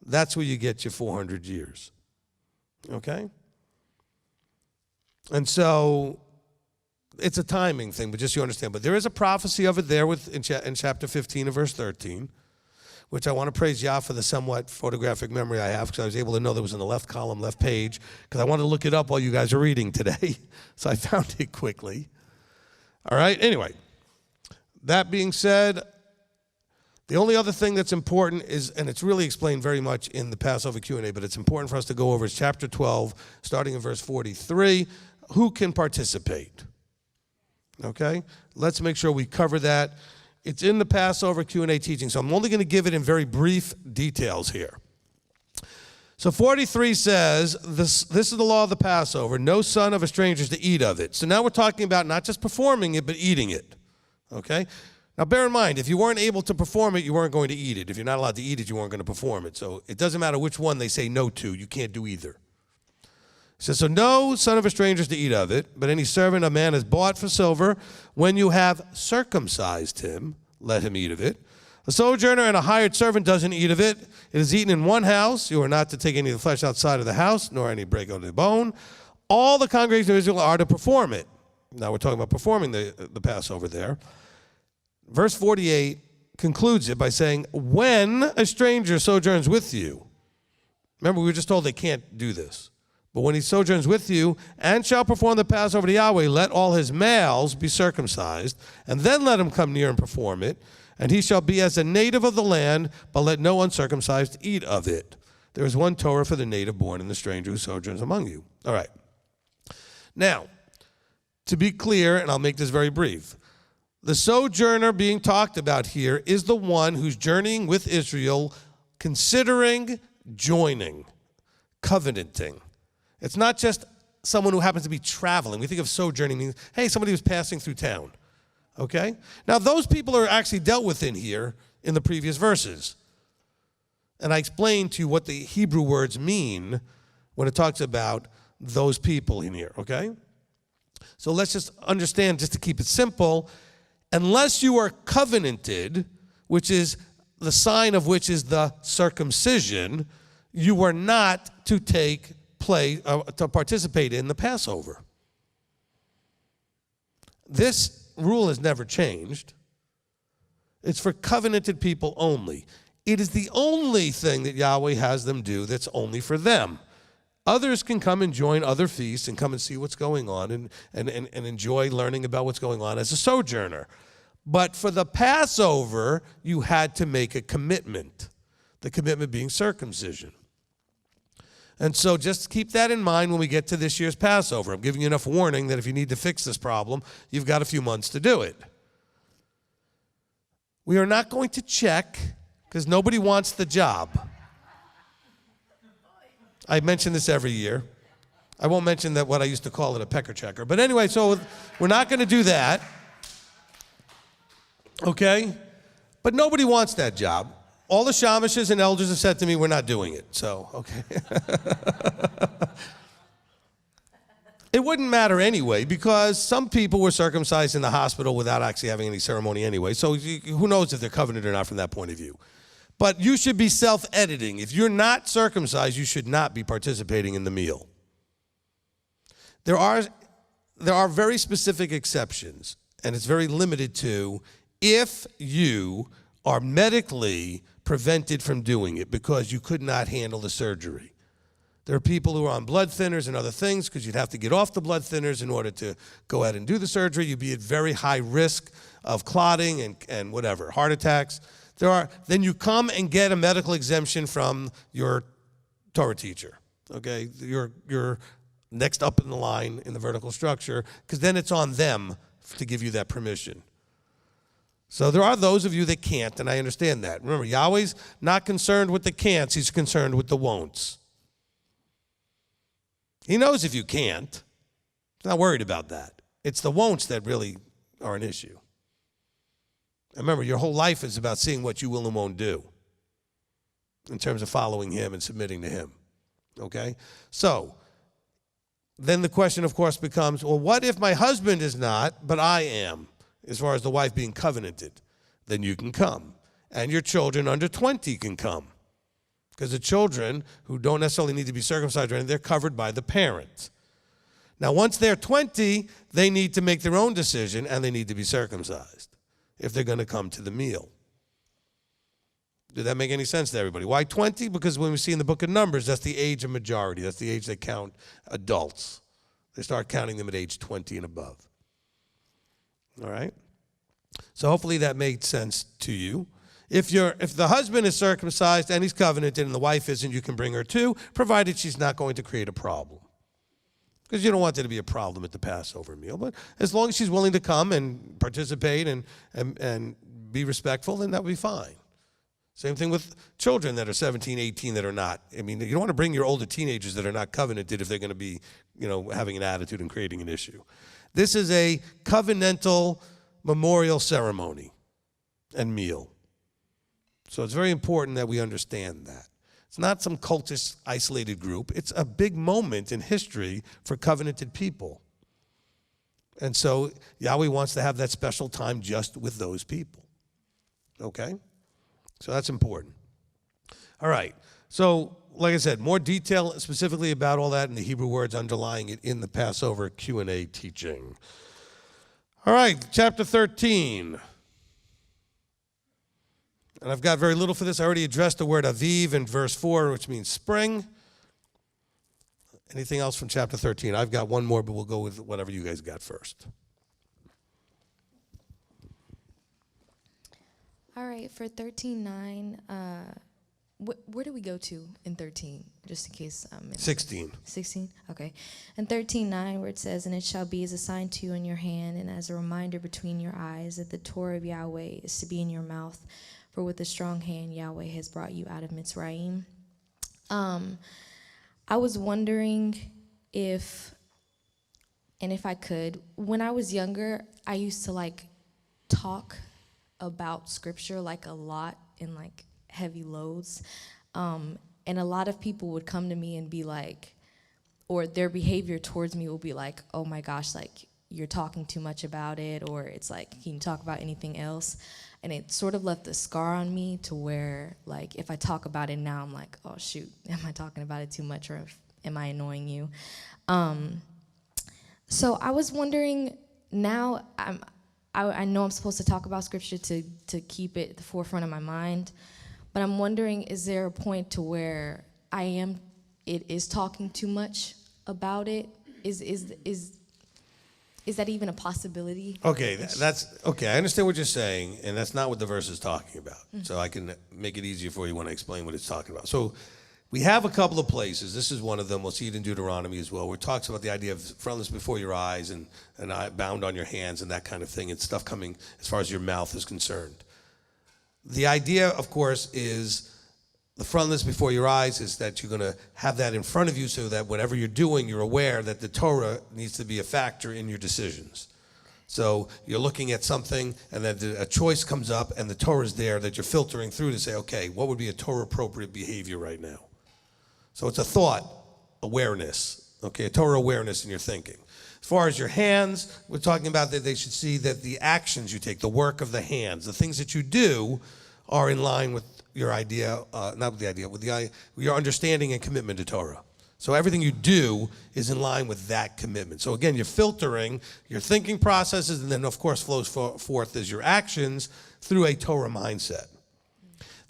that's where you get your 400 years. Okay? And so it's a timing thing, but just so you understand. But there is a prophecy of it there in chapter 15 and verse 13, which I want to praise Yah for the somewhat photographic memory I have, because I was able to know that it was in the left column, left page, because I wanted to look it up while you guys are reading today. So I found it quickly. All right, anyway, that being said, the only other thing that's important is, and it's really explained very much in the Passover Q&A, but it's important for us to go over, is chapter 12, starting in verse 43. Who can participate? Okay? Let's make sure we cover that. It's in the Passover Q&A teaching, so I'm only going to give it in very brief details here. So 43 says, this is the law of the Passover, no son of a stranger is to eat of it. So now we're talking about not just performing it, but eating it. Okay? Now bear in mind, if you weren't able to perform it, you weren't going to eat it. If you're not allowed to eat it, you weren't going to perform it. So it doesn't matter which one they say no to, you can't do either. It says, so no son of a stranger is to eat of it, but any servant of man is bought for silver. When you have circumcised him, let him eat of it. A sojourner and a hired servant doesn't eat of it. It is eaten in one house. You are not to take any of the flesh outside of the house, nor any break of the bone. All the congregation of Israel are to perform it. Now we're talking about performing the Passover there. Verse 48 concludes it by saying, when a stranger sojourns with you, remember we were just told they can't do this, but when he sojourns with you and shall perform the Passover to Yahweh, let all his males be circumcised, and then let him come near and perform it, and he shall be as a native of the land, but let no uncircumcised eat of it. There is one Torah for the native born and the stranger who sojourns among you. All right. Now, to be clear, and I'll make this very brief, the sojourner being talked about here is the one who's journeying with Israel, considering joining, covenanting. It's not just someone who happens to be traveling. We think of sojourning means, hey, somebody who's passing through town. Okay? Now, those people are actually dealt with in here in the previous verses. And I explained to you what the Hebrew words mean when it talks about those people in here, okay? So let's just understand, just to keep it simple, unless you are covenanted, which is the sign of which is the circumcision, you are not to to participate in the Passover. This rule has never changed. It's for covenanted people only. It is the only thing that Yahweh has them do that's only for them. Others can come and join other feasts and come and see what's going on and enjoy learning about what's going on as a sojourner. But for the Passover, you had to make a commitment, the commitment being circumcision. And so just keep that in mind when we get to this year's Passover. I'm giving you enough warning that if you need to fix this problem, you've got a few months to do it. We are not going to check, because nobody wants the job. I mention this every year. I won't mention that what I used to call it a pecker checker. But anyway, so we're not going to do that. Okay? But nobody wants that job. All the shamishes and elders have said to me, we're not doing it. So, okay. It wouldn't matter anyway, because some people were circumcised in the hospital without actually having any ceremony anyway. So who knows if they're covenanted or not from that point of view. But you should be self-editing. If you're not circumcised, you should not be participating in the meal. There are very specific exceptions, and it's very limited to if you are medically prevented from doing it because you could not handle the surgery. There are people who are on blood thinners and other things because you'd have to get off the blood thinners in order to go ahead and do the surgery. You'd be at very high risk of clotting and whatever, heart attacks. Then you come and get a medical exemption from your Torah teacher, okay? You're next up in the line in the vertical structure, because then it's on them to give you that permission. So there are those of you that can't, and I understand that. Remember, Yahweh's not concerned with the can'ts, he's concerned with the won'ts. He knows if you can't. He's not worried about that. It's the won'ts that really are an issue. And remember, your whole life is about seeing what you will and won't do in terms of following him and submitting to him. Okay? So, then the question, of course, becomes, well, what if my husband is not, but I am, as far as the wife being covenanted? Then you can come. And your children under 20 can come. Because the children who don't necessarily need to be circumcised or anything, they're covered by the parent. Now, once they're 20, they need to make their own decision, and they need to be circumcised if they're going to come to the meal. Did that make any sense to everybody? Why 20? Because when we see in the book of Numbers, that's the age of majority. That's the age they count adults. They start counting them at age 20 and above. All right? So hopefully that made sense to you. If the husband is circumcised and he's covenanted and the wife isn't, you can bring her too, provided she's not going to create a problem. Because you don't want there to be a problem at the Passover meal. But as long as she's willing to come and participate and be respectful, then that would be fine. Same thing with children that are 17, 18 that are not. I mean, you don't want to bring your older teenagers that are not covenanted if they're going to be, having an attitude and creating an issue. This is a covenantal memorial ceremony and meal. So it's very important that we understand that. It's not some cultish, isolated group. It's a big moment in history for covenanted people. And so Yahweh wants to have that special time just with those people. Okay? So that's important. All right. So, like I said, more detail specifically about all that and the Hebrew words underlying it in the Passover Q&A teaching. All right, chapter 13. And I've got very little for this. I already addressed the word aviv in verse 4, which means spring. Anything else from chapter 13? I've got one more, but we'll go with whatever you guys got first. All right, for 13:9, where do we go to in 13? Just in case I'm in 16. 16? Okay. And 13:9, where it says, "And it shall be as a sign to you in your hand, and as a reminder between your eyes, that the Torah of Yahweh is to be in your mouth. For with a strong hand Yahweh has brought you out of Mitzrayim." I was wondering if And if I could, when I was younger, I used to like talk about scripture like a lot in like heavy loads. And a lot of people would come to me and be like, or their behavior towards me will be like, oh my gosh, like you're talking too much about it, or it's like, can you talk about anything else? And it sort of left a scar on me to where, like, if I talk about it now, I'm like, oh shoot, am I talking about it too much, or am I annoying you? So I was wondering, now I know I'm supposed to talk about scripture to keep it at the forefront of my mind, but I'm wondering, is there a point to where it is talking too much about it? Is that even a possibility? Okay, that's okay. I understand what you're saying, and that's not what the verse is talking about. Mm-hmm. So I can make it easier for you when I explain what it's talking about. So we have a couple of places. This is one of them. We'll see it in Deuteronomy as well, where it talks about the idea of frontlets before your eyes and bound on your hands and that kind of thing, and stuff coming as far as your mouth is concerned. The idea, of course, is the frontlets before your eyes is that you're going to have that in front of you so that whatever you're doing, you're aware that the Torah needs to be a factor in your decisions. So you're looking at something and then a choice comes up and the Torah is there that you're filtering through to say, okay, what would be a Torah appropriate behavior right now? So it's a thought awareness, okay, a Torah awareness in your thinking. As far as your hands, we're talking about that they should see that the actions you take, the work of the hands, the things that you do are in line with your idea, not with the idea, with your understanding and commitment to Torah. So everything you do is in line with that commitment. So again, you're filtering your thinking processes, and then of course flows forth as your actions through a Torah mindset.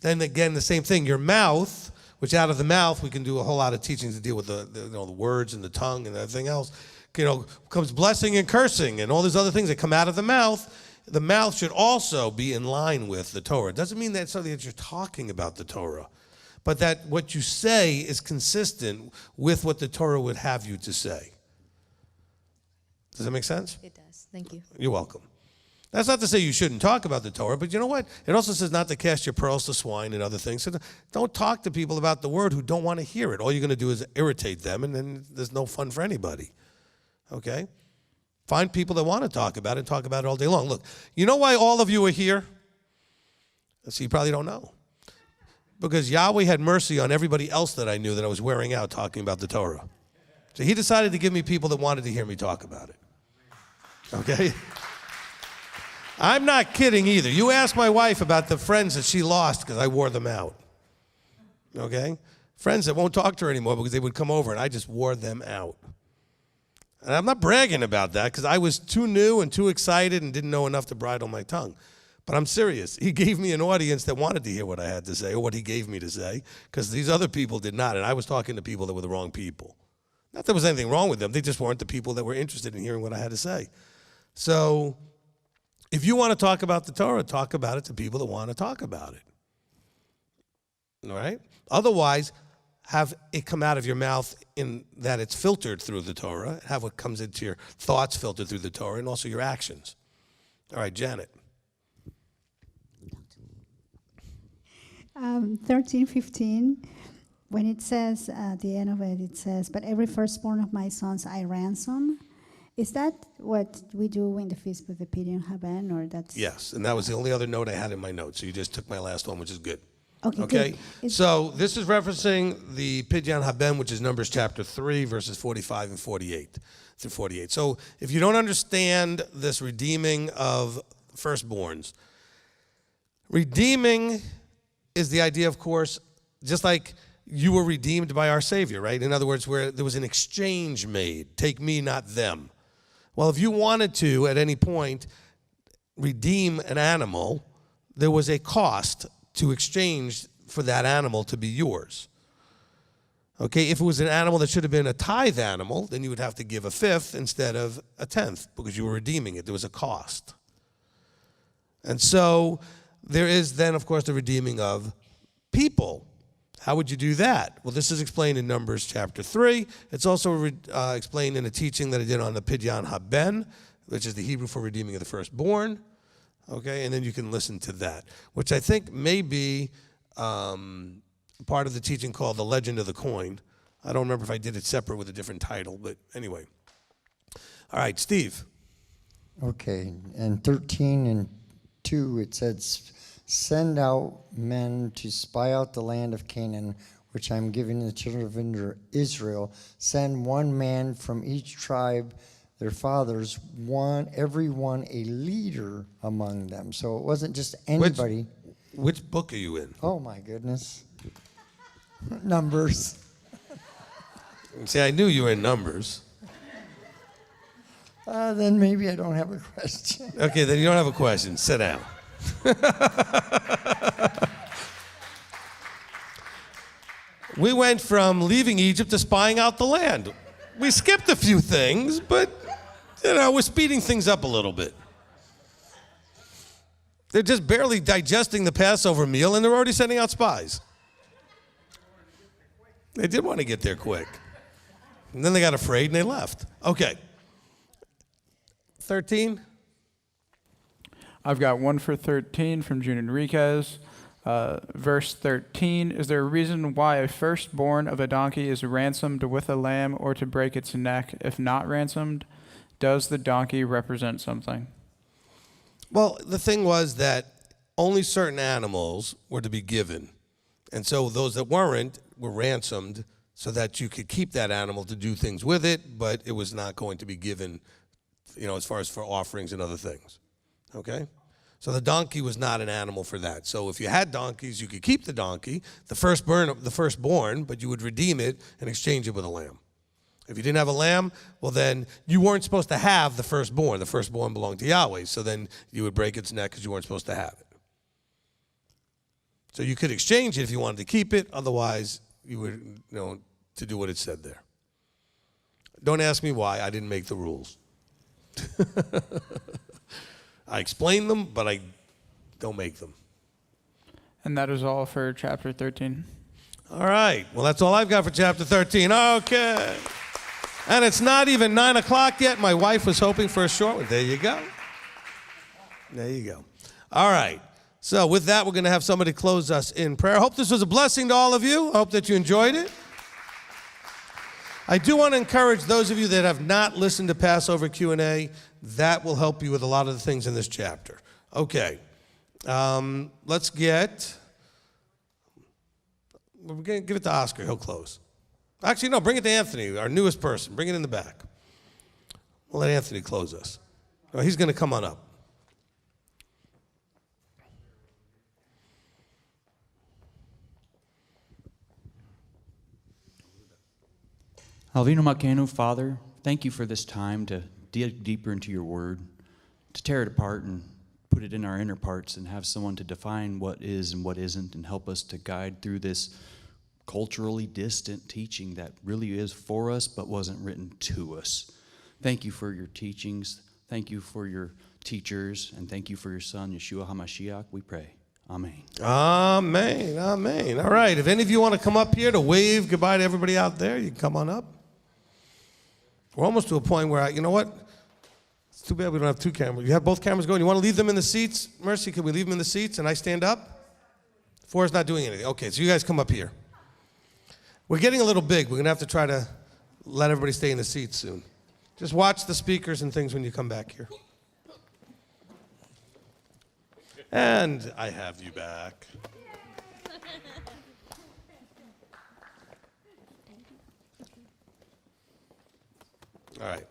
Then again, the same thing, your mouth, which out of the mouth, we can do a whole lot of teachings to deal with the words and the tongue and everything else. Comes blessing and cursing and all these other things that come out of the mouth. The mouth should also be in line with the Torah. It doesn't mean that it's something that you're talking about the Torah, but that what you say is consistent with what the Torah would have you to say. Does that make sense? It does. Thank you. You're welcome. That's not to say you shouldn't talk about the Torah, but you know what? It also says not to cast your pearls to swine and other things. So don't talk to people about the word who don't want to hear it. All you're going to do is irritate them, and then there's no fun for anybody. Okay? Find people that want to talk about it and talk about it all day long. Look, you know why all of you are here? So you probably don't know. Because Yahweh had mercy on everybody else that I knew that I was wearing out talking about the Torah. So he decided to give me people that wanted to hear me talk about it. Okay? I'm not kidding either. You ask my wife about the friends that she lost because I wore them out. Okay? Friends that won't talk to her anymore because they would come over and I just wore them out. And I'm not bragging about that because I was too new and too excited and didn't know enough to bridle my tongue. But I'm serious. He gave me an audience that wanted to hear what I had to say or what he gave me to say because these other people did not. And I was talking to people that were the wrong people. Not that there was anything wrong with them. They just weren't the people that were interested in hearing what I had to say. So if you want to talk about the Torah, talk about it to people that want to talk about it. All right? Otherwise, have it come out of your mouth in that it's filtered through the Torah, have what comes into your thoughts filtered through the Torah, and also your actions. All right, Janet. 13:15, when it says, at the end of it, it says, but every firstborn of my sons I ransom. Is that what we do in the Feast of the Pidyon Haben, or that's? Yes, and that was the only other note I had in my notes, so you just took my last one, which is good. Okay. So this is referencing the Pidyon Haben, which is Numbers chapter 3, verses 45 and 48 through 48. So if you don't understand this redeeming of firstborns, redeeming is the idea, of course, just like you were redeemed by our Savior, right? In other words, where there was an exchange made. Take me, not them. Well, if you wanted to, at any point, redeem an animal, there was a cost to exchange for that animal to be yours. Okay, if it was an animal that should have been a tithe animal, then you would have to give a fifth instead of a tenth because you were redeeming it. There was a cost. And so there is then, of course, the redeeming of people. How would you do that? Well, this is explained in Numbers chapter 3. It's also explained in a teaching that I did on the Pidyon Haben, which is the Hebrew for redeeming of the firstborn. Okay, and then you can listen to that, which I think may be part of the teaching called The Legend of the Coin. I don't remember if I did it separate with a different title, but anyway. All right, Steve. Okay, and 13:2 it says, "Send out men to spy out the land of Canaan, which I am giving the children of Israel. Send one man from each tribe, their fathers, every one a leader among them." So it wasn't just anybody. Which book are you in? Oh my goodness. Numbers. See, I knew you were in Numbers. Then maybe I don't have a question. Okay, then you don't have a question. Sit down. We went from leaving Egypt to spying out the land. We skipped a few things, but, we're speeding things up a little bit. They're just barely digesting the Passover meal, and they're already sending out spies. They did want to get there quick. And then they got afraid and they left. Okay. 13. I've got one for 13 from June Enriquez. Verse 13, "Is there a reason why a firstborn of a donkey is ransomed with a lamb or to break its neck? If not ransomed, does the donkey represent something?" Well, the thing was that only certain animals were to be given. And so those that weren't were ransomed so that you could keep that animal to do things with it, but it was not going to be given, as far as for offerings and other things. Okay? So the donkey was not an animal for that. So if you had donkeys, you could keep the donkey, the firstborn, but you would redeem it and exchange it with a lamb. If you didn't have a lamb, well then you weren't supposed to have the firstborn. The firstborn belonged to Yahweh, so then you would break its neck because you weren't supposed to have it. So you could exchange it if you wanted to keep it. Otherwise, you would, to do what it said there. Don't ask me why. I didn't make the rules. I explain them, but I don't make them. And that is all for chapter 13. All right. Well, that's all I've got for chapter 13. Okay. And it's not even 9 o'clock yet. My wife was hoping for a short one. There you go. There you go. All right. So with that, we're going to have somebody close us in prayer. I hope this was a blessing to all of you. I hope that you enjoyed it. I do want to encourage those of you that have not listened to Passover Q&A. That will help you with a lot of the things in this chapter. Okay. Let's get... We're going to give it to Oscar. He'll close. Actually, no, bring it to Anthony, our newest person. Bring it in the back. We'll let Anthony close us. Well, he's going to come on up. Alvino Makenu, Father, thank you for this time to dig deeper into your word, to tear it apart and put it in our inner parts and have someone to define what is and what isn't and help us to guide through this culturally distant teaching that really is for us but wasn't written to us. Thank you for your teachings. Thank you for your teachers. And thank you for your son, Yeshua HaMashiach, we pray. Amen. Amen. Amen. All right. If any of you want to come up here to wave goodbye to everybody out there, you can come on up. We're almost to a point where, you know what? It's too bad we don't have two cameras. You have both cameras going. You want to leave them in the seats? Mercy, can we leave them in the seats and I stand up? Four's not doing anything. Okay, so you guys come up here. We're getting a little big. We're going to have to try to let everybody stay in the seats soon. Just watch the speakers and things when you come back here. And I have you back. All right.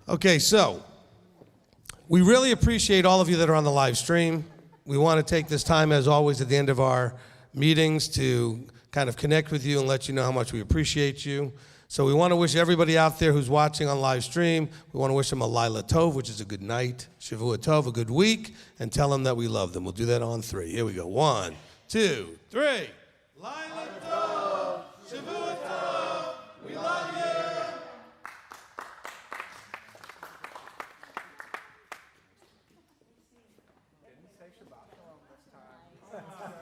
Okay, so we really appreciate all of you that are on the live stream. We want to take this time, as always, at the end of our meetings to kind of connect with you and let you know how much we appreciate you. So we want to wish everybody out there who's watching on live stream, we want to wish them a Laila Tov, which is a good night, Shavua Tov, a good week, and tell them that we love them. We'll do that on 3. Here we go. 1, 2, 3. Laila Tov, Shavua Tov, we love you. Didn't say Shabbat Shalom this time.